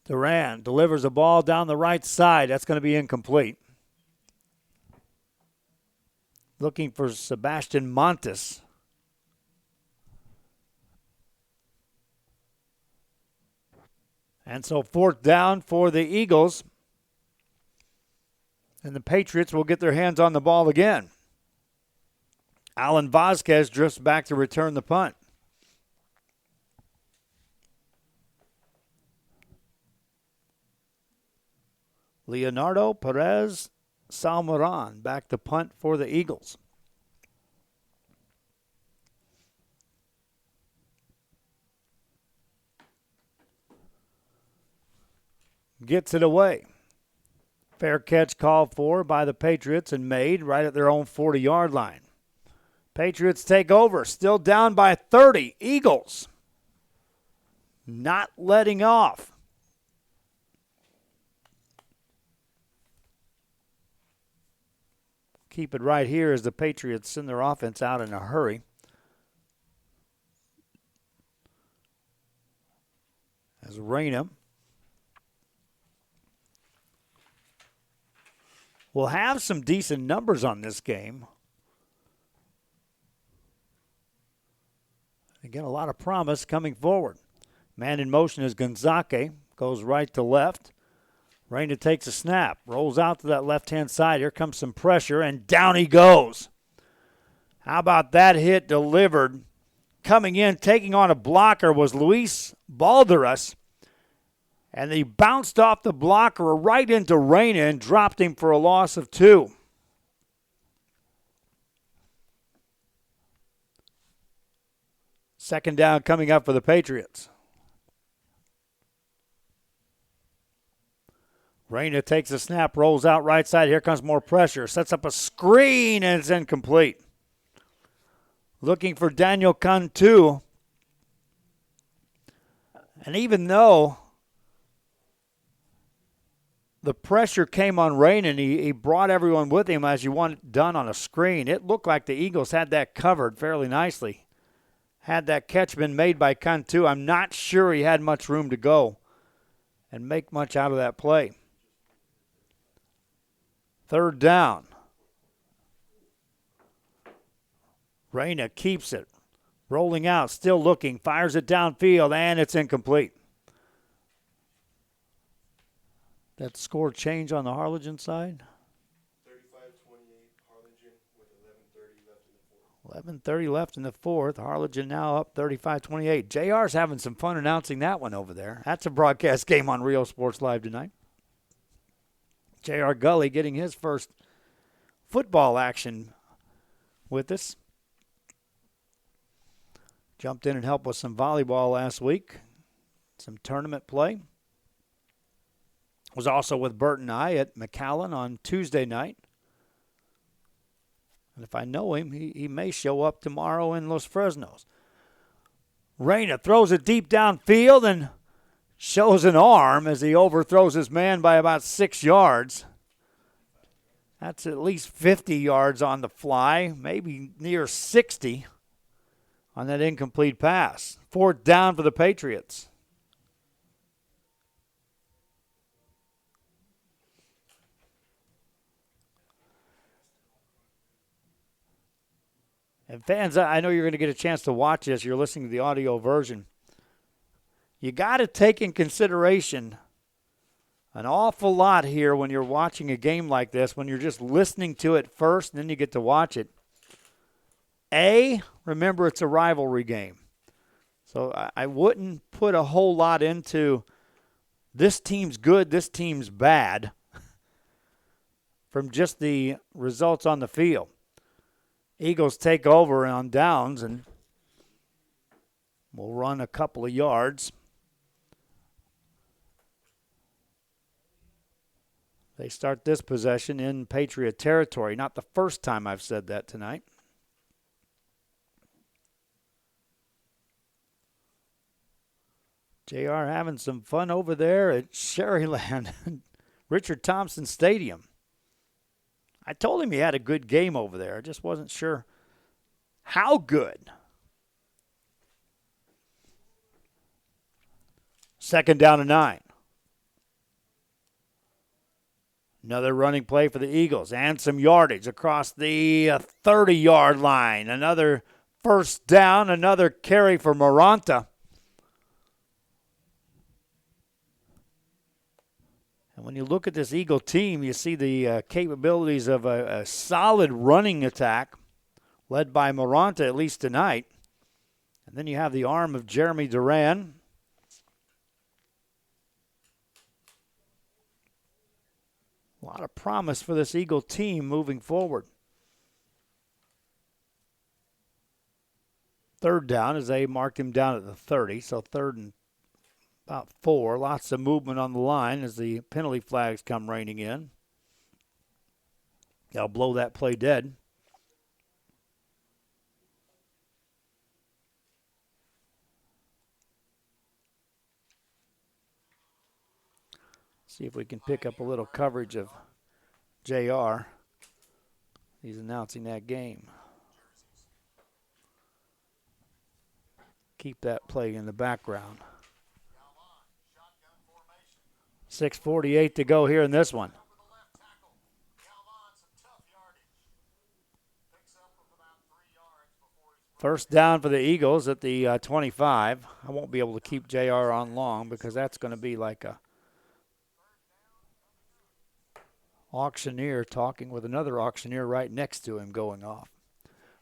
Duran delivers a ball down the right side. That's going to be incomplete. Looking for Sebastian Montes. And so 4th down for the Eagles. And the Patriots will get their hands on the ball again. Alan Vasquez drifts back to return the punt. Leonardo Perez Salmoran back to punt for the Eagles. Gets it away. Fair catch called for by the Patriots and made right at their own 40-yard line. Patriots take over, still down by 30. Eagles not letting off. Keep it right here as the Patriots send their offense out in a hurry. As Reyna will have some decent numbers on this game. Again, a lot of promise coming forward. Man in motion is Gonzaga. Goes right to left. Reyna takes a snap. Rolls out to that left-hand side. Here comes some pressure, and down he goes. How about that hit delivered? Coming in, taking on a blocker was Luis Balderas. And he bounced off the blocker right into Reyna and dropped him for a loss of 2. Second down coming up for the Patriots. Reyna takes a snap, rolls out right side. Here comes more pressure. Sets up a screen, and it's incomplete. Looking for Daniel Cantu. And even though the pressure came on Reyna, and he brought everyone with him as you want it done on a screen, it looked like the Eagles had that covered fairly nicely. Had that catch been made by Cantu, I'm not sure he had much room to go and make much out of that play. 3rd down. Reyna keeps it. Rolling out, still looking, fires it downfield, and it's incomplete. That score change on the Harlingen side? 35-28, Harlingen with 11:30 left in the 4th. 11:30 left in the 4th. Harlingen now up 35-28. JR's having some fun announcing that one over there. That's a broadcast game on Real Sports Live tonight. J.R. Gully getting his first football action with us. Jumped in and helped with some volleyball last week. Some tournament play. Was also with Bert and I at McAllen on Tuesday night. And if I know him, he may show up tomorrow in Los Fresnos. Reyna throws it deep downfield and shows an arm as he overthrows his man by about 6 yards. That's at least 50 yards on the fly, maybe near 60 on that incomplete pass. 4th down for the Patriots. And fans, I know you're going to get a chance to watch this. You're listening to the audio version. You got to take in consideration an awful lot here when you're watching a game like this, when you're just listening to it first and then you get to watch it. Remember it's a rivalry game. So I wouldn't put a whole lot into this team's good, this team's bad from just the results on the field. Eagles take over on downs and will run a couple of yards. They start this possession in Patriot territory. Not the first time I've said that tonight. JR having some fun over there at Sherryland, Richard Thompson Stadium. I told him he had a good game over there. I just wasn't sure how good. 2nd down and 9. Another running play for the Eagles and some yardage across the 30-yard line. Another 1st down, another carry for Maranta. And when you look at this Eagle team, you see the capabilities of a solid running attack led by Maranta, at least tonight. And then you have the arm of Jeremy Duran. A lot of promise for this Eagle team moving forward. 3rd down as they marked him down at the 30, so 3rd and about 4. Lots of movement on the line as the penalty flags come raining in. They'll blow that play dead. See if we can pick up a little coverage of JR. He's announcing that game. Keep that play in the background. 6:48 to go here in this one. 1st down for the Eagles at the 25. I won't be able to keep JR on long because that's going to be like a auctioneer talking with another auctioneer right next to him going off.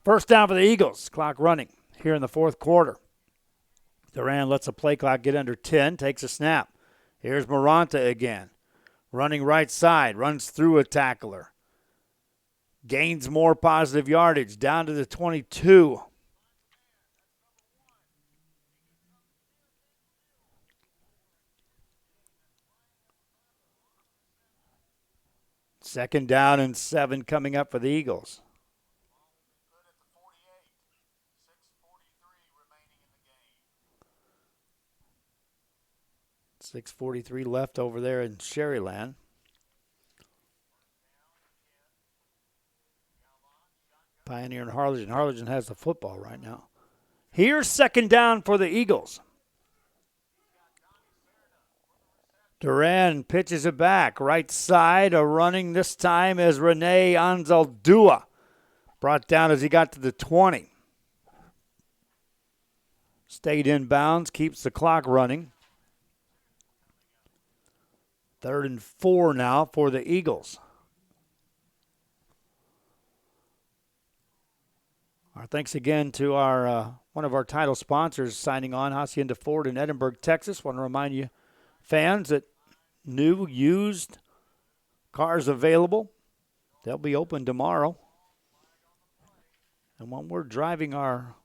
1st down for the Eagles. Clock running here in the 4th quarter. Duran lets the play clock get under 10, takes a snap. Here's Maranta again. Running right side, runs through a tackler. Gains more positive yardage, down to the 22. Second down and 7 coming up for the Eagles. 6:43 left over there in Sherryland. Pioneer and Harlingen. Harlingen has the football right now. Here's 2nd down for the Eagles. Duran pitches it back. Right side, a running this time as Rene Anzaldua. Brought down as he got to the 20. Stayed in bounds, keeps the clock running. 3rd and 4 now for the Eagles. Our thanks again to our one of our title sponsors signing on, Hacienda Ford in Edinburgh, Texas. Want to remind you, fans, that new, used cars available. They'll be open tomorrow. And when we're driving our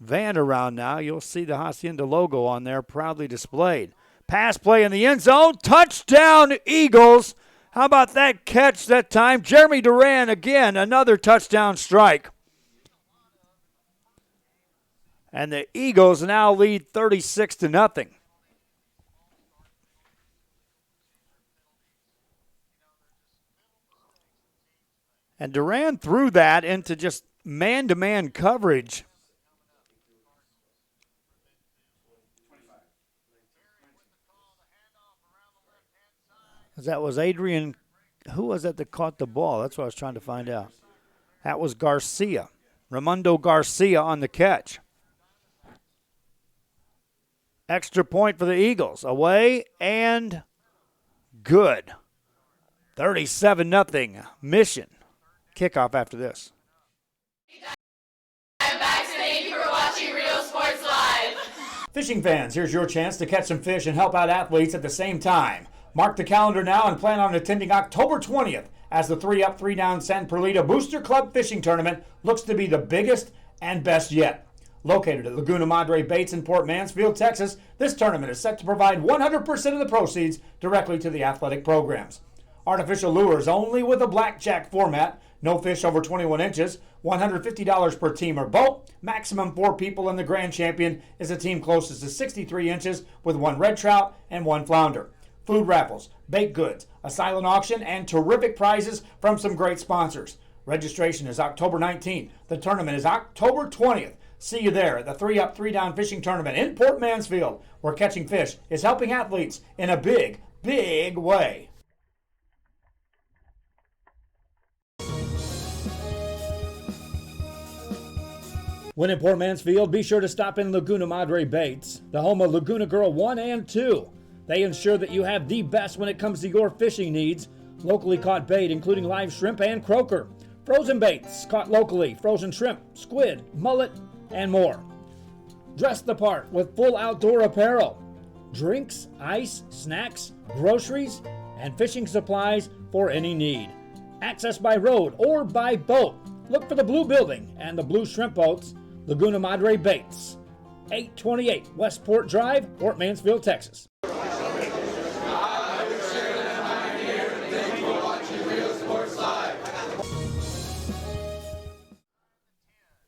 van around now, you'll see the Hacienda logo on there proudly displayed. Pass play in the end zone. Touchdown, Eagles. How about that catch that time? Jeremy Duran again, another touchdown strike. And the Eagles now lead 36-0. And Duran threw that into just man-to-man coverage. That was Adrian. Who was that caught the ball? That's what I was trying to find out. That was Garcia. Raimondo Garcia on the catch. Extra point for the Eagles. Away and good. 37-0 Mission. Kickoff after this. I'm back, so thank you for watching Real Sports Live. Fishing fans, here's your chance to catch some fish and help out athletes at the same time. Mark the calendar now and plan on attending October 20th as the 3-up, 3-down San Perlita Booster Club Fishing Tournament looks to be the biggest and best yet. Located at Laguna Madre Baits in Port Mansfield, Texas, this tournament is set to provide 100% of the proceeds directly to the athletic programs. Artificial lures only with a blackjack format, no fish over 21 inches, $150 per team or boat, maximum 4 people, and the grand champion is a team closest to 63 inches with 1 red trout and 1 flounder. Food raffles, baked goods, a silent auction, and terrific prizes from some great sponsors. Registration is October 19th. The tournament is October 20th. See you there at the 3-up, 3-down fishing tournament in Port Mansfield, where catching fish is helping athletes in a big, big way. When in Port Mansfield, be sure to stop in Laguna Madre Baits, the home of Laguna Girl 1 and 2. They ensure that you have the best when it comes to your fishing needs. Locally caught bait, including live shrimp and croaker. Frozen baits, caught locally, frozen shrimp, squid, mullet, and more. Dress the part with full outdoor apparel. Drinks, ice, snacks, groceries, and fishing supplies for any need. Access by road or by boat. Look for the blue building and the blue shrimp boats. Laguna Madre Baits, 828 Westport Drive, Port Mansfield, Texas.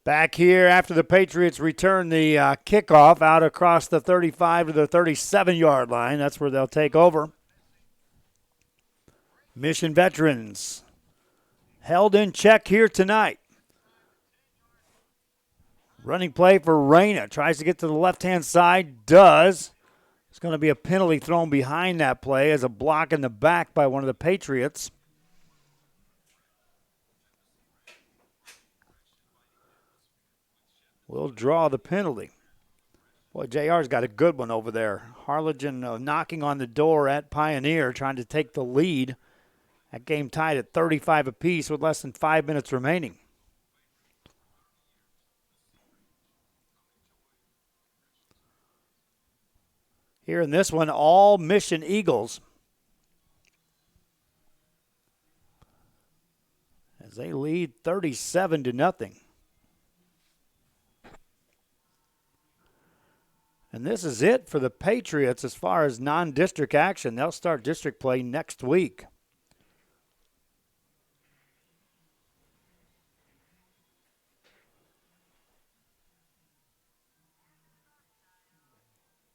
Back here after the Patriots return the kickoff out across the 35 to the 37-yard line. That's where they'll take over. Mission Veterans held in check here tonight. Running play for Reyna. Tries to get to the left-hand side. Does. It's going to be a penalty thrown behind that play as a block in the back by one of the Patriots. Will draw the penalty. Boy, JR's got a good one over there. Harlingen knocking on the door at Pioneer, trying to take the lead. That game tied at 35 apiece with less than 5 minutes remaining. Here in this one, all Mission Eagles. As they lead 37-0. And this is it for the Patriots as far as non-district action. They'll start district play next week.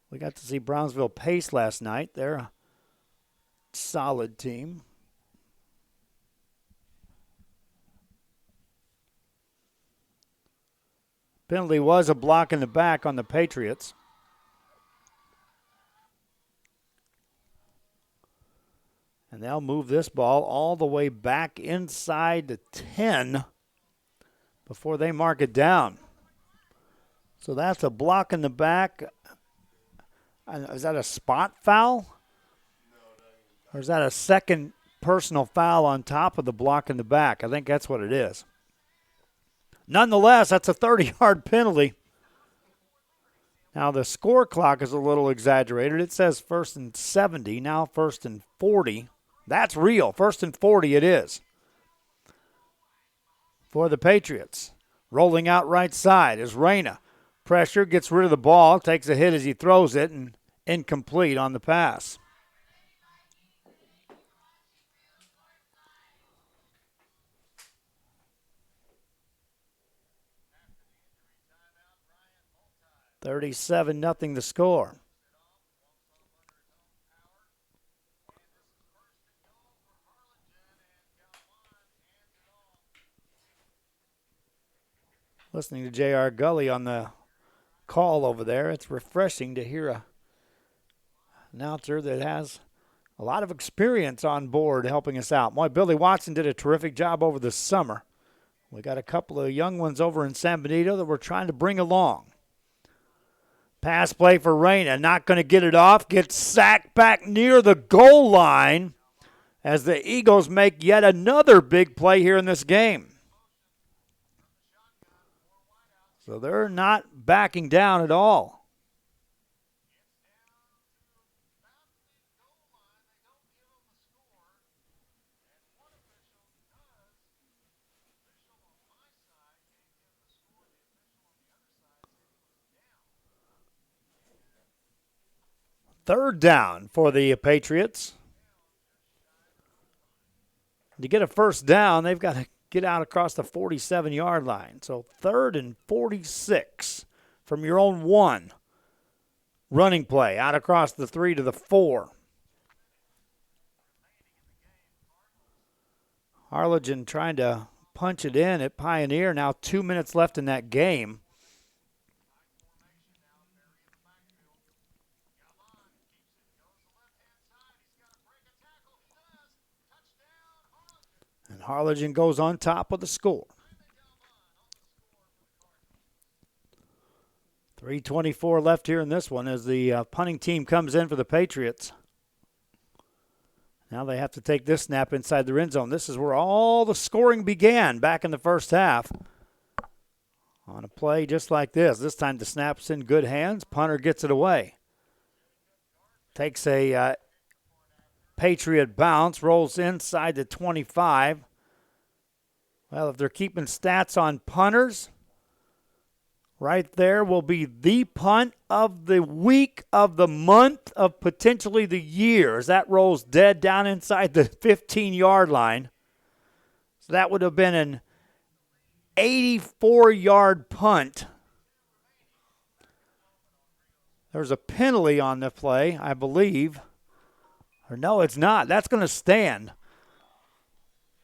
We got to see Brownsville Pace last night. They're a solid team. Penalty was a block in the back on the Patriots. And they'll move this ball all the way back inside the 10 before they mark it down. So that's a block in the back. Is that a spot foul? Or is that a second personal foul on top of the block in the back? I think that's what it is. Nonetheless, that's a 30-yard penalty. Now, the score clock is a little exaggerated. It says 1st and 70, now 1st and 40. That's real. 1st and 40 it is for the Patriots. Rolling out right side is Reyna. Pressure, gets rid of the ball, takes a hit as he throws it, and incomplete on the pass. $37-0 the score. Listening to J.R. Gully on the call over there, it's refreshing to hear a announcer that has a lot of experience on board helping us out. Boy, Billy Watson did a terrific job over the summer. We got a couple of young ones over in San Benito that we're trying to bring along. Pass play for Reyna, not going to get it off. Gets sacked back near the goal line as the Eagles make yet another big play here in this game. So they're not backing down at all. Third down for the Patriots. To get a first down, they've got to get out across the 47-yard line. So 3rd and 46 from your own 1. Running play out across the 3 to the 4. Harlingen trying to punch it in at Pioneer. Now 2 minutes left in that game. And Harlingen goes on top of the score. 3:24 left here in this one as the punting team comes in for the Patriots. Now they have to take this snap inside the end zone. This is where all the scoring began back in the first half. On a play just like this. This time the snap's in good hands. Punter gets it away. Takes a Patriot bounce, rolls inside the 25. Well, if they're keeping stats on punters, right there will be the punt of the week, of the month, of potentially the year, as that rolls dead down inside the 15-yard line. So that would have been an 84-yard punt. There's a penalty on the play, I believe. Or no, it's not. That's going to stand.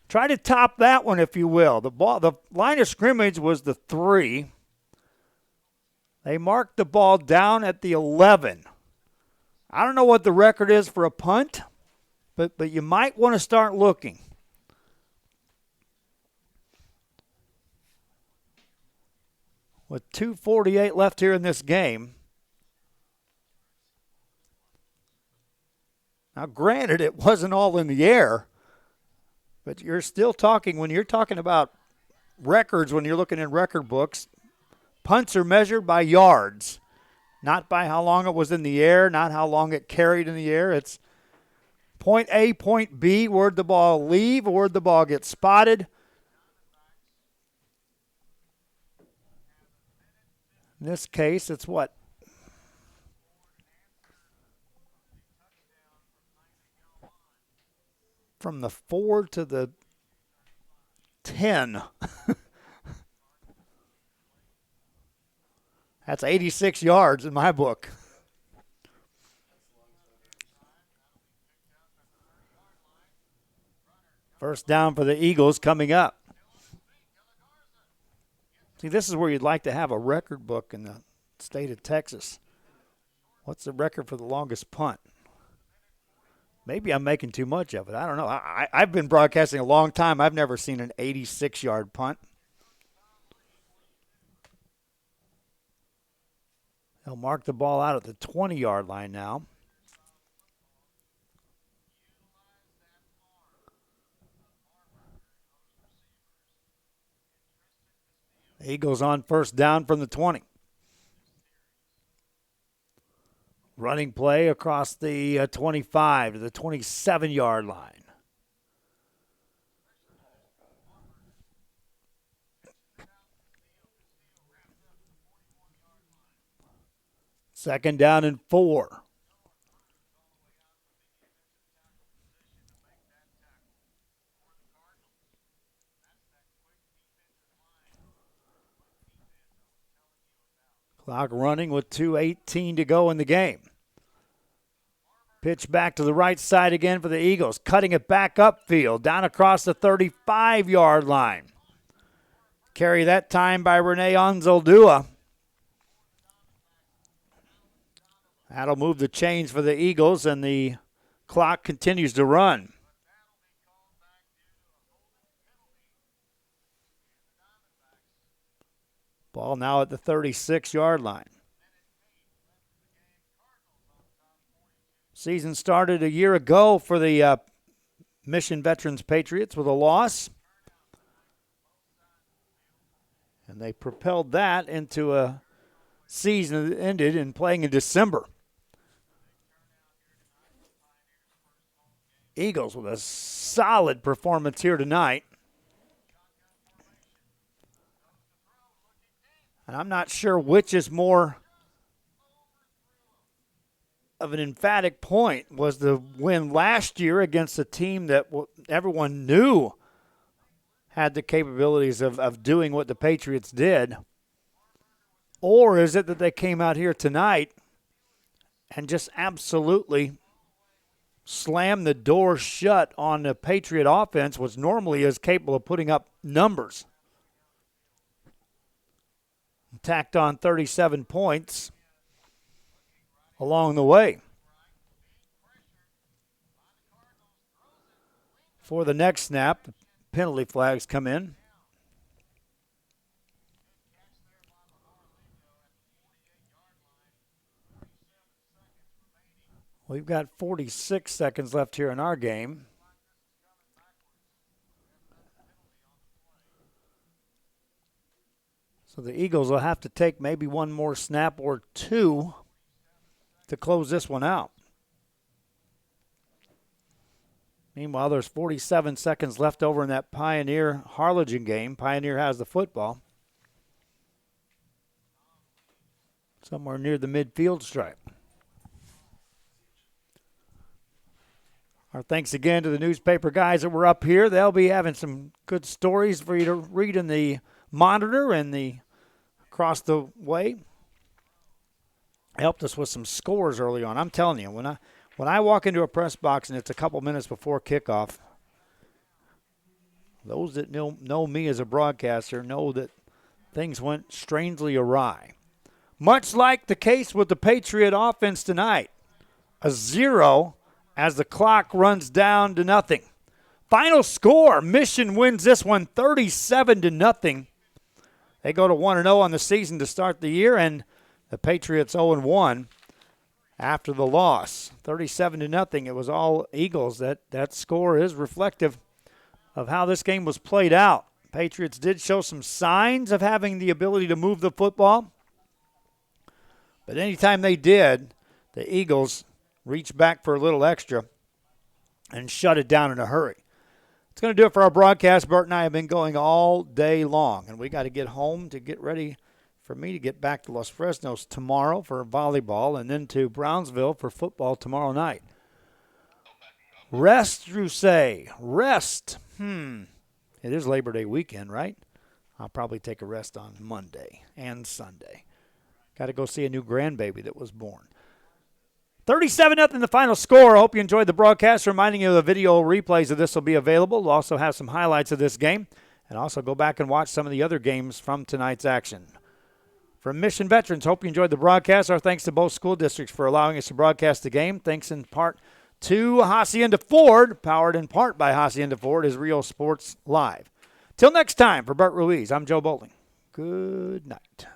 Try to top that one, if you will. The line of scrimmage was the 3. They marked the ball down at the 11. I don't know what the record is for a punt, but you might want to start looking. With 2:48 left here in this game. Now, granted, it wasn't all in the air, but you're still talking, when you're talking about records, when you're looking in record books, punts are measured by yards, not by how long it was in the air, not how long it carried in the air. It's point A, point B, where'd the ball leave, or where'd the ball get spotted. In this case, it's what? From the 4 to the 10. That's 86 yards in my book. First down for the Eagles coming up. See, this is where you'd like to have a record book in the state of Texas. What's the record for the longest punt? Maybe I'm making too much of it. I don't know. I've been broadcasting a long time. I've never seen an 86-yard punt. They'll mark the ball out at the 20-yard line now. The Eagles on first down from the 20. Running play across the 25 to the 27-yard line. Second down and 4. Clock running with 2:18 to go in the game. Pitch back to the right side again for the Eagles. Cutting it back upfield, down across the 35-yard line. Carry that time by Renee Anzaldua. That'll move the chains for the Eagles, and the clock continues to run. Ball now at the 36-yard line. Season started a year ago for the Mission Veterans Patriots with a loss. And they propelled that into a season that ended in playing in December. Eagles with a solid performance here tonight. And I'm not sure which is more of an emphatic point. Was the win last year against a team that everyone knew had the capabilities of doing what the Patriots did? Or is it that they came out here tonight and just absolutely slammed the door shut on the Patriot offense, which normally is capable of putting up numbers? Tacked on 37 points along the way. For the next snap, the penalty flags come in. We've got 46 seconds left here in our game. So the Eagles will have to take maybe one more snap or two to close this one out. Meanwhile, there's 47 seconds left over in that Pioneer-Harlingen game. Pioneer has the football. Somewhere near the midfield stripe. Our thanks again to the newspaper guys that were up here. They'll be having some good stories for you to read in the Monitor and the across the way. Helped us with some scores early on. I'm telling you, when I walk into a press box and it's a couple minutes before kickoff, those that know me as a broadcaster know that things went strangely awry. Much like the case with the Patriot offense tonight. A 0 as the clock runs down to nothing. Final score, Mission wins this one 37-0. They go to 1-0 on the season to start the year, and the Patriots 0-1 after the loss. 37-0. It was all Eagles. That score is reflective of how this game was played out. Patriots did show some signs of having the ability to move the football. But anytime they did, the Eagles reached back for a little extra and shut it down in a hurry. It's going to do it for our broadcast. Bert and I have been going all day long, and we got to get home to get ready for me to get back to Los Fresnos tomorrow for volleyball and then to Brownsville for football tomorrow night. Rest, you say. Rest. It is Labor Day weekend, right? I'll probably take a rest on Monday and Sunday. Got to go see a new grandbaby that was born. 37-0 the final score. I hope you enjoyed the broadcast. Reminding you the video replays of this will be available. We'll also have some highlights of this game and also go back and watch some of the other games from tonight's action. From Mission Veterans, hope you enjoyed the broadcast. Our thanks to both school districts for allowing us to broadcast the game. Thanks in part to Hacienda Ford, powered in part by Hacienda Ford, is Real Sports Live. Till next time, for Bert Ruiz, I'm Joe Bowling. Good night.